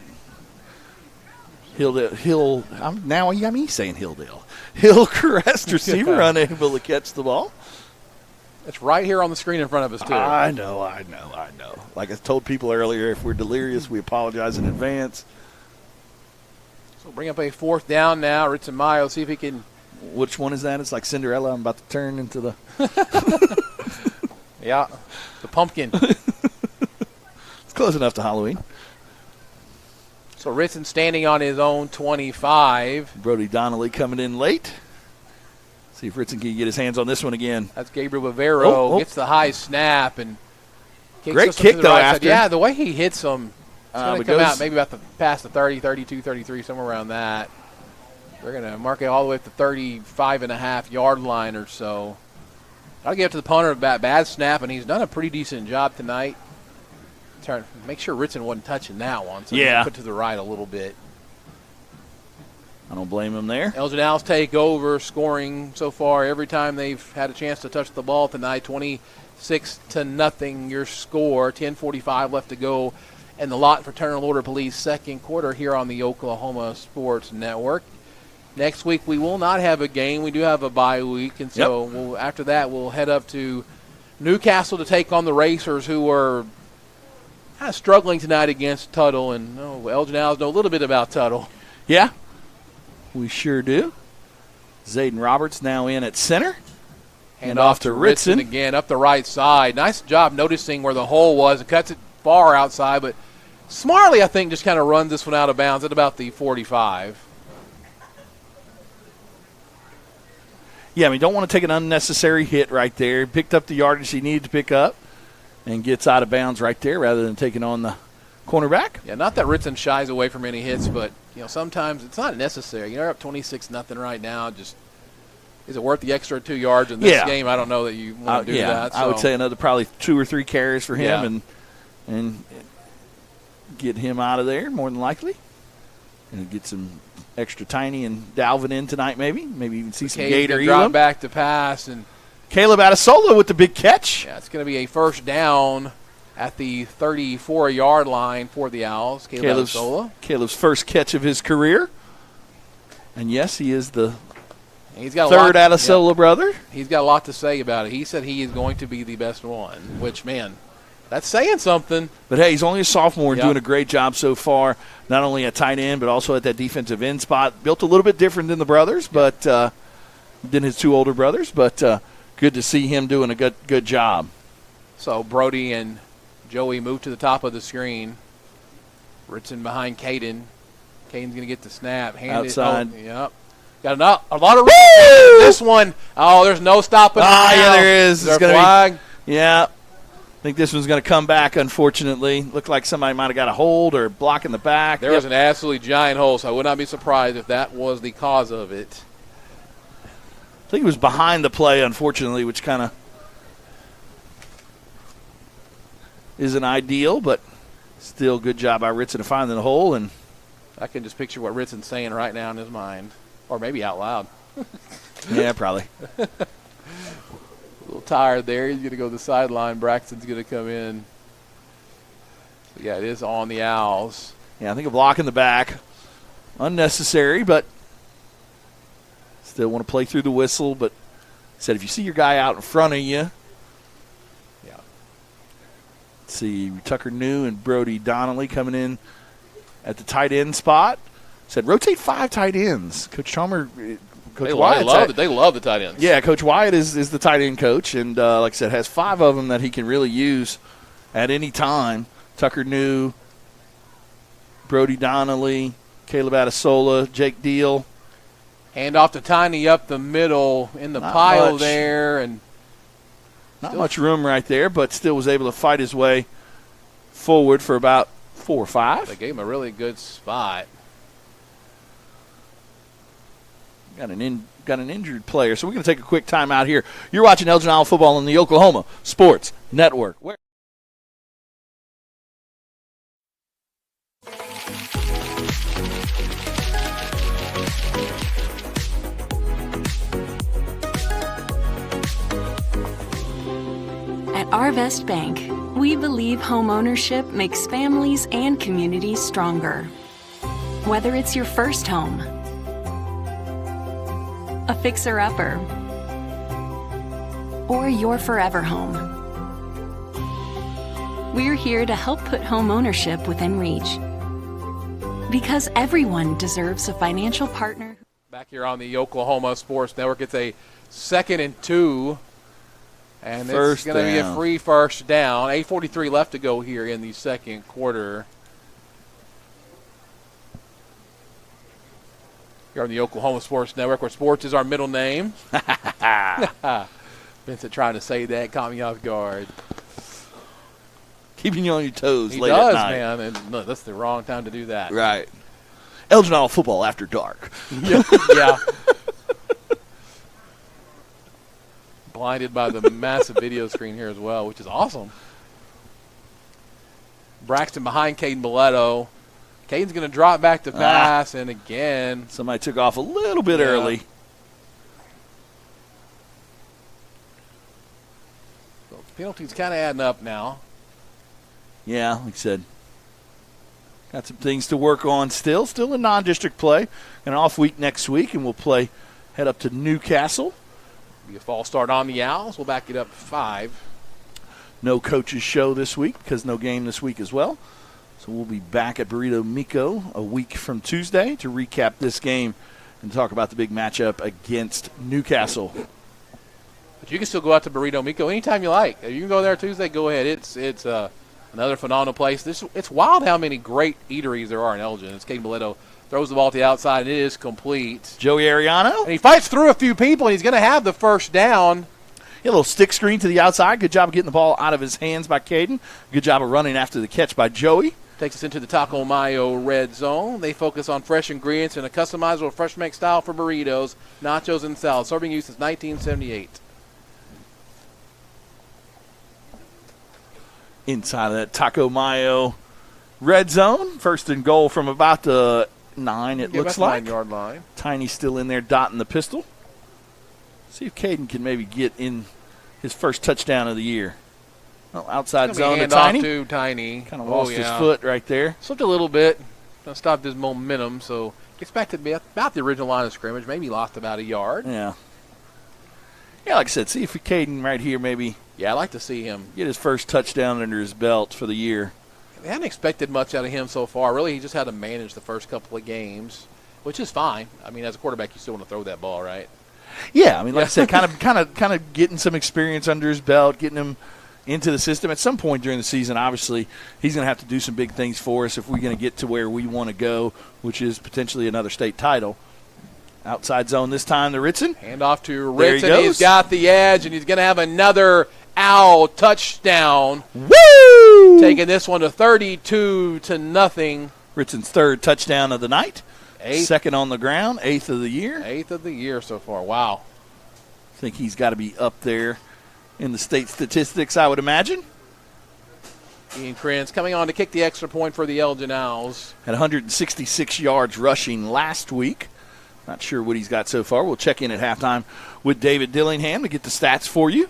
Now you got me saying Hilldale. Hillcrest receiver unable to catch the ball. It's right here on the screen in front of us, too. I know. Like I told people earlier, if we're delirious, we apologize in advance. So bring up a 4th down now. Ritson Mayo, see if he can. Which one is that? It's like Cinderella. I'm about to turn into the. Yeah, the pumpkin. It's close enough to Halloween. So Ritson standing on his own 25. Brody Donnelly coming in late. See if Ritson can get his hands on this one again. That's Gabriel Bavero. Gets the high snap and kicks great us to kick, the though, right after. side. Yeah, the way he hits them, it's going to come goes out maybe about past the 30, 32, 33, somewhere around that. They're going to mark it all the way up to 35.5-yard line or so. I'll give it to the punter about bad snap, and he's done a pretty decent job tonight. Make sure Ritson wasn't touching that one, so he put to the right a little bit. I don't blame him there. Elgin Owls take over, scoring so far every time they've had a chance to touch the ball tonight. 26-0 your score. 10:45 left to go in the Lawton Fraternal Order Police second quarter here on the Oklahoma Sports Network. Next week we will not have a game. We do have a bye week, and so after that we'll head up to Newcastle to take on the Racers, who are kind of struggling tonight against Tuttle. And Elgin Owls know a little bit about Tuttle. Yeah. We sure do. Zayden Roberts now in at center. Hand off to Ritson again up the right side. Nice job noticing where the hole was. It cuts it far outside, but smartly, I think, just kind of runs this one out of bounds at about the 45. Yeah, I mean, don't want to take an unnecessary hit right there. Picked up the yardage he needed to pick up and gets out of bounds right there rather than taking on the cornerback. Yeah, not that Ritson shies away from any hits, but sometimes it's not necessary. You're up 26-0 right now. Just is it worth the extra 2 yards in this game? I don't know that you want to do that. So. I would say another probably 2 or 3 carries for him and get him out of there more than likely. And get some extra Tiny and Dalvin in tonight maybe. Maybe even see some Gator drop back to pass. And Caleb Adesola with the big catch. Yeah, it's going to be a first down at the 34-yard line for the Owls. Caleb's first catch of his career. And, yes, he is the He's got third Adesola brother. He's got a lot to say about it. He said he is going to be the best one, which, man, that's saying something. But, hey, he's only a sophomore and doing a great job so far, not only at tight end but also at that defensive end spot. Built a little bit different than the brothers, but than his 2 older brothers. But good to see him doing a good job. So Brody and Joey move to the top of the screen. Ritson behind Caden. Caden's going to get the snap. Outside. Yep. Got a lot of this one. Oh, there's no stopping. Yeah, there is. There's a flag. Yeah. I think this one's going to come back, unfortunately. Looked like somebody might have got a hold or block in the back. There was an absolutely giant hole, so I would not be surprised if that was the cause of it. I think it was behind the play, unfortunately, which kind of isn't ideal, but still good job by Ritson to find the hole. And I can just picture what Ritson's saying right now in his mind, or maybe out loud. Yeah, probably. A little tired there. He's going to go to the sideline. Braxton's going to come in. So yeah, it is on the Owls. Yeah, I think a block in the back. Unnecessary, but still want to play through the whistle. But said if you see your guy out in front of you, see Tucker New and Brody Donnelly coming in at the tight end spot. Said rotate 5 tight ends. Coach Chalmer, They love the tight ends. Yeah, Coach Wyatt is the tight end coach, and like I said, has 5 of them that he can really use at any time. Tucker New, Brody Donnelly, Caleb Adesola, Jake Deal. Hand off to Tiny up the middle in the pile there, and not much room right there, but still was able to fight his way forward for about 4 or 5. They gave him a really good spot. Got an injured player, so we're going to take a quick time out here. You're watching Elgin Owl football on the Oklahoma Sports Network. At Arvest Bank, we believe home ownership makes families and communities stronger. Whether it's your first home, a fixer-upper, or your forever home, we're here to help put home ownership within reach. Because everyone deserves a financial partner. Back here on the Oklahoma Sports Network, it's a 2nd and 2 And it's going to be a free first down. 8:43 left to go here in the second quarter. You're on the Oklahoma Sports Network, where sports is our middle name. Vincent trying to say that caught me off guard. Keeping you on your toes He late does, at night. man. And no, that's the wrong time to do that. Right. Elgin football after dark. Yeah. Blinded by the massive video screen here as well, which is awesome. Braxton behind Caden Mileto. Caden's going to drop back to pass, and again. Somebody took off a little bit early. So penalties kind of adding up now. Yeah, like I said, got some things to work on still. Still a non-district play. An off week next week, and we'll head up to Newcastle. Be a false start on the Owls. We'll back it up 5. No coaches show this week because no game this week as well. So we'll be back at Burrito Miko a week from Tuesday to recap this game and talk about the big matchup against Newcastle. But you can still go out to Burrito Miko anytime you like. If you can go there Tuesday, go ahead. It's another phenomenal place. It's wild how many great eateries there are in Elgin. It's Caden Mileto throws the ball to the outside, and it is complete. Joey Ariano. And he fights through a few people, and he's going to have the first down. A little stick screen to the outside. Good job of getting the ball out of his hands by Caden. Good job of running after the catch by Joey. Takes us into the Taco Mayo red zone. They focus on fresh ingredients and a customizable fresh make style for burritos, nachos, and salads. Serving you since 1978. Inside of that Taco Mayo red zone. First and goal from about the 9, it looks like. 9-yard line. Tiny still in there dotting the pistol. See if Caden can maybe get in his first touchdown of the year. Well, outside zone to Tiny. To Tiny. Kind of lost his foot right there. Slipped a little bit. Stopped his momentum, so gets back to be about the original line of scrimmage. Maybe lost about a yard. Yeah. Yeah, like I said, see if Caden right here maybe. Yeah, I'd like to see him get his first touchdown under his belt for the year. They hadn't expected much out of him so far. Really, he just had to manage the first couple of games, which is fine. I mean, as a quarterback, you still want to throw that ball, right? Yeah, I mean, like I said, kind of getting some experience under his belt, getting him into the system. At some point during the season, obviously, he's going to have to do some big things for us if we're going to get to where we want to go, which is potentially another state title. Outside zone this time to Ritson. Hand off to Ritson. He's got the edge, and he's going to have another Owl touchdown. Woo! Taking this one to 32-0. Ritson's third touchdown of the night. 8th. Second on the ground, 8th of the year. 8th of the year so far. Wow. I think he's got to be up there in the state statistics, I would imagine. Ian Krenz coming on to kick the extra point for the Elgin Owls. Had 166 yards rushing last week. Not sure what he's got so far. We'll check in at halftime with David Dillingham to get the stats for you.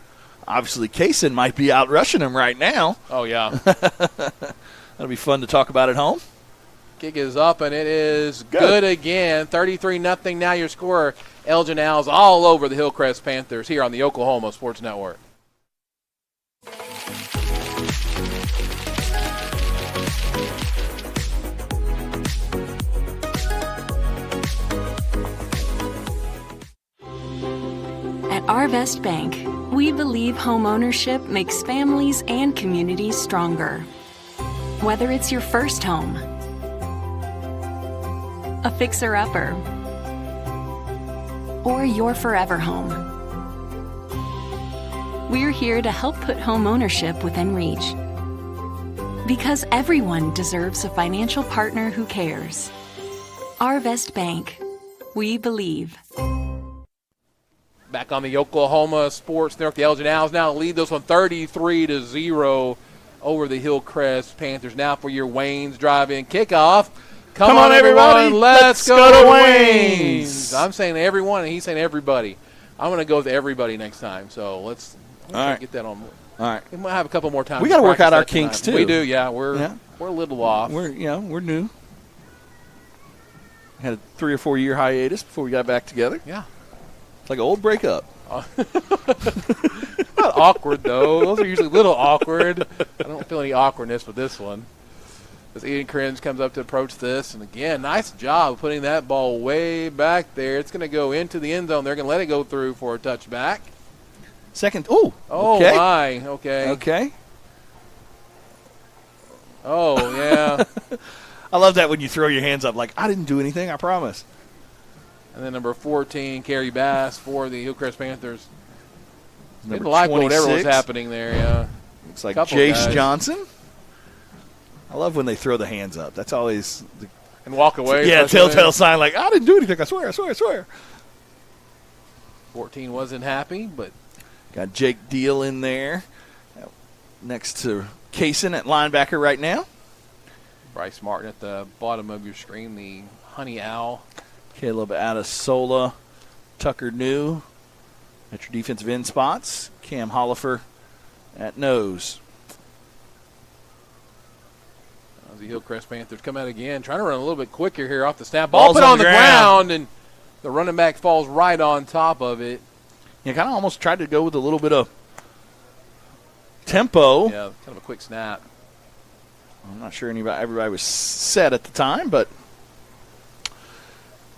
Obviously, Kaysen might be out rushing him right now. Oh, yeah. That'll be fun to talk about at home. Kick is up, and it is good again. 33-0 now your score. Elgin Owls all over the Hillcrest Panthers here on the Oklahoma Sports Network. At Our Best Bank, we believe home ownership makes families and communities stronger. Whether it's your first home, a fixer-upper, or your forever home, we're here to help put home ownership within reach. Because everyone deserves a financial partner who cares. Our Best Bank. We believe. Back on the Oklahoma Sports Network, the Elgin Owls now lead this one 33-0 over the Hillcrest Panthers. Now for your Wayne's drive-in kickoff. Come on, everybody. Let's go to Wayne's. I'm saying everyone, and he's saying everybody. I'm going to go with everybody next time. So let's get that on. All right. We might have a couple more times. We got to work out our kinks, too. We do, yeah. We're a little off. We're new. Had a 3 or 4 year hiatus before we got back together. Yeah. Like an old breakup. Not awkward, though. Those are usually a little awkward. I don't feel any awkwardness with this one. As Ian Cringe comes up to approach this. And, again, nice job putting that ball way back there. It's going to go into the end zone. They're going to let it go through for a touchback. Second. Oh, okay. My. Okay. Okay. Oh, yeah. I love that when you throw your hands up like, I didn't do anything, I promise. And then number 14, Carrie Bass for the Hillcrest Panthers. Number Didn't like 26. whatever was happening there, yeah. Looks like Couple Jace guys. Johnson. I love when they throw the hands up. That's always and walk away. Yeah, telltale sign like, I didn't do anything. I swear. 14 wasn't happy, but. Got Jake Deal in there next to Kaysen at linebacker right now. Bryce Martin at the bottom of your screen, the Honey Owl. Caleb Adesola, Tucker New at your defensive end spots. Cam Hollifer at nose. The Hillcrest Panthers come out again, trying to run a little bit quicker here off the snap. Ball Ball's put on the ground. ground, and the running back falls right on top of it. Yeah, kind of almost tried to go with a little bit of tempo. Yeah, kind of a quick snap. I'm not sure everybody was set at the time, but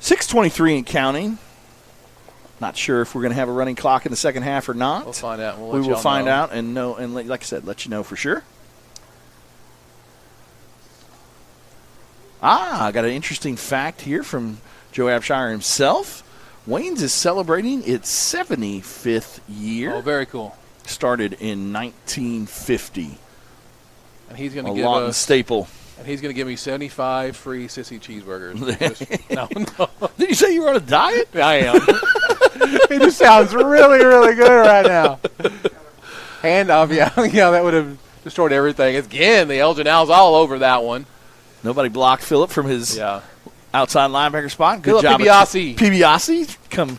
6:23 and counting. Not sure if we're going to have a running clock in the second half or not. We'll find out. We will find out and know, and like I said, let you know for sure. I got an interesting fact here from Joe Abshire himself. Wayne's is celebrating its 75th year. Oh, very cool. Started in 1950. And he's going a to give Lawton us staple. And he's going to give me 75 free sissy cheeseburgers. No. Did you say you were on a diet? I am. It just sounds really, really good right now. Handoff, yeah, that would have destroyed everything. Again, the Elgin Owls all over that one. Nobody blocked Phillip from his outside linebacker spot. Good Phillip job. Pibiasi. Pibiasi come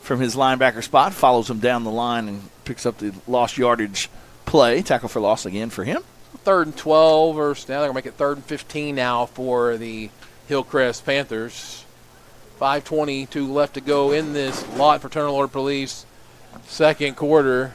from his linebacker spot, follows him down the line and picks up the lost yardage play. Tackle for loss again for him. 3rd and 12, or now they're going to make it 3rd and 15 now for the Hillcrest Panthers. 5:22 left to go in this Lawton Fraternal Order Police second quarter.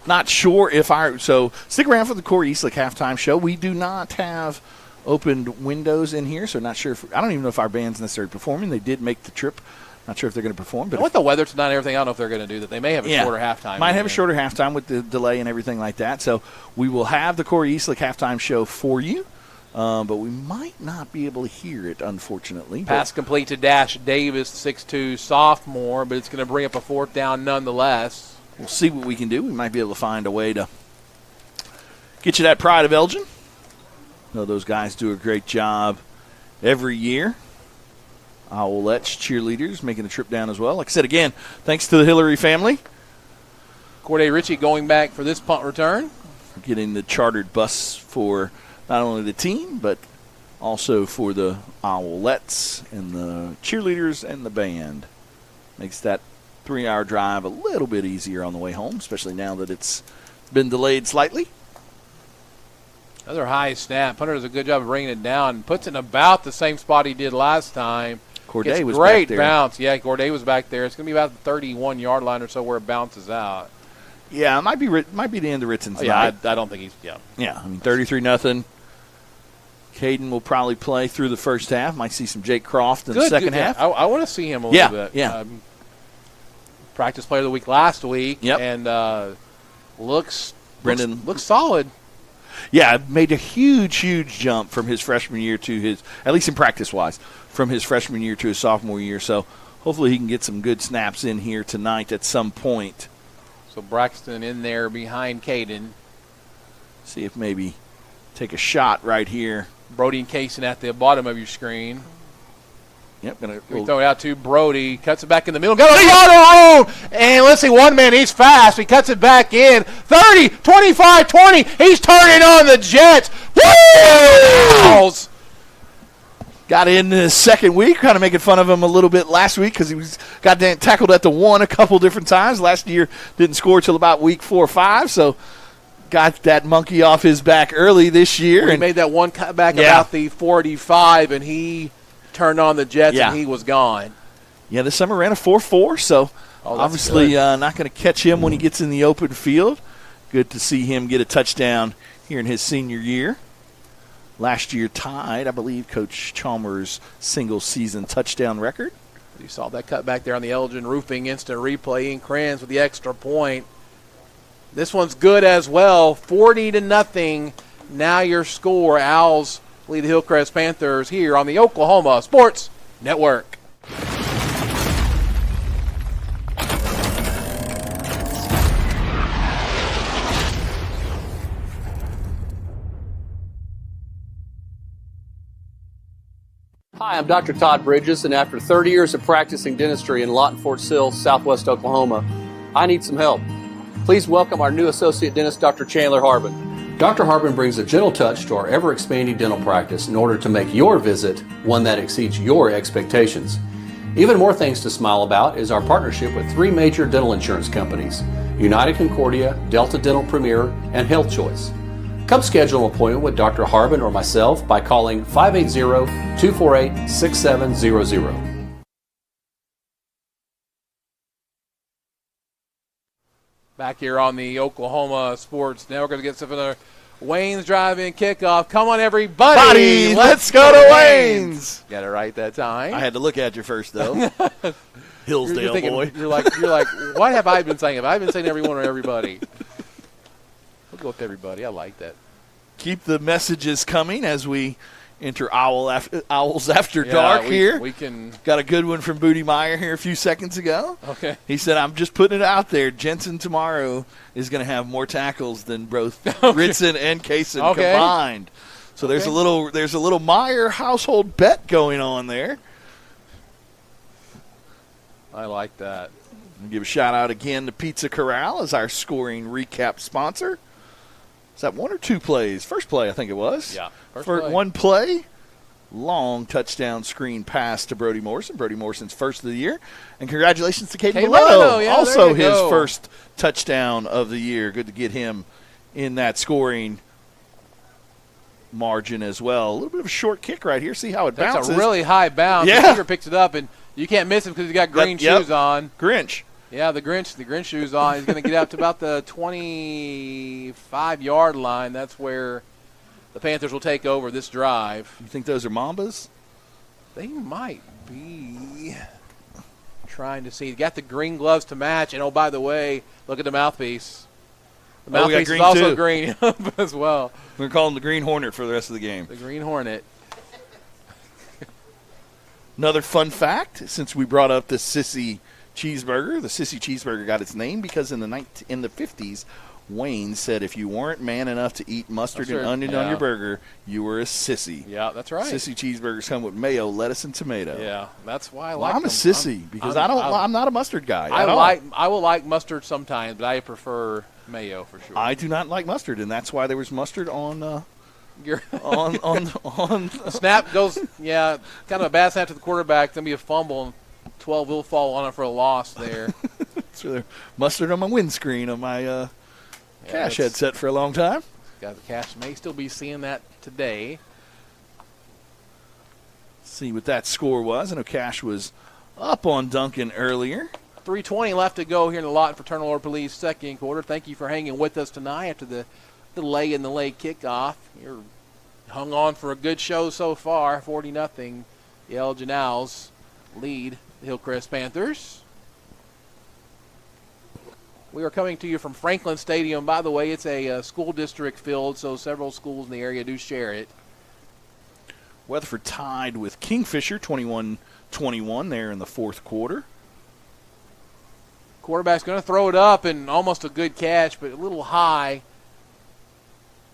Not sure if so stick around for the Corey Eastlick halftime show. We do not have opened windows in here, so not sure I don't even know if our band's necessarily performing. They did make the trip. Not sure if they're going to perform. But with the weather tonight and everything, I don't know if they're going to do that. They may have a shorter halftime. Might have a shorter halftime with the delay and everything like that. So we will have the Corey Eastlick halftime show for you, but we might not be able to hear it, unfortunately. Pass complete to Dash Davis, 6'2", sophomore, but it's going to bring up a 4th down nonetheless. We'll see what we can do. We might be able to find a way to get you that pride of Elgin. No, those guys do a great job every year. Owlettes cheerleaders making the trip down as well. Like I said, again, thanks to the Hillary family. Corday Ritchie going back for this punt return. Getting the chartered bus for not only the team, but also for the Owlettes and the cheerleaders and the band. Makes that 3-hour drive a little bit easier on the way home, especially now that it's been delayed slightly. Another high snap. Hunter does a good job of bringing it down. Puts it in about the same spot he did last time. Corday was great back there. Bounce. Yeah, Corday was back there. It's going to be about the 31-yard line or so where it bounces out. Yeah, it might be the end of Ritson's yeah, night. I don't think he's – yeah. Yeah, I mean, 33-0. Caden will probably play through the first half. Might see some Jake Croft in the second half. Yeah. I want to see him a little bit. Yeah. Practice player of the week last week. Yep. And looks solid. Yeah, made a huge jump from his freshman year to his, at least in practice-wise, from his freshman year to his sophomore year. So hopefully he can get some good snaps in here tonight at some point. So Braxton in there behind Caden. See if maybe take a shot right here. Brody and Kaysen at the bottom of your screen. Yep, we throw it out to Brody. Cuts it back in the middle. Got a auto room. And let's see, one man, he's fast. He cuts it back in. 30, 25, 20. He's turning on the Jets. Woo! Got in the second week, kind of making fun of him a little bit last week because he got tackled at the 1 a couple different times. Last year didn't score till about week 4 or 5, so got that monkey off his back early this year. He made that one cutback about the 45, and he turned on the Jets, and he was gone. Yeah, this summer ran a 4.4, so obviously not going to catch him when he gets in the open field. Good to see him get a touchdown here in his senior year. Last year tied, I believe, Coach Chalmers' single-season touchdown record. You saw that cutback there on the Elgin Roofing instant replay in Kranz with the extra point. This one's good as well. 40-0. Now your score. Owls lead the Hillcrest Panthers here on the Oklahoma Sports Network. Hi, I'm Dr. Todd Bridges, and after 30 years of practicing dentistry in Lawton, Fort Sill, Southwest Oklahoma, I need some help. Please welcome our new associate dentist, Dr. Chandler Harbin. Dr. Harbin brings a gentle touch to our ever-expanding dental practice in order to make your visit one that exceeds your expectations. Even more things to smile about is our partnership with 3 major dental insurance companies, United Concordia, Delta Dental Premier, and Health Choice. Come schedule an appointment with Dr. Harbin or myself by calling 580-248-6700. Back here on the Oklahoma Sports Network, going to get another Wayne's drive-in kickoff. Come on, everybody. Let's go to Wayne's. Got it right that time. I had to look at you first, though. Hillsdale thinking, boy. You're like, what have I been saying? Have I been saying everyone or everybody? We'll go with everybody. I like that. Keep the messages coming as we enter Owls After Dark here. We can. Got a good one from Booty Meyer here a few seconds ago. Okay. He said, I'm just putting it out there. Jensen tomorrow is going to have more tackles than both Ritson and Kaysen combined. So there's a little Meyer household bet going on there. I like that. I'll give a shout out again to Pizza Corral as our scoring recap sponsor. Is that 1 or 2 plays? First play, I think it was. Yeah. For play. 1 play, long touchdown screen pass to Brody Morrison. Brody Morrison's first of the year. And congratulations to Caden Milano. Yeah, also his first touchdown of the year. Good to get him in that scoring margin as well. A little bit of a short kick right here. See how it bounces. That's a really high bounce. Yeah. The receiver picks it up, and you can't miss him because he's got green shoes on. Grinch. Yeah, the Grinch shoes on. He's going to get out to about the 25-yard line. That's where the Panthers will take over this drive. You think those are Mambas? They might be trying to see. Got the green gloves to match. And, oh, by the way, look at the mouthpiece. The mouthpiece is also green as well. We're calling him the Green Hornet for the rest of the game. The Green Hornet. Another fun fact, since we brought up the Sissy cheeseburger. The Sissy cheeseburger got its name because in the 50s, Wayne said if you weren't man enough to eat mustard and onion on your burger, you were a sissy. Yeah, that's right. Sissy cheeseburgers come with mayo, lettuce, and tomato. Yeah, that's why I like I'm them. a sissy because I'm not a mustard guy. I will like mustard sometimes, but I prefer mayo for sure. I do not like mustard, and that's why there was mustard on on snap goes. Yeah, kind of a bad snap to the quarterback. Then be a fumble. And 12 will fall on it for a loss there. So mustard on my windscreen on my Cash headset for a long time. Guys, Cash may still be seeing that today. See what that score was. I know Cash was up on Duncan earlier. 3:20 left to go here in the Lawton Fraternal Order Police second quarter. Thank you for hanging with us tonight after the delay in the late kickoff. You're hung on for a good show so far. 40-0. The Elgin Owls lead the Hillcrest Panthers. We are coming to you from Franklin Stadium. By the way, it's a school district field, so several schools in the area do share it. Weatherford tied with Kingfisher, 21-21 there in the fourth quarter. Quarterback's going to throw it up, and almost a good catch, but a little high.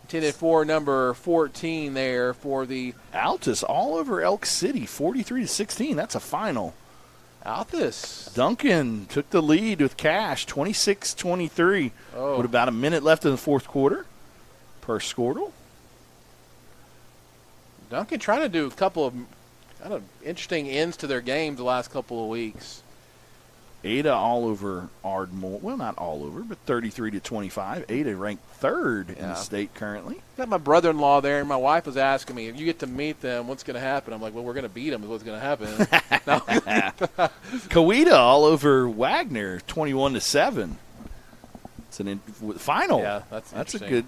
Intended for number 14 there for the Altus all over Elk City, 43-16. That's a final. Altus. Duncan took the lead with Cash, 26-23. With about a minute left in the fourth quarter per Squirtle. Duncan trying to do a couple of kind of interesting ends to their games the last couple of weeks. Ada all over Ardmore. Well, not all over, but 33-25. Ada ranked third in the state currently. Got my brother-in-law there, and my wife was asking me, if you get to meet them, what's going to happen? I'm like, well, we're going to beat them is what's going to happen. Coweta all over Wagner, 21-7. It's an final. Yeah, that's a good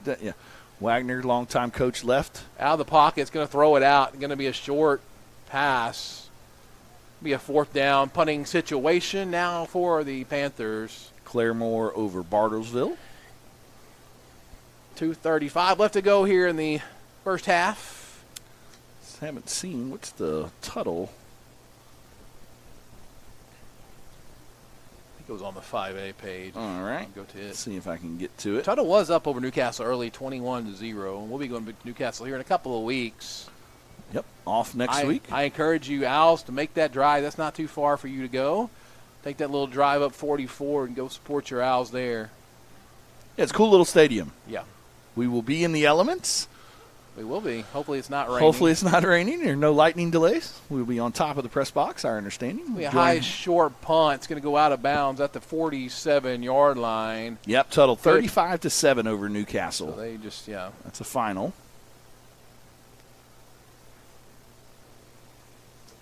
Wagner, longtime coach, left. Out of the pocket, it's going to throw it out. It's going to be a short pass. Be a fourth down punting situation now for the Panthers. Claremore over Bartlesville. 2:35 left to go here in the first half. Haven't seen. What's the Tuttle? I think it was on the 5A page. All right. Go to it. Let's see if I can get to it. Tuttle was up over Newcastle early, 21-0. And we'll be going to Newcastle here in a couple of weeks. Yep, off next week. I encourage you, Owls, to make that drive. That's not too far for you to go. Take that little drive up 44 and go support your Owls there. Yeah, it's a cool little stadium. Yeah. We will be in the elements. We will be. Hopefully it's not raining. Hopefully it's not raining. There are no lightning delays. We'll be on top of the press box, our understanding. A high short punt. It's going to go out of bounds at the 47-yard line. Yep, Tuttle 35-7 over Newcastle. So they just, That's a final.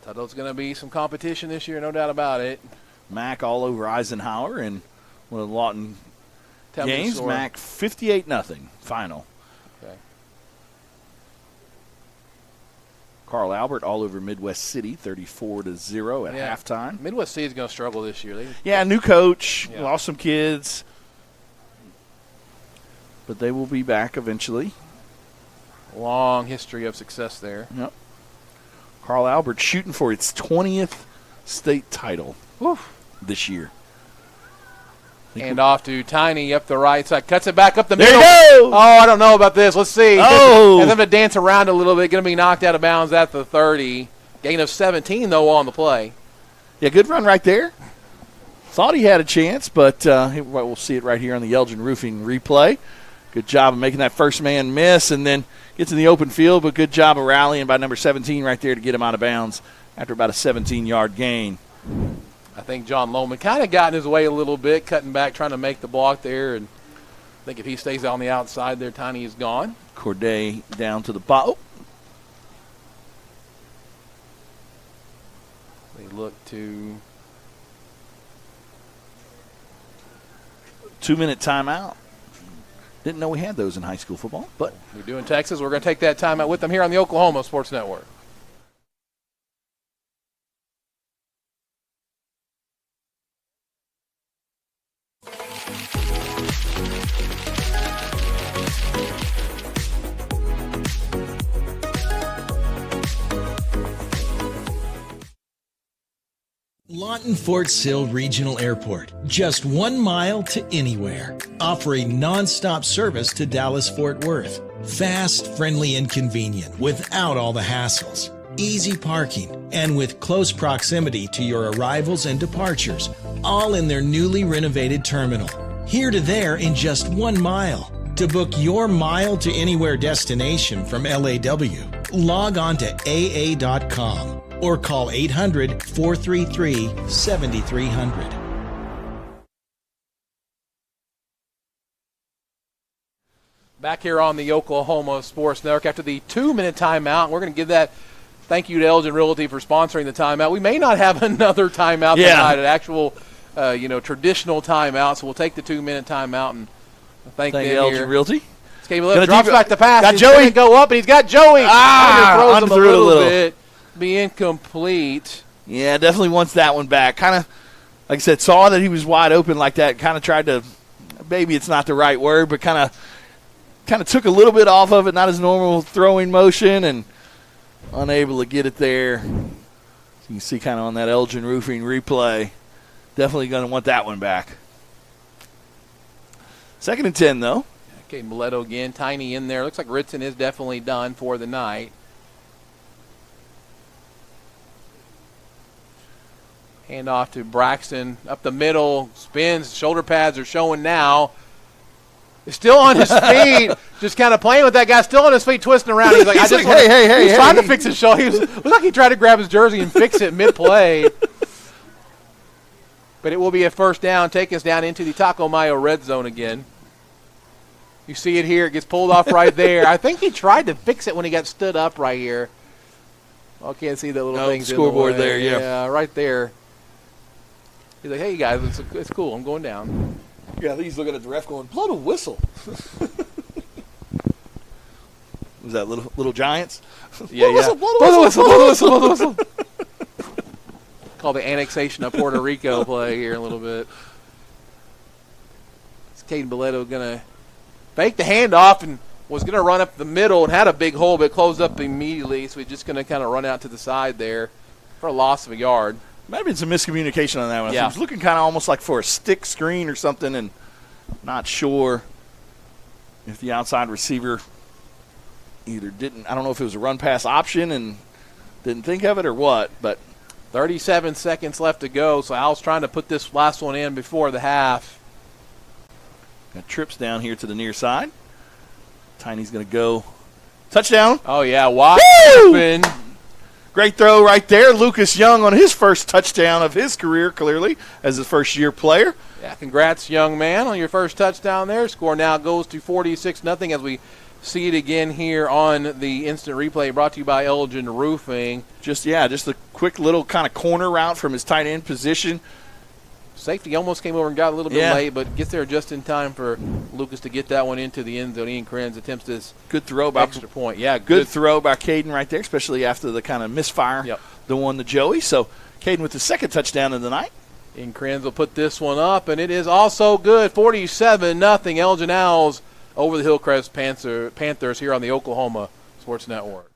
Tuttle's going to be some competition this year, no doubt about it. Mac all over Eisenhower and one of the Lawton games. Mac 58-0 final. Okay. Carl Albert all over Midwest City 34-0 at halftime. Midwest City is going to struggle this year. New coach, lost some kids, but they will be back eventually. Long history of success there. Yep. Carl Albert shooting for its 20th state title this year. And off to Tiny up the right side. Cuts it back up the middle. There you go! Oh, I don't know about this. Let's see. Oh! Has them to dance around a little bit. Going to be knocked out of bounds at the 30. Gain of 17, though, on the play. Yeah, good run right there. Thought he had a chance, but we'll see it right here on the Elgin Roofing replay. Good job of making that first man miss and then gets in the open field, but good job of rallying by number 17 right there to get him out of bounds after about a 17-yard gain. I think John Lohman kind of got in his way a little bit, cutting back, trying to make the block there. And I think if he stays on the outside there, Tiny is gone. Corday down to the bottom. They look to 2-minute timeout. Didn't know we had those in high school football, but we do in Texas. We're going to take that timeout with them here on the Oklahoma Sports Network. Lawton Fort Sill Regional Airport, just 1 mile to anywhere, offering nonstop service to Dallas-Fort Worth. Fast, friendly, and convenient without all the hassles. Easy parking, and with close proximity to your arrivals and departures, all in their newly renovated terminal. Here to there in just 1 mile. To book your mile to anywhere destination from LAW, log on to AA.com. or call 800-433-7300. Back here on the Oklahoma Sports Network after the 2-minute timeout. We're going to give that thank you to Elgin Realty for sponsoring the timeout. We may not have another timeout tonight, an actual traditional timeout, so we'll take the 2-minute timeout and thank them Elgin here. Realty. Drops back the pass. Got He's Joey. Gonna go up, and he's got Joey. Throws him a little bit. Be incomplete. Yeah, definitely wants that one back. Kind of, like I said, saw that he was wide open like that. Kind of tried to, maybe it's not the right word, but kind of took a little bit off of it, not his normal throwing motion, and unable to get it there. So you can see kind of on that Elgin Roofing replay. Definitely going to want that one back. 2nd and 10, though. Okay, Mileto again, Tiny in there. Looks like Ritson is definitely done for the night. Hand off to Braxton up the middle, spins, shoulder pads are showing now. He's still on his feet, just kind of playing with that guy, still on his feet, twisting around. He's like, hey. He's trying to fix his shoulder. Looked like he tried to grab his jersey and fix it mid-play. But it will be a first down, take us down into the Taco Mayo red zone again. You see it here, it gets pulled off right there. I think he tried to fix it when he got stood up right here. Oh, can't see the little things scoreboard in the way. there, yeah. Yeah, right there. He's like, hey, guys, it's cool. I'm going down. Yeah, I think he's looking at the ref going, blow the whistle. Was that little Giants? Yeah, blow the whistle. Called the annexation of Puerto Rico play here in a little bit. It's Caden Mileto going to faked the handoff and was going to run up the middle and had a big hole, but closed up immediately. So he's just going to kind of run out to the side there for a loss of a yard. Might have been some miscommunication on that one. Yeah. He was looking kind of almost like for a stick screen or something, and not sure if the outside receiver either didn't. I don't know if it was a run pass option and didn't think of it or what, but 37 seconds left to go, so Al's trying to put this last one in before the half. Got trips down here to the near side. Tiny's going to go touchdown. Oh, yeah, wide open. Great throw right there. Lucas Young on his first touchdown of his career, clearly, as a first-year player. Yeah, congrats, young man, on your first touchdown there. Score now goes to 46-0 as we see it again here on the instant replay brought to you by Elgin Roofing. Just a quick little kind of corner route from his tight end position. Safety almost came over and got a little bit late, but gets there just in time for Lucas to get that one into the end zone. Ian Krenz attempts this good throw by extra point. Yeah, good throw by Caden right there, especially after the kind of misfire, the one to Joey. So Caden with the second touchdown of the night. Ian Krenz will put this one up, and it is also good. 47-0 Elgin Owls over the Hillcrest Panthers here on the Oklahoma Sports Network.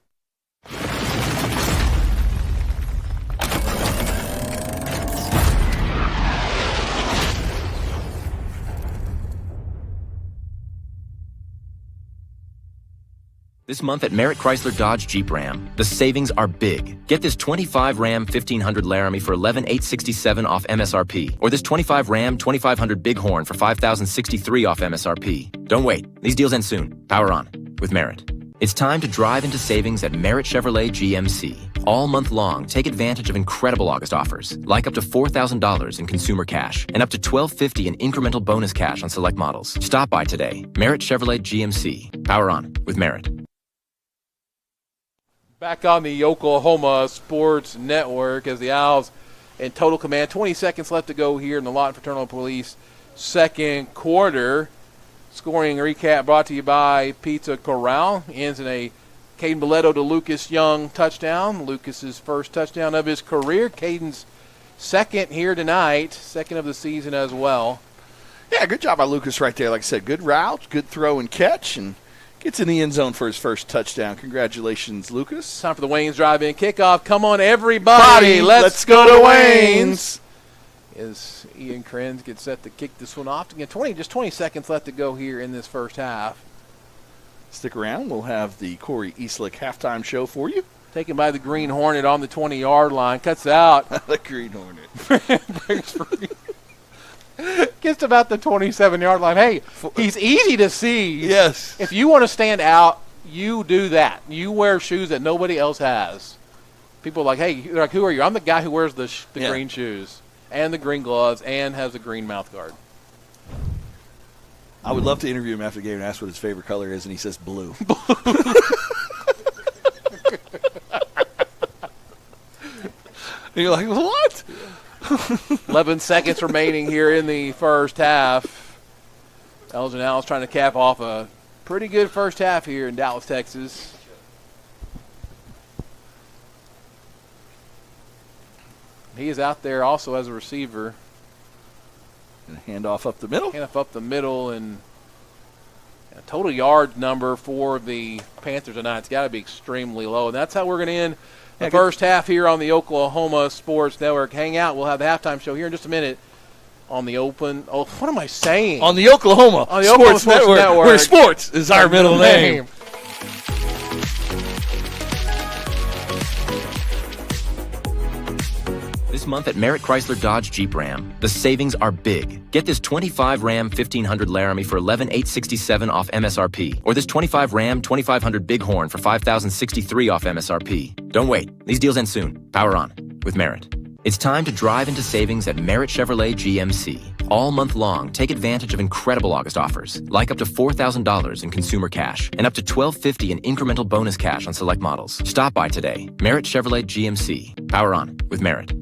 This month at Merritt Chrysler Dodge Jeep Ram, the savings are big. Get this 25 Ram 1500 Laramie for $11,867 off MSRP, or this 25 Ram 2500 Bighorn for $5,063 off MSRP. Don't wait. These deals end soon. Power on with Merritt. It's time to drive into savings at Merritt Chevrolet GMC. All month long, take advantage of incredible August offers, like up to $4,000 in consumer cash and up to $1,250 in incremental bonus cash on select models. Stop by today. Merritt Chevrolet GMC. Power on with Merritt. Back on the Oklahoma Sports Network as the Owls in total command. 20 seconds left to go here in the Lawton Fraternal Police second quarter. Scoring recap brought to you by Pizza Corral. Ends in a Caden Boleto to Lucas Young touchdown. Lucas's first touchdown of his career. Caden's second here tonight. Second of the season as well. Yeah, good job by Lucas right there. Like I said, good route, good throw and catch, and gets in the end zone for his first touchdown. Congratulations, Lucas. Time for the Wayne's drive-in kickoff. Come on, everybody. Let's go to Wayne's. As Ian Krenz gets set to kick this one off. Again, 20 seconds left to go here in this first half. Stick around. We'll have the Corey Eastlick halftime show for you. Taken by the Green Hornet on the 20-yard line. Cuts out. The Green Hornet. Gets about the 27-yard line. Hey, he's easy to see. Yes. If you want to stand out, you do that. You wear shoes that nobody else has. People are like, hey, they're like, who are you? I'm the guy who wears the green shoes and the green gloves and has the green mouth guard. I would love to interview him after the game and ask what his favorite color is, and he says blue. And you're like, what? 11 seconds remaining here in the first half. Elgin Owls trying to cap off a pretty good first half here in Dallas, Texas. He is out there also as a receiver. And a handoff up the middle. Handoff up the middle, and a total yard number for the Panthers tonight. It's got to be extremely low. And that's how we're going to end the first half here on the Oklahoma Sports Network. Hang out. We'll have the halftime show here in just a minute on the open. Oh, what am I saying? On the Oklahoma Sports Network, where sports is our middle name. This month at Merritt Chrysler Dodge Jeep Ram, the savings are big. Get this 25 Ram 1500 Laramie for $11,867 off MSRP, or this 25 Ram 2500 Bighorn for $5,063 off MSRP. Don't wait. These deals end soon. Power on with Merritt. It's time to drive into savings at Merritt Chevrolet GMC. All month long, take advantage of incredible August offers, like up to $4,000 in consumer cash and up to $1,250 in incremental bonus cash on select models. Stop by today. Merritt Chevrolet GMC. Power on with Merritt.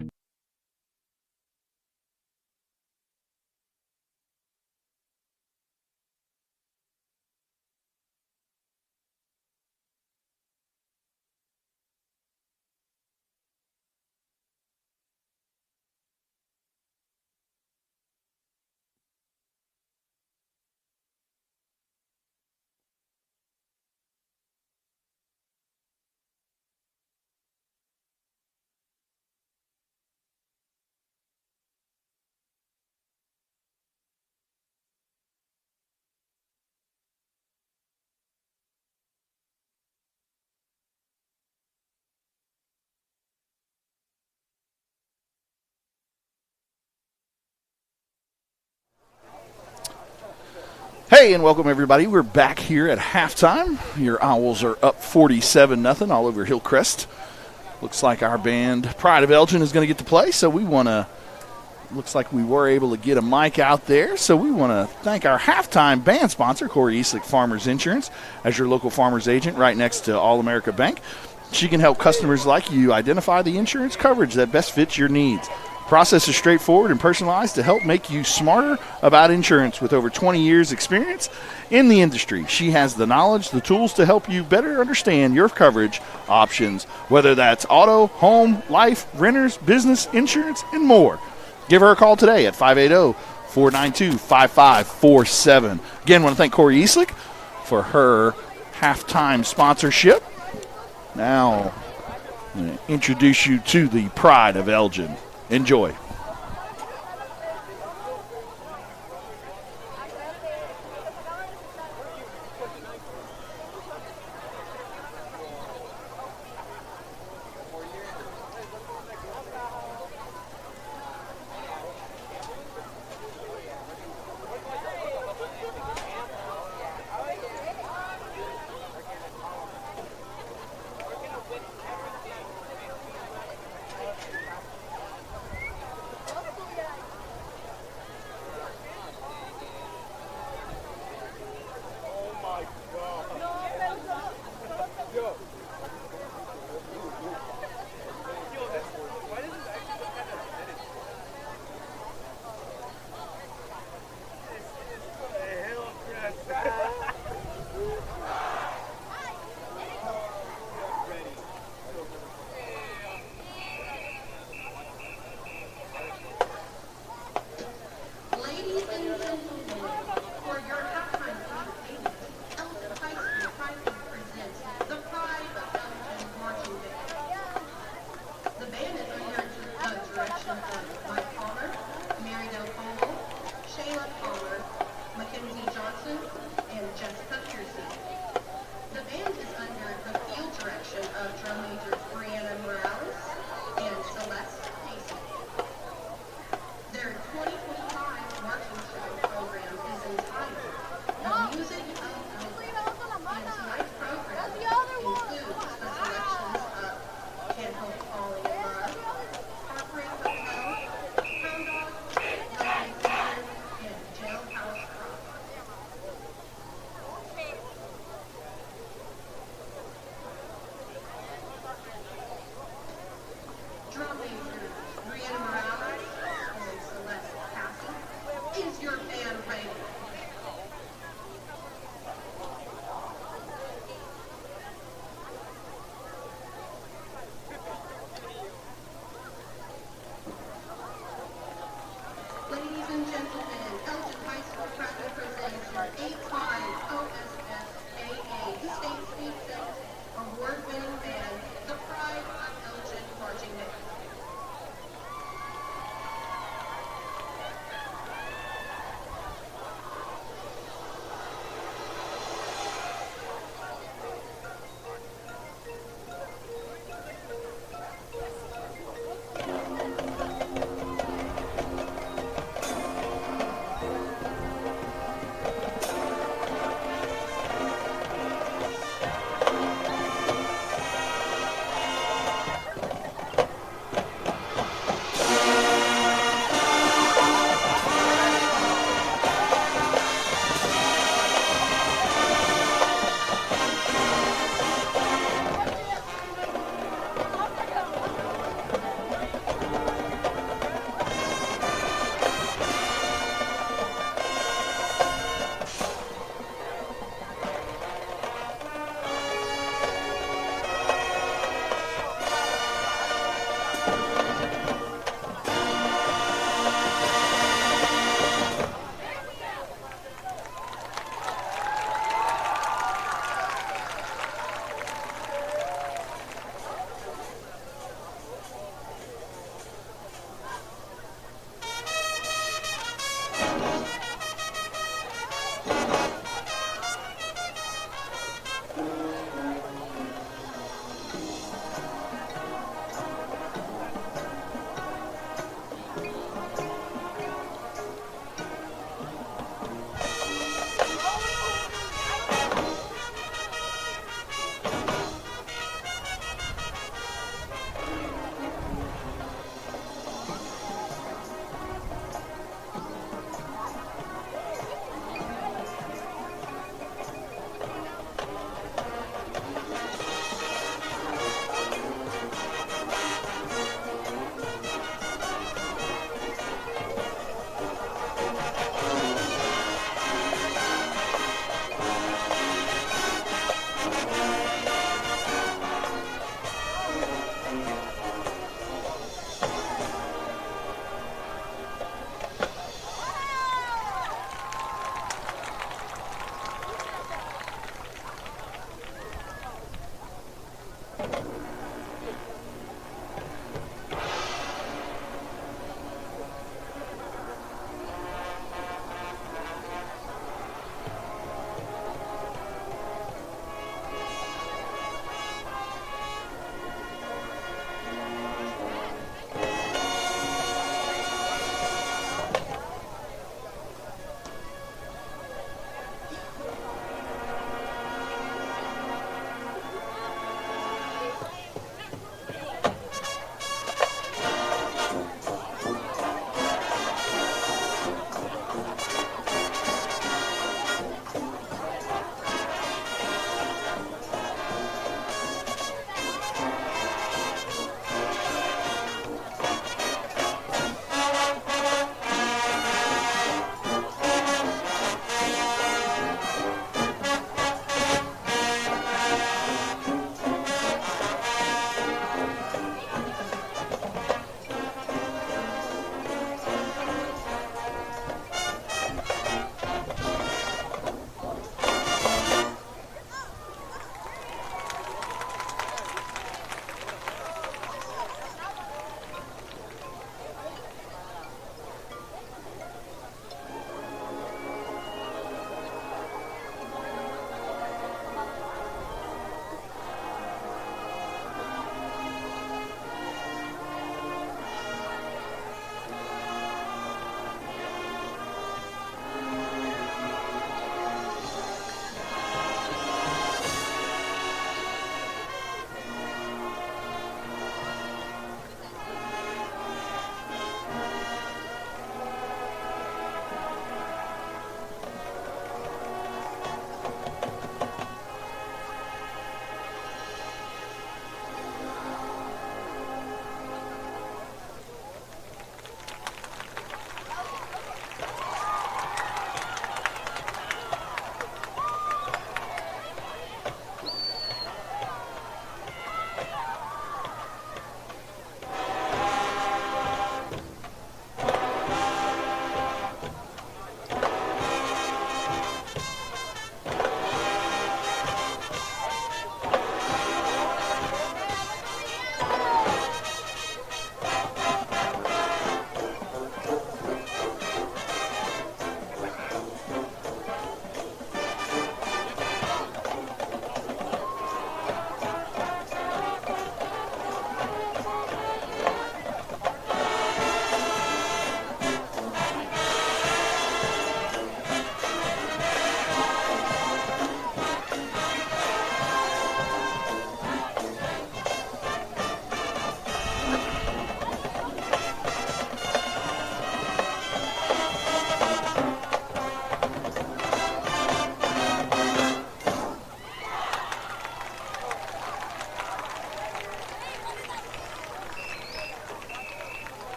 Hey, and welcome everybody. We're back here at halftime. Your Owls are up 47-0 all over Hillcrest. Looks like our band, Pride of Elgin, is going to get to play, so we want to, looks like we were able to get a mic out there, so we want to thank our halftime band sponsor, Corey Eastlick Farmers Insurance, as your local farmers agent right next to All-America Bank. She can help customers like you identify the insurance coverage that best fits your needs. Process is straightforward and personalized to help make you smarter about insurance. With over 20 years experience in the industry, she has the knowledge, the tools to help you better understand your coverage options, whether that's auto, home, life, renters, business, insurance, and more. Give her a call today at 580-492-5547. Again, I want to thank Corey Eastlick for her halftime sponsorship. Now, I'm going to introduce you to the Pride of Elgin. Enjoy.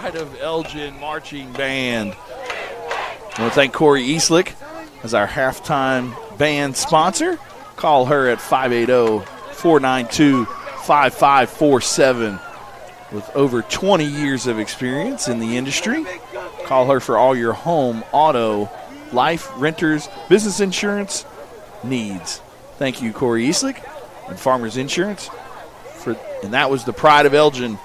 Pride of Elgin Marching Band. I want to thank Corey Eastlick as our halftime band sponsor. Call her at 580-492-5547. With over 20 years of experience in the industry. Call her for all your home, auto, life, renters, business insurance needs. Thank you, Corey Eastlick and Farmers Insurance. And that was the Pride of Elgin.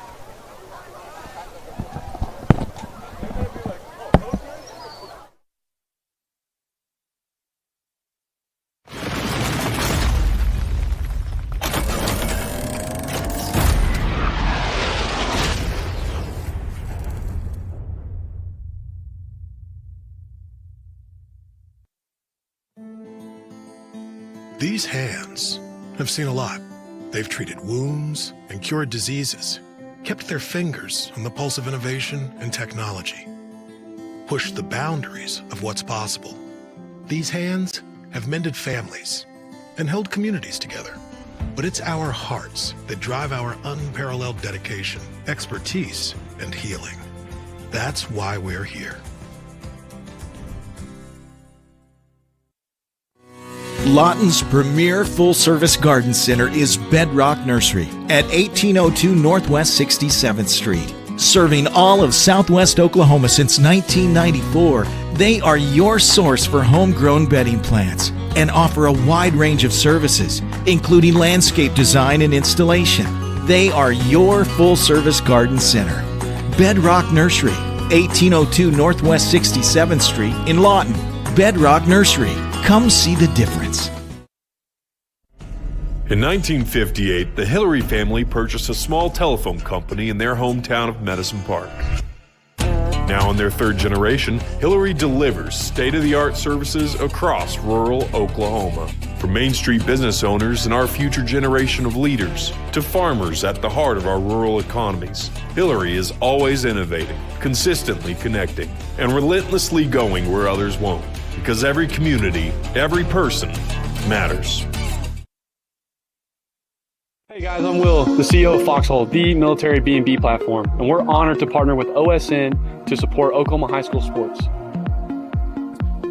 These hands have seen a lot. They've treated wounds and cured diseases, kept their fingers on the pulse of innovation and technology, pushed the boundaries of what's possible. These hands have mended families and held communities together. But it's our hearts that drive our unparalleled dedication, expertise, and healing. That's why we're here. Lawton's premier full-service garden center is Bedrock Nursery at 1802 Northwest 67th Street. Serving all of Southwest Oklahoma since 1994, they are your source for homegrown bedding plants and offer a wide range of services, including landscape design and installation. They are your full-service garden center. Bedrock Nursery, 1802 Northwest 67th Street in Lawton. Bedrock Nursery. Come see the difference. In 1958, the Hillary family purchased a small telephone company in their hometown of Medicine Park. Now in their third generation, Hillary delivers state-of-the-art services across rural Oklahoma. From Main Street business owners and our future generation of leaders to farmers at the heart of our rural economies, Hillary is always innovating, consistently connecting, and relentlessly going where others won't. Because every community, every person matters. Hey guys, I'm Will, the CEO of Foxhole, the military B&B platform, and we're honored to partner with OSN to support Oklahoma high school sports.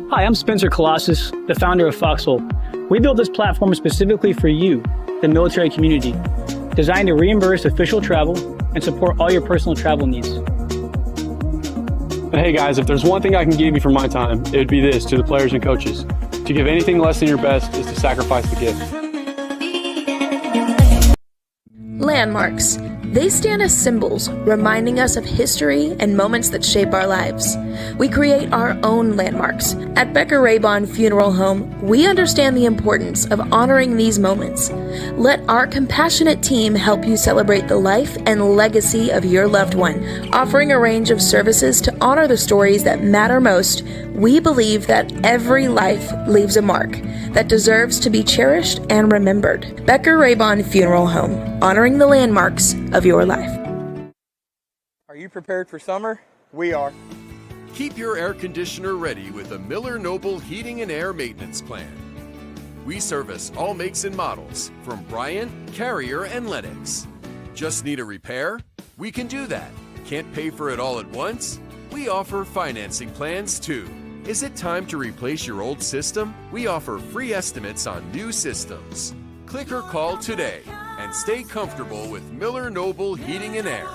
Hi, I'm Spencer Colossus, the founder of Foxhole. We built this platform specifically for you, the military community, designed to reimburse official travel and support all your personal travel needs. But hey guys, if there's one thing I can give you for my time, it would be this to the players and coaches. To give anything less than your best is to sacrifice the gift. Landmarks. They stand as symbols, reminding us of history and moments that shape our lives. We create our own landmarks. At Becker Raybon Funeral Home, we understand the importance of honoring these moments. Let our compassionate team help you celebrate the life and legacy of your loved one. Offering a range of services to honor the stories that matter most, we believe that every life leaves a mark that deserves to be cherished and remembered. Becker Raybon Funeral Home, honoring the landmarks of your life. Are you prepared for summer? We are. Keep your air conditioner ready with a Miller Noble Heating and Air Maintenance Plan. We service all makes and models from Bryant, Carrier, and Lennox. Just need a repair? We can do that. Can't pay for it all at once? We offer financing plans too. Is it time to replace your old system? We offer free estimates on new systems. Click or call today and stay comfortable with Miller Noble Heating and Air.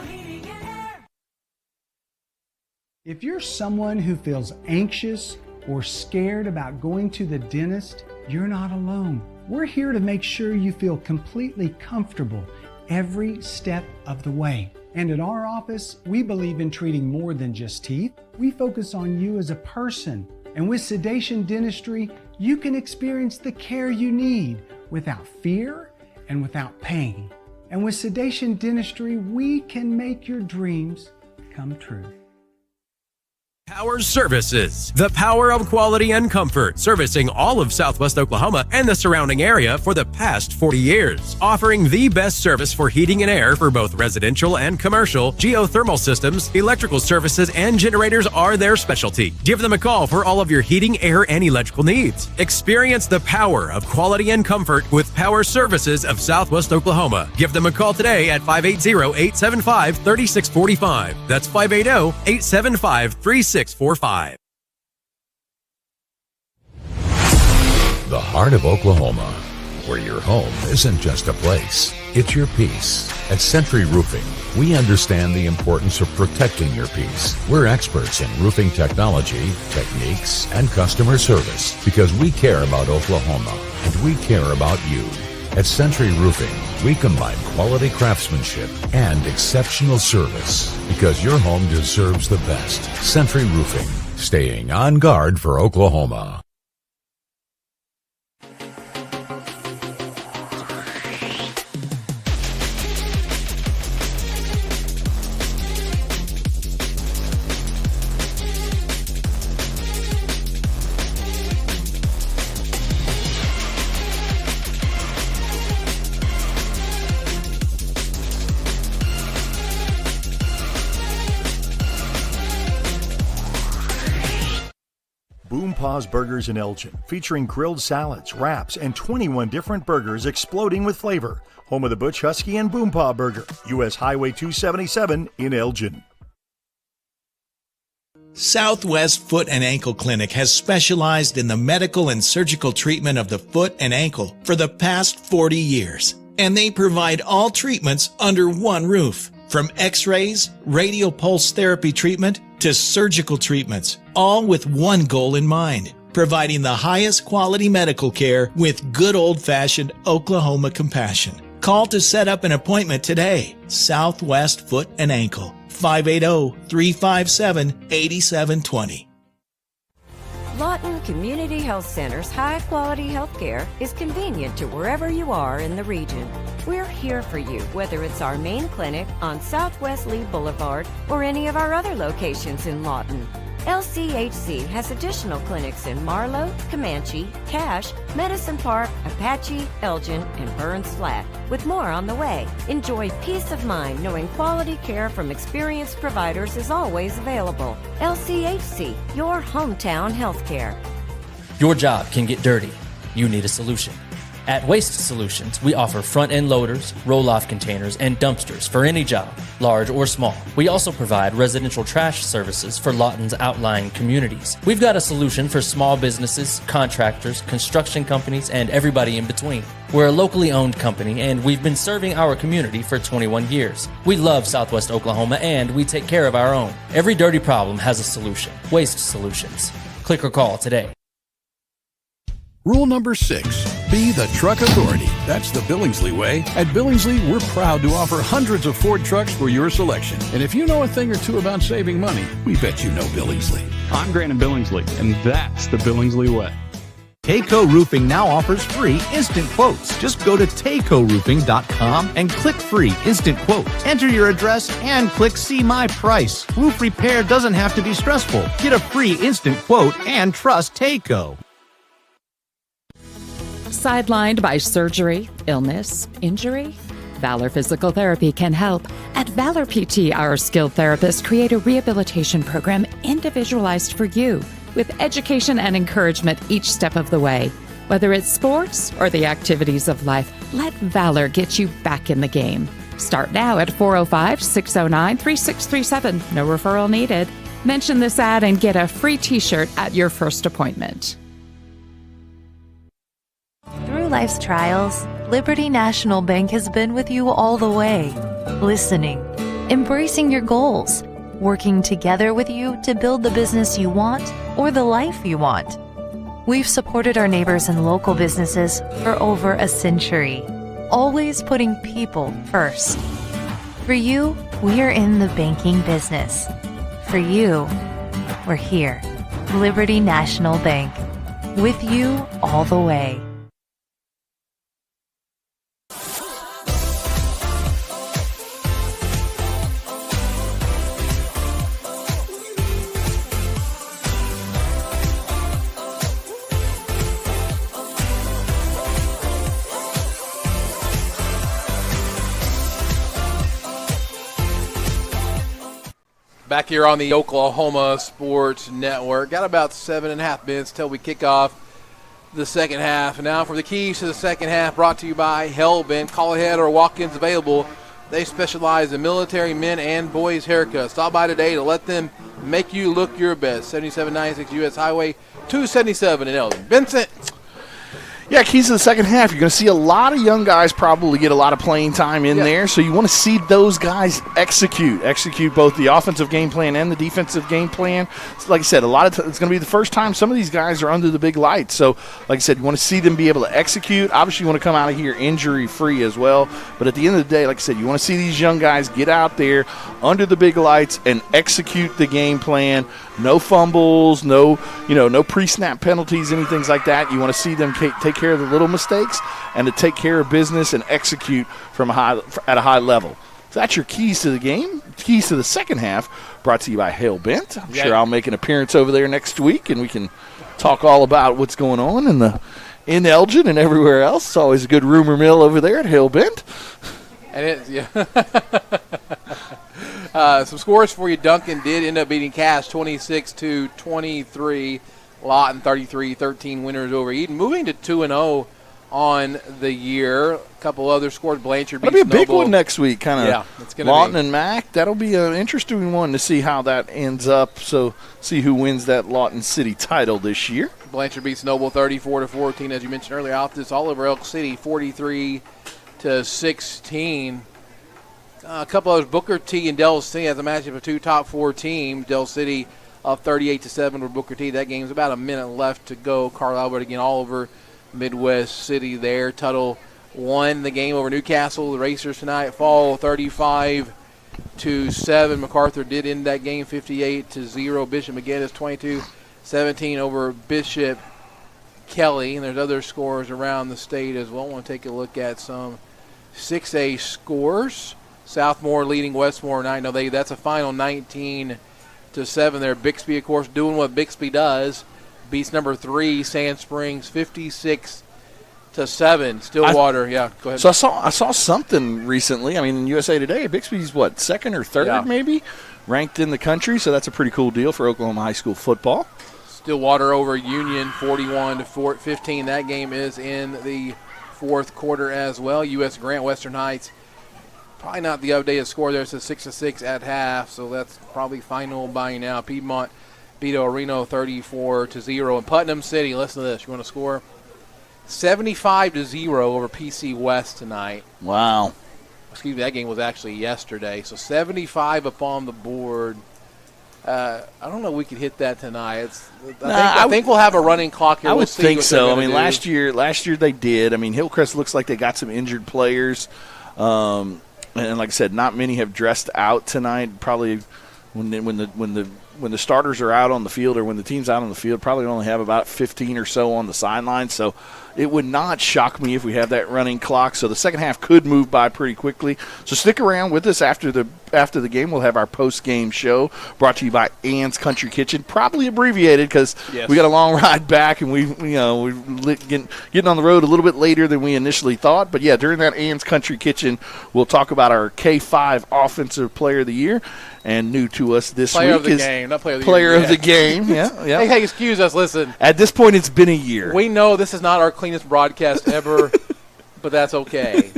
If you're someone who feels anxious or scared about going to the dentist, you're not alone. We're here to make sure you feel completely comfortable every step of the way. And at our office, we believe in treating more than just teeth. We focus on you as a person. And with Sedation Dentistry, you can experience the care you need without fear and without pain. And with Sedation Dentistry, we can make your dreams come true. Power Services, the power of quality and comfort, servicing all of Southwest Oklahoma and the surrounding area for the past 40 years. Offering the best service for heating and air for both residential and commercial, geothermal systems, electrical services, and generators are their specialty. Give them a call for all of your heating, air, and electrical needs. Experience the power of quality and comfort with Power Services of Southwest Oklahoma. Give them a call today at 580-875-3645. That's 580-875-3645. The heart of Oklahoma, where your home isn't just a place, it's your peace. At Century Roofing, we understand the importance of protecting your peace. We're experts in roofing technology, techniques, and customer service because we care about Oklahoma and we care about you. At Century Roofing, we combine quality craftsmanship and exceptional service because your home deserves the best. Century Roofing, staying on guard for Oklahoma. Boom Paws Burgers in Elgin, featuring grilled salads, wraps, and 21 different burgers exploding with flavor. Home of the Butch Husky and Boom Paw Burger, U.S. Highway 277 in Elgin. Southwest Foot and Ankle Clinic has specialized in the medical and surgical treatment of the foot and ankle for the past 40 years. And they provide all treatments under one roof. From x-rays, radial pulse therapy treatment, to surgical treatments, all with one goal in mind, providing the highest quality medical care with good old-fashioned Oklahoma compassion. Call to set up an appointment today. Southwest Foot and Ankle, 580-357-8720. Lawton Community Health Center's high-quality health care is convenient to wherever you are in the region. We're here for you, whether it's our main clinic on Southwest Lee Boulevard or any of our other locations in Lawton. LCHC has additional clinics in Marlow, Comanche, Cache, Medicine Park, Apache, Elgin, and Burns Flat, with more on the way. Enjoy peace of mind knowing quality care from experienced providers is always available. LCHC, your hometown healthcare. Your job can get dirty. You need a solution. At Waste Solutions, we offer front-end loaders, roll-off containers, and dumpsters for any job, large or small. We also provide residential trash services for Lawton's outlying communities. We've got a solution for small businesses, contractors, construction companies, and everybody in between. We're a locally owned company, and we've been serving our community for 21 years. We love Southwest Oklahoma, and we take care of our own. Every dirty problem has a solution. Waste Solutions. Click or call today. Rule number 6, be the truck authority. That's the Billingsley way. At Billingsley, we're proud to offer hundreds of Ford trucks for your selection. And if you know a thing or two about saving money, we bet you know Billingsley. I'm Grant Billingsley, and that's the Billingsley way. Tayco Roofing now offers free instant quotes. Just go to TaycoRoofing.com and click free instant quote. Enter your address and click see my price. Roof repair doesn't have to be stressful. Get a free instant quote and trust Tayco. Sidelined by surgery, illness, injury? Valor Physical Therapy can help. At Valor PT, our skilled therapists create a rehabilitation program individualized for you, with education and encouragement each step of the way. Whether it's sports or the activities of life, let Valor get you back in the game. Start now at 405-609-3637. No referral needed. Mention this ad and get a free t-shirt at your first appointment. Through life's trials, Liberty National Bank has been with you all the way, listening, embracing your goals, working together with you to build the business you want or the life you want. We've supported our neighbors and local businesses for over a century, always putting people first. For you, we're in the banking business. For you, we're here. Liberty National Bank, with you all the way. Back here on the Oklahoma Sports Network. Got about 7.5 minutes till we kick off the second half. And now for the keys to the second half, brought to you by Hellbent. Call ahead or walk-ins available. They specialize in military men and boys haircuts. Stop by today to let them make you look your best. 7796 U.S. Highway 277 in Elgin. Vincent. Yeah, keys to the second half. You're going to see a lot of young guys probably get a lot of playing time in there, so you want to see those guys execute both the offensive game plan and the defensive game plan. So like I said, it's going to be the first time some of these guys are under the big lights. So, like I said, you want to see them be able to execute. Obviously, you want to come out of here injury-free as well. But at the end of the day, like I said, you want to see these young guys get out there under the big lights and execute the game plan. No fumbles, no pre-snap penalties, anything like that. You want to see them take care of the little mistakes and to take care of business and execute at a high level. So that's your keys to the game. Keys to the second half, brought to you by Hellbent. I'm sure I'll make an appearance over there next week, and we can talk all about what's going on in Elgin and everywhere else. It's always a good rumor mill over there at Hellbent. And it's some scores for you. Duncan did end up beating Cass 26-23. Lawton 33-13 winners over Eden. Moving to 2-0 on the year. A couple other scores. Blanchard beats That'll be a big Noble. one next week. It's gonna Lawton be. and Mac. That'll be an interesting one to see how that ends up. So see who wins that Lawton City title this year. Blanchard beats Noble 34-14, as you mentioned earlier. Altus all over Elk City 43-16. A couple of those, Booker T and Del City as a matchup of two top four teams. Del City up 38-7 with Booker T. That game's about a minute left to go. Carl Albert again all over Midwest City there. Tuttle won the game over Newcastle. The Racers tonight fall 35-7. MacArthur did end that game 58-0. Bishop McGinnis 22-17 over Bishop Kelly. And there's other scores around the state as well. I want to take a look at some 6A scores. Southmore leading Westmore 9. That's a final 19-7 there. Bixby, of course, doing what Bixby does. Beats number 3, Sand Springs, 56-7. Stillwater, go ahead. So I saw something recently. I mean, in USA Today, Bixby's second or third maybe, ranked in the country. So that's a pretty cool deal for Oklahoma high school football. Stillwater over Union, 41-15. That game is in the fourth quarter as well. U.S. Grant, Western Heights. Probably not the updated score there. It's a 6-6 at half, so that's probably final by now. Piedmont beat El Reno 34-0. And Putnam City, listen to this. You want to score? 75-0 over PC West tonight. Wow. Excuse me, that game was actually yesterday. So 75 up on the board. I don't know if we could hit that tonight. I think we'll have a running clock here. I We'll would see think what so. they're I mean, gonna do. last year they did. I mean, Hillcrest looks like they got some injured players. And like I said, not many have dressed out tonight. Probably when the starters are out on the field or when the team's out on the field, probably only have about 15 or so on the sideline. So it would not shock me if we have that running clock. So the second half could move by pretty quickly. So stick around with us after the game. We'll have our post-game show brought to you by Ann's Country Kitchen, probably abbreviated because we got a long ride back and we're getting on the road a little bit later than we initially thought. But yeah, during that Ann's Country Kitchen, we'll talk about our K5 Offensive Player of the Year. And new to us this Player week of the is game, not player of the player year. of the game. Yeah. Hey, excuse us. Listen. At this point, it's been a year. We know this is not our cleanest broadcast ever, but that's okay.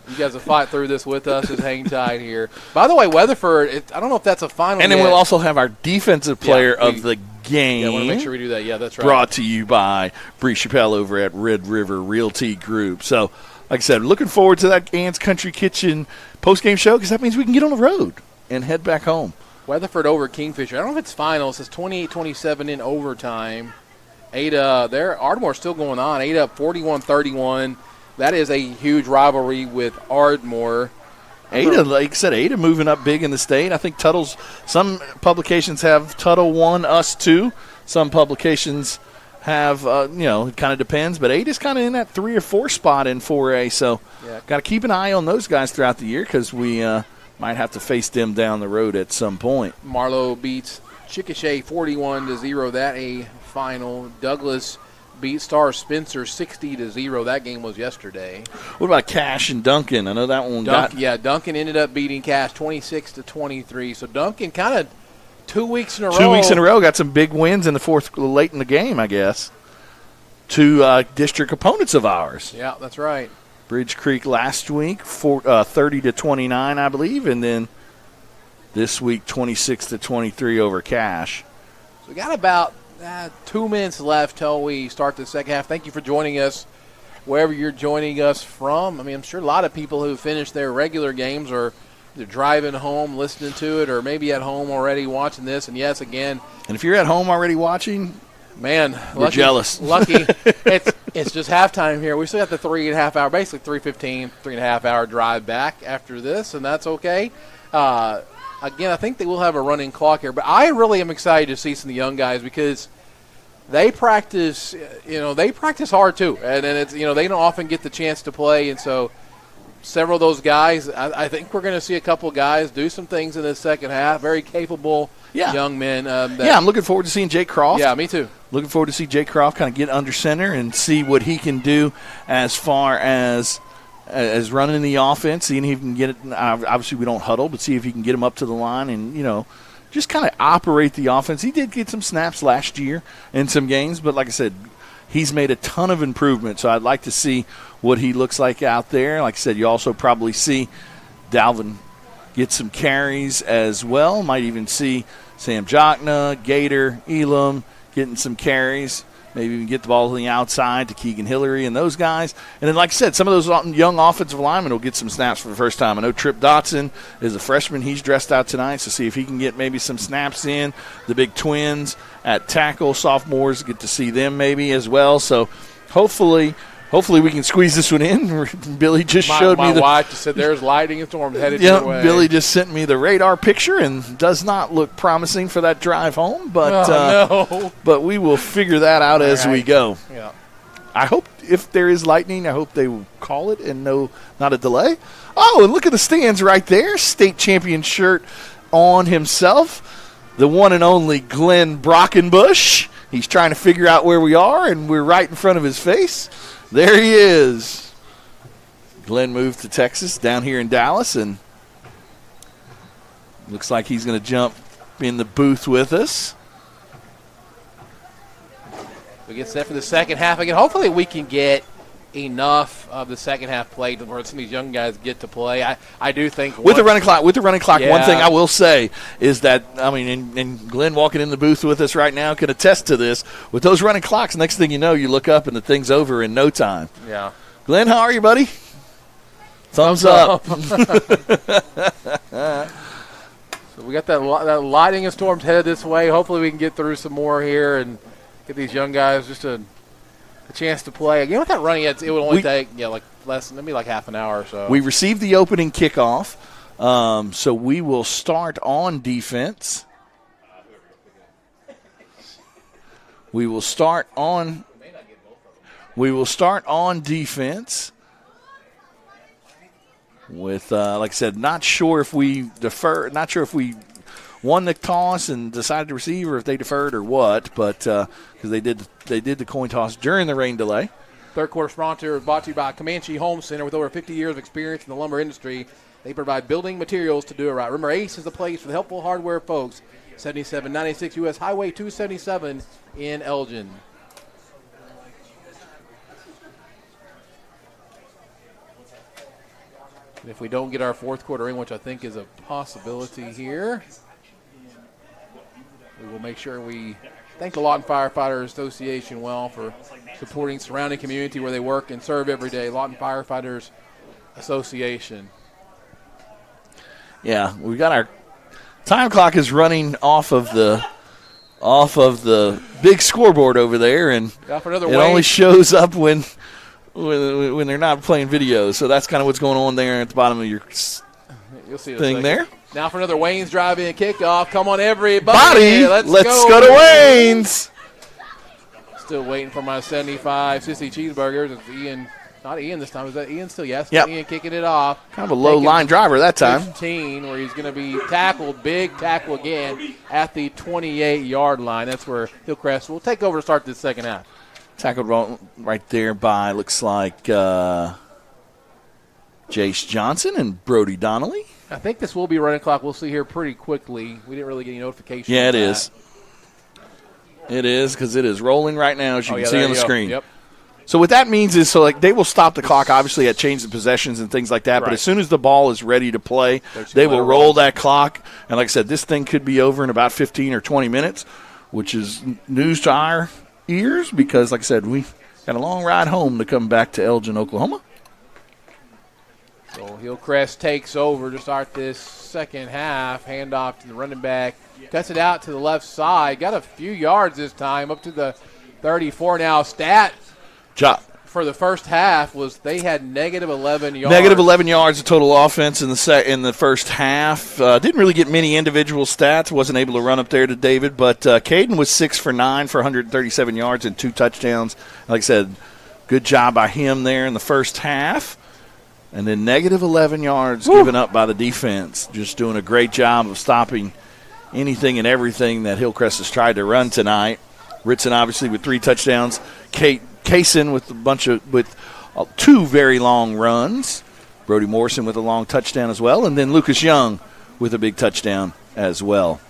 You guys will fight through this with us. Just hang tight here. By the way, Weatherford, I don't know if that's a final And then yet. we'll also have our defensive player of the game. Yeah, I want to make sure we do that. Yeah, that's right. Brought to you by Bree Chappelle over at Red River Realty Group. So, like I said, looking forward to that Ann's Country Kitchen post-game show because that means we can get on the road and head back home. Weatherford over Kingfisher. I don't know if it's final. It says 28-27 in overtime. Ardmore's still going on. 8 up 41-31. That is a huge rivalry with Ardmore. Ada, like I said, Ada moving up big in the state. I think some publications have Tuttle 1, us 2. Some publications have, it kind of depends. But Ada's kind of in that 3 or 4 spot in 4A. So got to keep an eye on those guys throughout the year because we might have to face them down the road at some point. Marlowe beats Chickasha 41-0. That a final. Douglas beat Star Spencer 60-0. That game was yesterday. What about Cash and Duncan? I know that one Duncan ended up beating Cash 26-23. So Duncan kind of 2 weeks in a row. 2 weeks in a row, got some big wins in the fourth, late in the game, I guess. Two district opponents of ours. Yeah, that's right. Bridge Creek last week, 30-29, I believe, and then this week 26-23 over Cash. So we got about 2 minutes left till we start the second half. Thank you for joining us wherever you're joining us from. I mean, I'm sure a lot of people who finished their regular games are either driving home, listening to it, or maybe at home already watching this. And, yes, again. And if you're at home already watching, man, we're jealous. Lucky. It's just halftime here. We still got the 3.5 hour, basically 3:15, 3.5 hour drive back after this, and that's okay. Again, I think they will have a running clock here, but I really am excited to see some of the young guys because they practice. They practice hard too, and it's they don't often get the chance to play, and so several of those guys, I think we're going to see a couple guys do some things in the second half. Very capable young men. I'm looking forward to seeing Jake Croft. Yeah, me too. Looking forward to see Jake Croft kind of get under center and see what he can do as far as running the offense, seeing if he can get it. Obviously, we don't huddle, but see if he can get him up to the line and, just kind of operate the offense. He did get some snaps last year in some games, but like I said, he's made a ton of improvement. So I'd like to see what he looks like out there. Like I said, you also probably see Dalvin get some carries as well. Might even see Sam Jochna, Gator, Elam getting some carries. Maybe even get the ball to the outside to Keegan Hillary and those guys. And then, like I said, some of those young offensive linemen will get some snaps for the first time. I know Trip Dotson is a freshman. He's dressed out tonight, so see if he can get maybe some snaps in. The big twins at tackle, sophomores, get to see them maybe as well. So hopefully we can squeeze this one in. Billy just showed me my wife just said there's lightning and storms headed your way. Billy just sent me the radar picture and does not look promising for that drive home, but but we will figure that out as we go. Yeah. I hope if there is lightning, I hope they will call it and not a delay. Oh, and look at the stands right there. State champion shirt on himself. The one and only Glenn Brockenbush. He's trying to figure out where we are, and we're right in front of his face. There he is. Glenn moved to Texas, down here in Dallas, and looks like he's going to jump in the booth with us. We get set for the second half again. Hopefully we can get enough of the second half played where some of these young guys get to play. I do think with the running clock, yeah. One thing I will say is that and Glenn walking in the booth with us right now can attest to this. With those running clocks, next thing you know, you look up and the thing's over in no time. Yeah. Glenn, how are you, buddy? Thumbs up. So we got that lightning and storms headed this way. Hopefully we can get through some more here and get these young guys just a chance to play. Again, with that running, it would only take maybe half an hour or so. We received the opening kickoff, so we will start on defense. We will start on defense with, like I said, not sure if we won the toss and decided to receive, or if they deferred or what, but because they did the coin toss during the rain delay. Third quarter sponsor is brought to you by Comanche Home Center. With over 50 years of experience in the lumber industry, they provide building materials to do it right. Remember, Ace is the place for the helpful hardware folks. 7796 U.S. Highway 277 in Elgin. And if we don't get our fourth quarter in, which I think is a possibility here, we will make sure we thank the Lawton Firefighter Association for supporting surrounding community where they work and serve every day. Lawton Firefighters Association. Yeah, we got our time clock is running off of the big scoreboard over there, and it only shows up when they're not playing videos. So that's kind of what's going on there at the bottom of your thing there. Now for another Wayne's drive-in kickoff. Come on, everybody. Let's go to Wayne's. Still waiting for my 75 sissy cheeseburgers. It's Ian. Not Ian this time. Is that Ian still? Yes. Yep. Ian kicking it off. Kind of a low line driver that time. 15, where he's going to be tackled. Big tackle again at the 28-yard line. That's where Hillcrest will take over to start this second half. Tackled right there by, looks like, Jace Johnson and Brody Donnelly. I think this will be running clock. We'll see here pretty quickly. We didn't really get any notification. Yeah, it is. It is, because it is rolling right now, as you can see on the screen. Yep. So what that means is, they will stop the clock, obviously, at change of possessions and things like that. Right. But as soon as the ball is ready to play, they will roll that clock. And like I said, this thing could be over in about 15 or 20 minutes, which is news to our ears because, like I said, we got a long ride home to come back to Elgin, Oklahoma. So Hillcrest takes over to start this second half. Handoff to the running back. Cuts it out to the left side. Got a few yards this time, up to the 34 now. Stat for the first half was they had negative 11 yards. Negative 11 yards of total offense in the first half. Didn't really get many individual stats. Wasn't able to run up there to David. But Caden was 6 for 9 for 137 yards and 2 touchdowns. Like I said, good job by him there in the first half. And then negative 11 yards given up by the defense. Just doing a great job of stopping anything and everything that Hillcrest has tried to run tonight. Ritson obviously with 3 touchdowns. Kaysen with 2 very long runs. Brody Morrison with a long touchdown as well. And then Lucas Young with a big touchdown as well.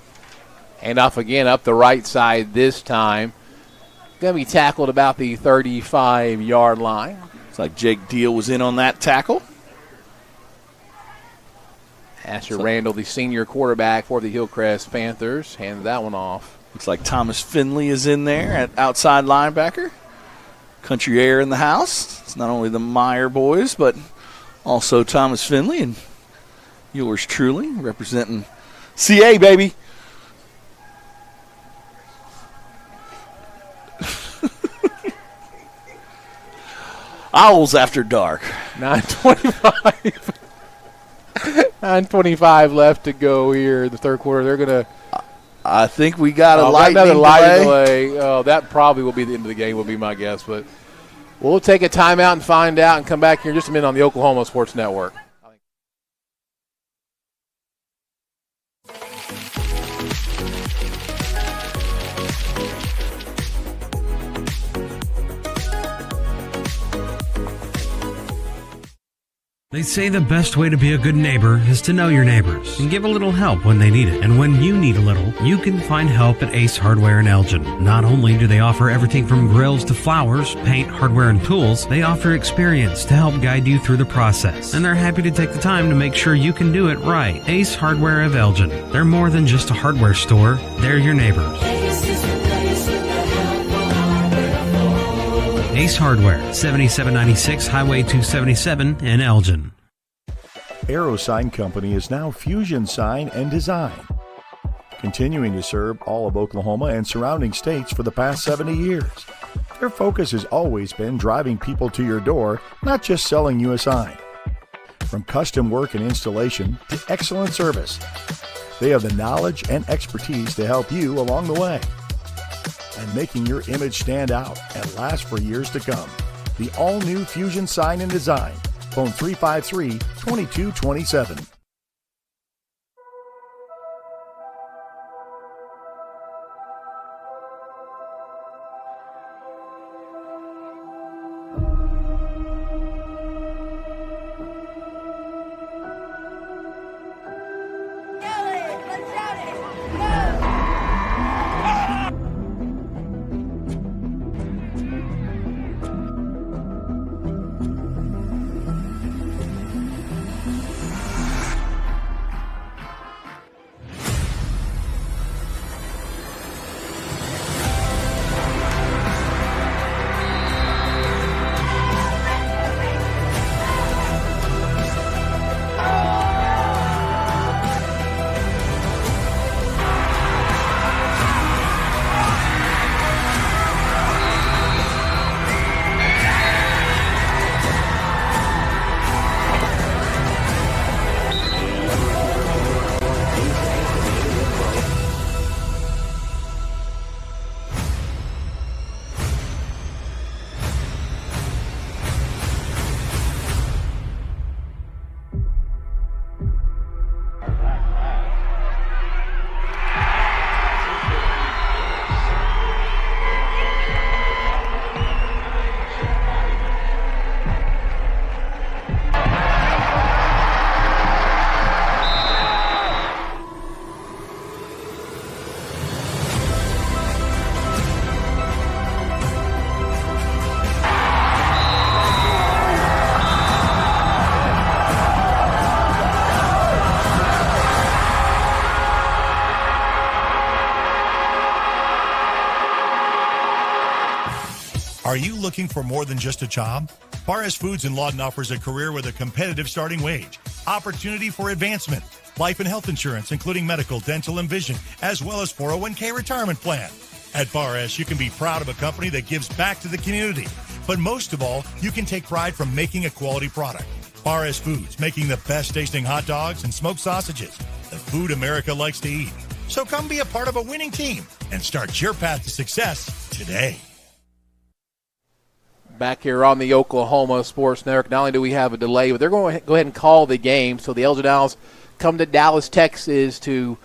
Handoff again up the right side this time. Going to be tackled about the 35-yard line. Looks like Jake Deal was in on that tackle. Asher Randall, the senior quarterback for the Hillcrest Panthers, hands that one off. Looks like Thomas Finley is in there at outside linebacker. Country Air in the house. It's not only the Meyer boys, but also Thomas Finley and yours truly representing CA, baby. Owls After Dark. 9:25. 9:25 left to go here in the third quarter. They're going to. I think we got another light delay. Oh, that probably will be the end of the game, will be my guess. But we'll take a timeout and find out and come back here in just a minute on the Oklahoma Sports Network. They say the best way to be a good neighbor is to know your neighbors and give a little help when they need it. And when you need a little, you can find help at Ace Hardware in Elgin. Not only do they offer everything from grills to flowers, paint, hardware, and tools, they offer experience to help guide you through the process. And they're happy to take the time to make sure you can do it right. Ace Hardware of Elgin. They're more than just a hardware store. They're your neighbors. Ace Hardware, 7796 Highway 277 in Elgin. Aero Sign Company is now Fusion Sign and Design, continuing to serve all of Oklahoma and surrounding states for the past 70 years. Their focus has always been driving people to your door, not just selling you a sign. From custom work and installation to excellent service, they have the knowledge and expertise to help you along the way and making your image stand out and last for years to come. The all-new Fusion Sign and Design. Phone 353-2227. Are you looking for more than just a job? Bar S Foods in Lawton offers a career with a competitive starting wage, opportunity for advancement, life and health insurance, including medical, dental, and vision, as well as 401k retirement plan. At Bar S, you can be proud of a company that gives back to the community. But most of all, you can take pride from making a quality product. Bar S Foods, making the best tasting hot dogs and smoked sausages, the food America likes to eat. So come be a part of a winning team and start your path to success today. Back here on the Oklahoma Sports Network, not only do we have a delay, but they're going to go ahead and call the game. So the Elgin Owls come to Dallas, Texas to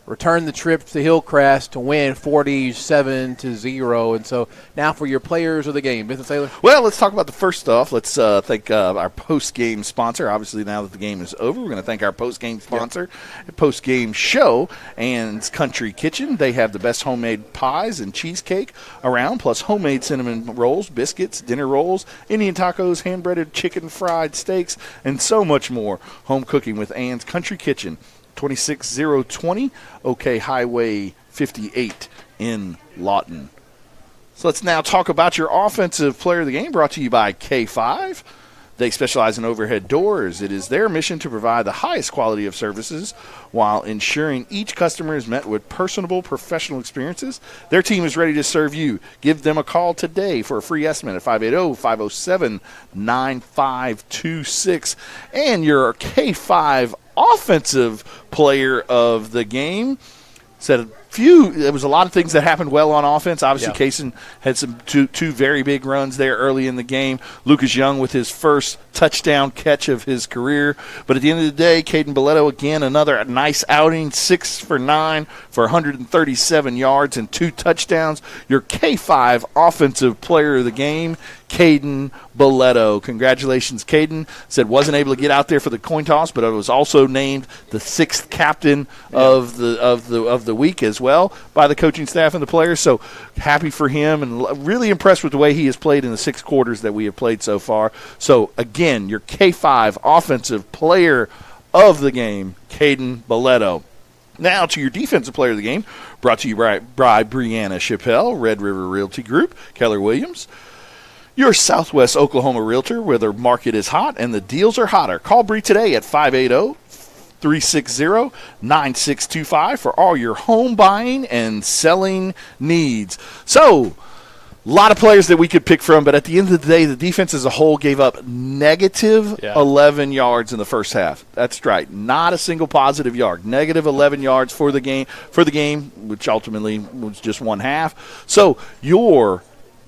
return the trip to Hillcrest to win 47-0. And so now for your players of the game. Vincent Saylor? Well, let's talk about the first stuff. Let's thank our post-game sponsor. Obviously, now that the game is over, we're going to thank our post-game sponsor, post-game show, and Country Kitchen. They have the best homemade pies and cheesecake around, plus homemade cinnamon rolls, biscuits, dinner rolls, Indian tacos, hand-breaded chicken fried steaks, and so much more. Home cooking with Ann's Country Kitchen. 26020 OK Highway 58 in Lawton. So let's now talk about your offensive player of the game, brought to you by K5. They specialize in overhead doors. It is their mission to provide the highest quality of services while ensuring each customer is met with personable, professional experiences. Their team is ready to serve you. Give them a call today for a free estimate at 580-507-9526. And your K5 offensive player of the game said there was a lot of things that happened well on offense. Obviously, Kaysen had some two very big runs there early in the game. Lucas Young with his first touchdown catch of his career. But at the end of the day, Caden Boletto, again, another nice outing, 6 for 9 for 137 yards and 2 touchdowns. Your K5 offensive player of the game, Caden Boletto. Congratulations, Caden. Said wasn't able to get out there for the coin toss, but was also named the 6th captain of the week as well by the coaching staff and the players. So happy for him and really impressed with the way he has played in the 6 quarters that we have played so far. So again, your K5 offensive player of the game, Caden Boletto. Now to your defensive player of the game, brought to you by Brianna Chappelle, Red River Realty Group, Keller Williams. Your Southwest Oklahoma realtor, where the market is hot and the deals are hotter. Call Bree today at 580-360-9625 for all your home buying and selling needs. So, a lot of players that we could pick from, but at the end of the day, the defense as a whole gave up negative 11 yards in the first half. That's right. Not a single positive yard. Negative 11 yards for the game, which ultimately was just one half. So, your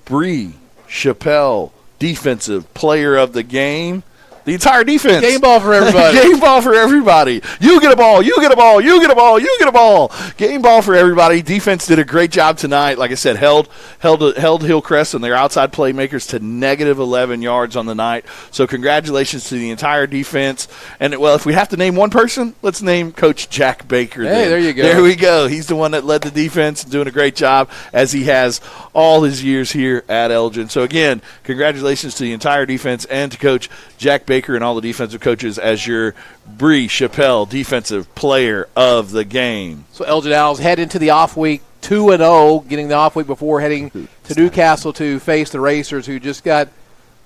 Bree Chappelle defensive player of the game. The entire defense. Game ball for everybody. Game ball for everybody. You get a ball, you get a ball, you get a ball, you get a ball. Game ball for everybody. Defense did a great job tonight. Like I said, held Hillcrest and their outside playmakers to negative 11 yards on the night. So congratulations to the entire defense. And, well, if we have to name one person, let's name Coach Jack Baker. Hey, there you go. There we go. He's the one that led the defense, doing a great job as he has all his years here at Elgin. So, again, congratulations to the entire defense and to Coach Jack Baker and all the defensive coaches as your Bree Chappelle defensive player of the game. So Elgin Owls head into the off week 2-0, getting the off week before heading to Newcastle to face the Racers, who just got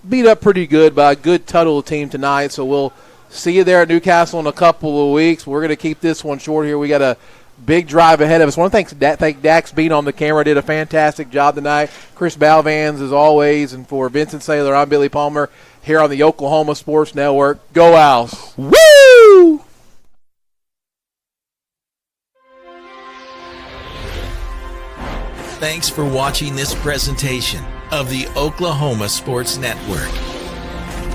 beat up pretty good by a good Tuttle team tonight. So we'll see you there at Newcastle in a couple of weeks. We're going to keep this one short here. We got a big drive ahead of us. I want to thank Dax Bean on the camera. Did a fantastic job tonight. Chris Balvans, as always. And for Vincent Saylor, I'm Billy Palmer here on the Oklahoma Sports Network. Go Owls. Woo! Thanks for watching this presentation of the Oklahoma Sports Network.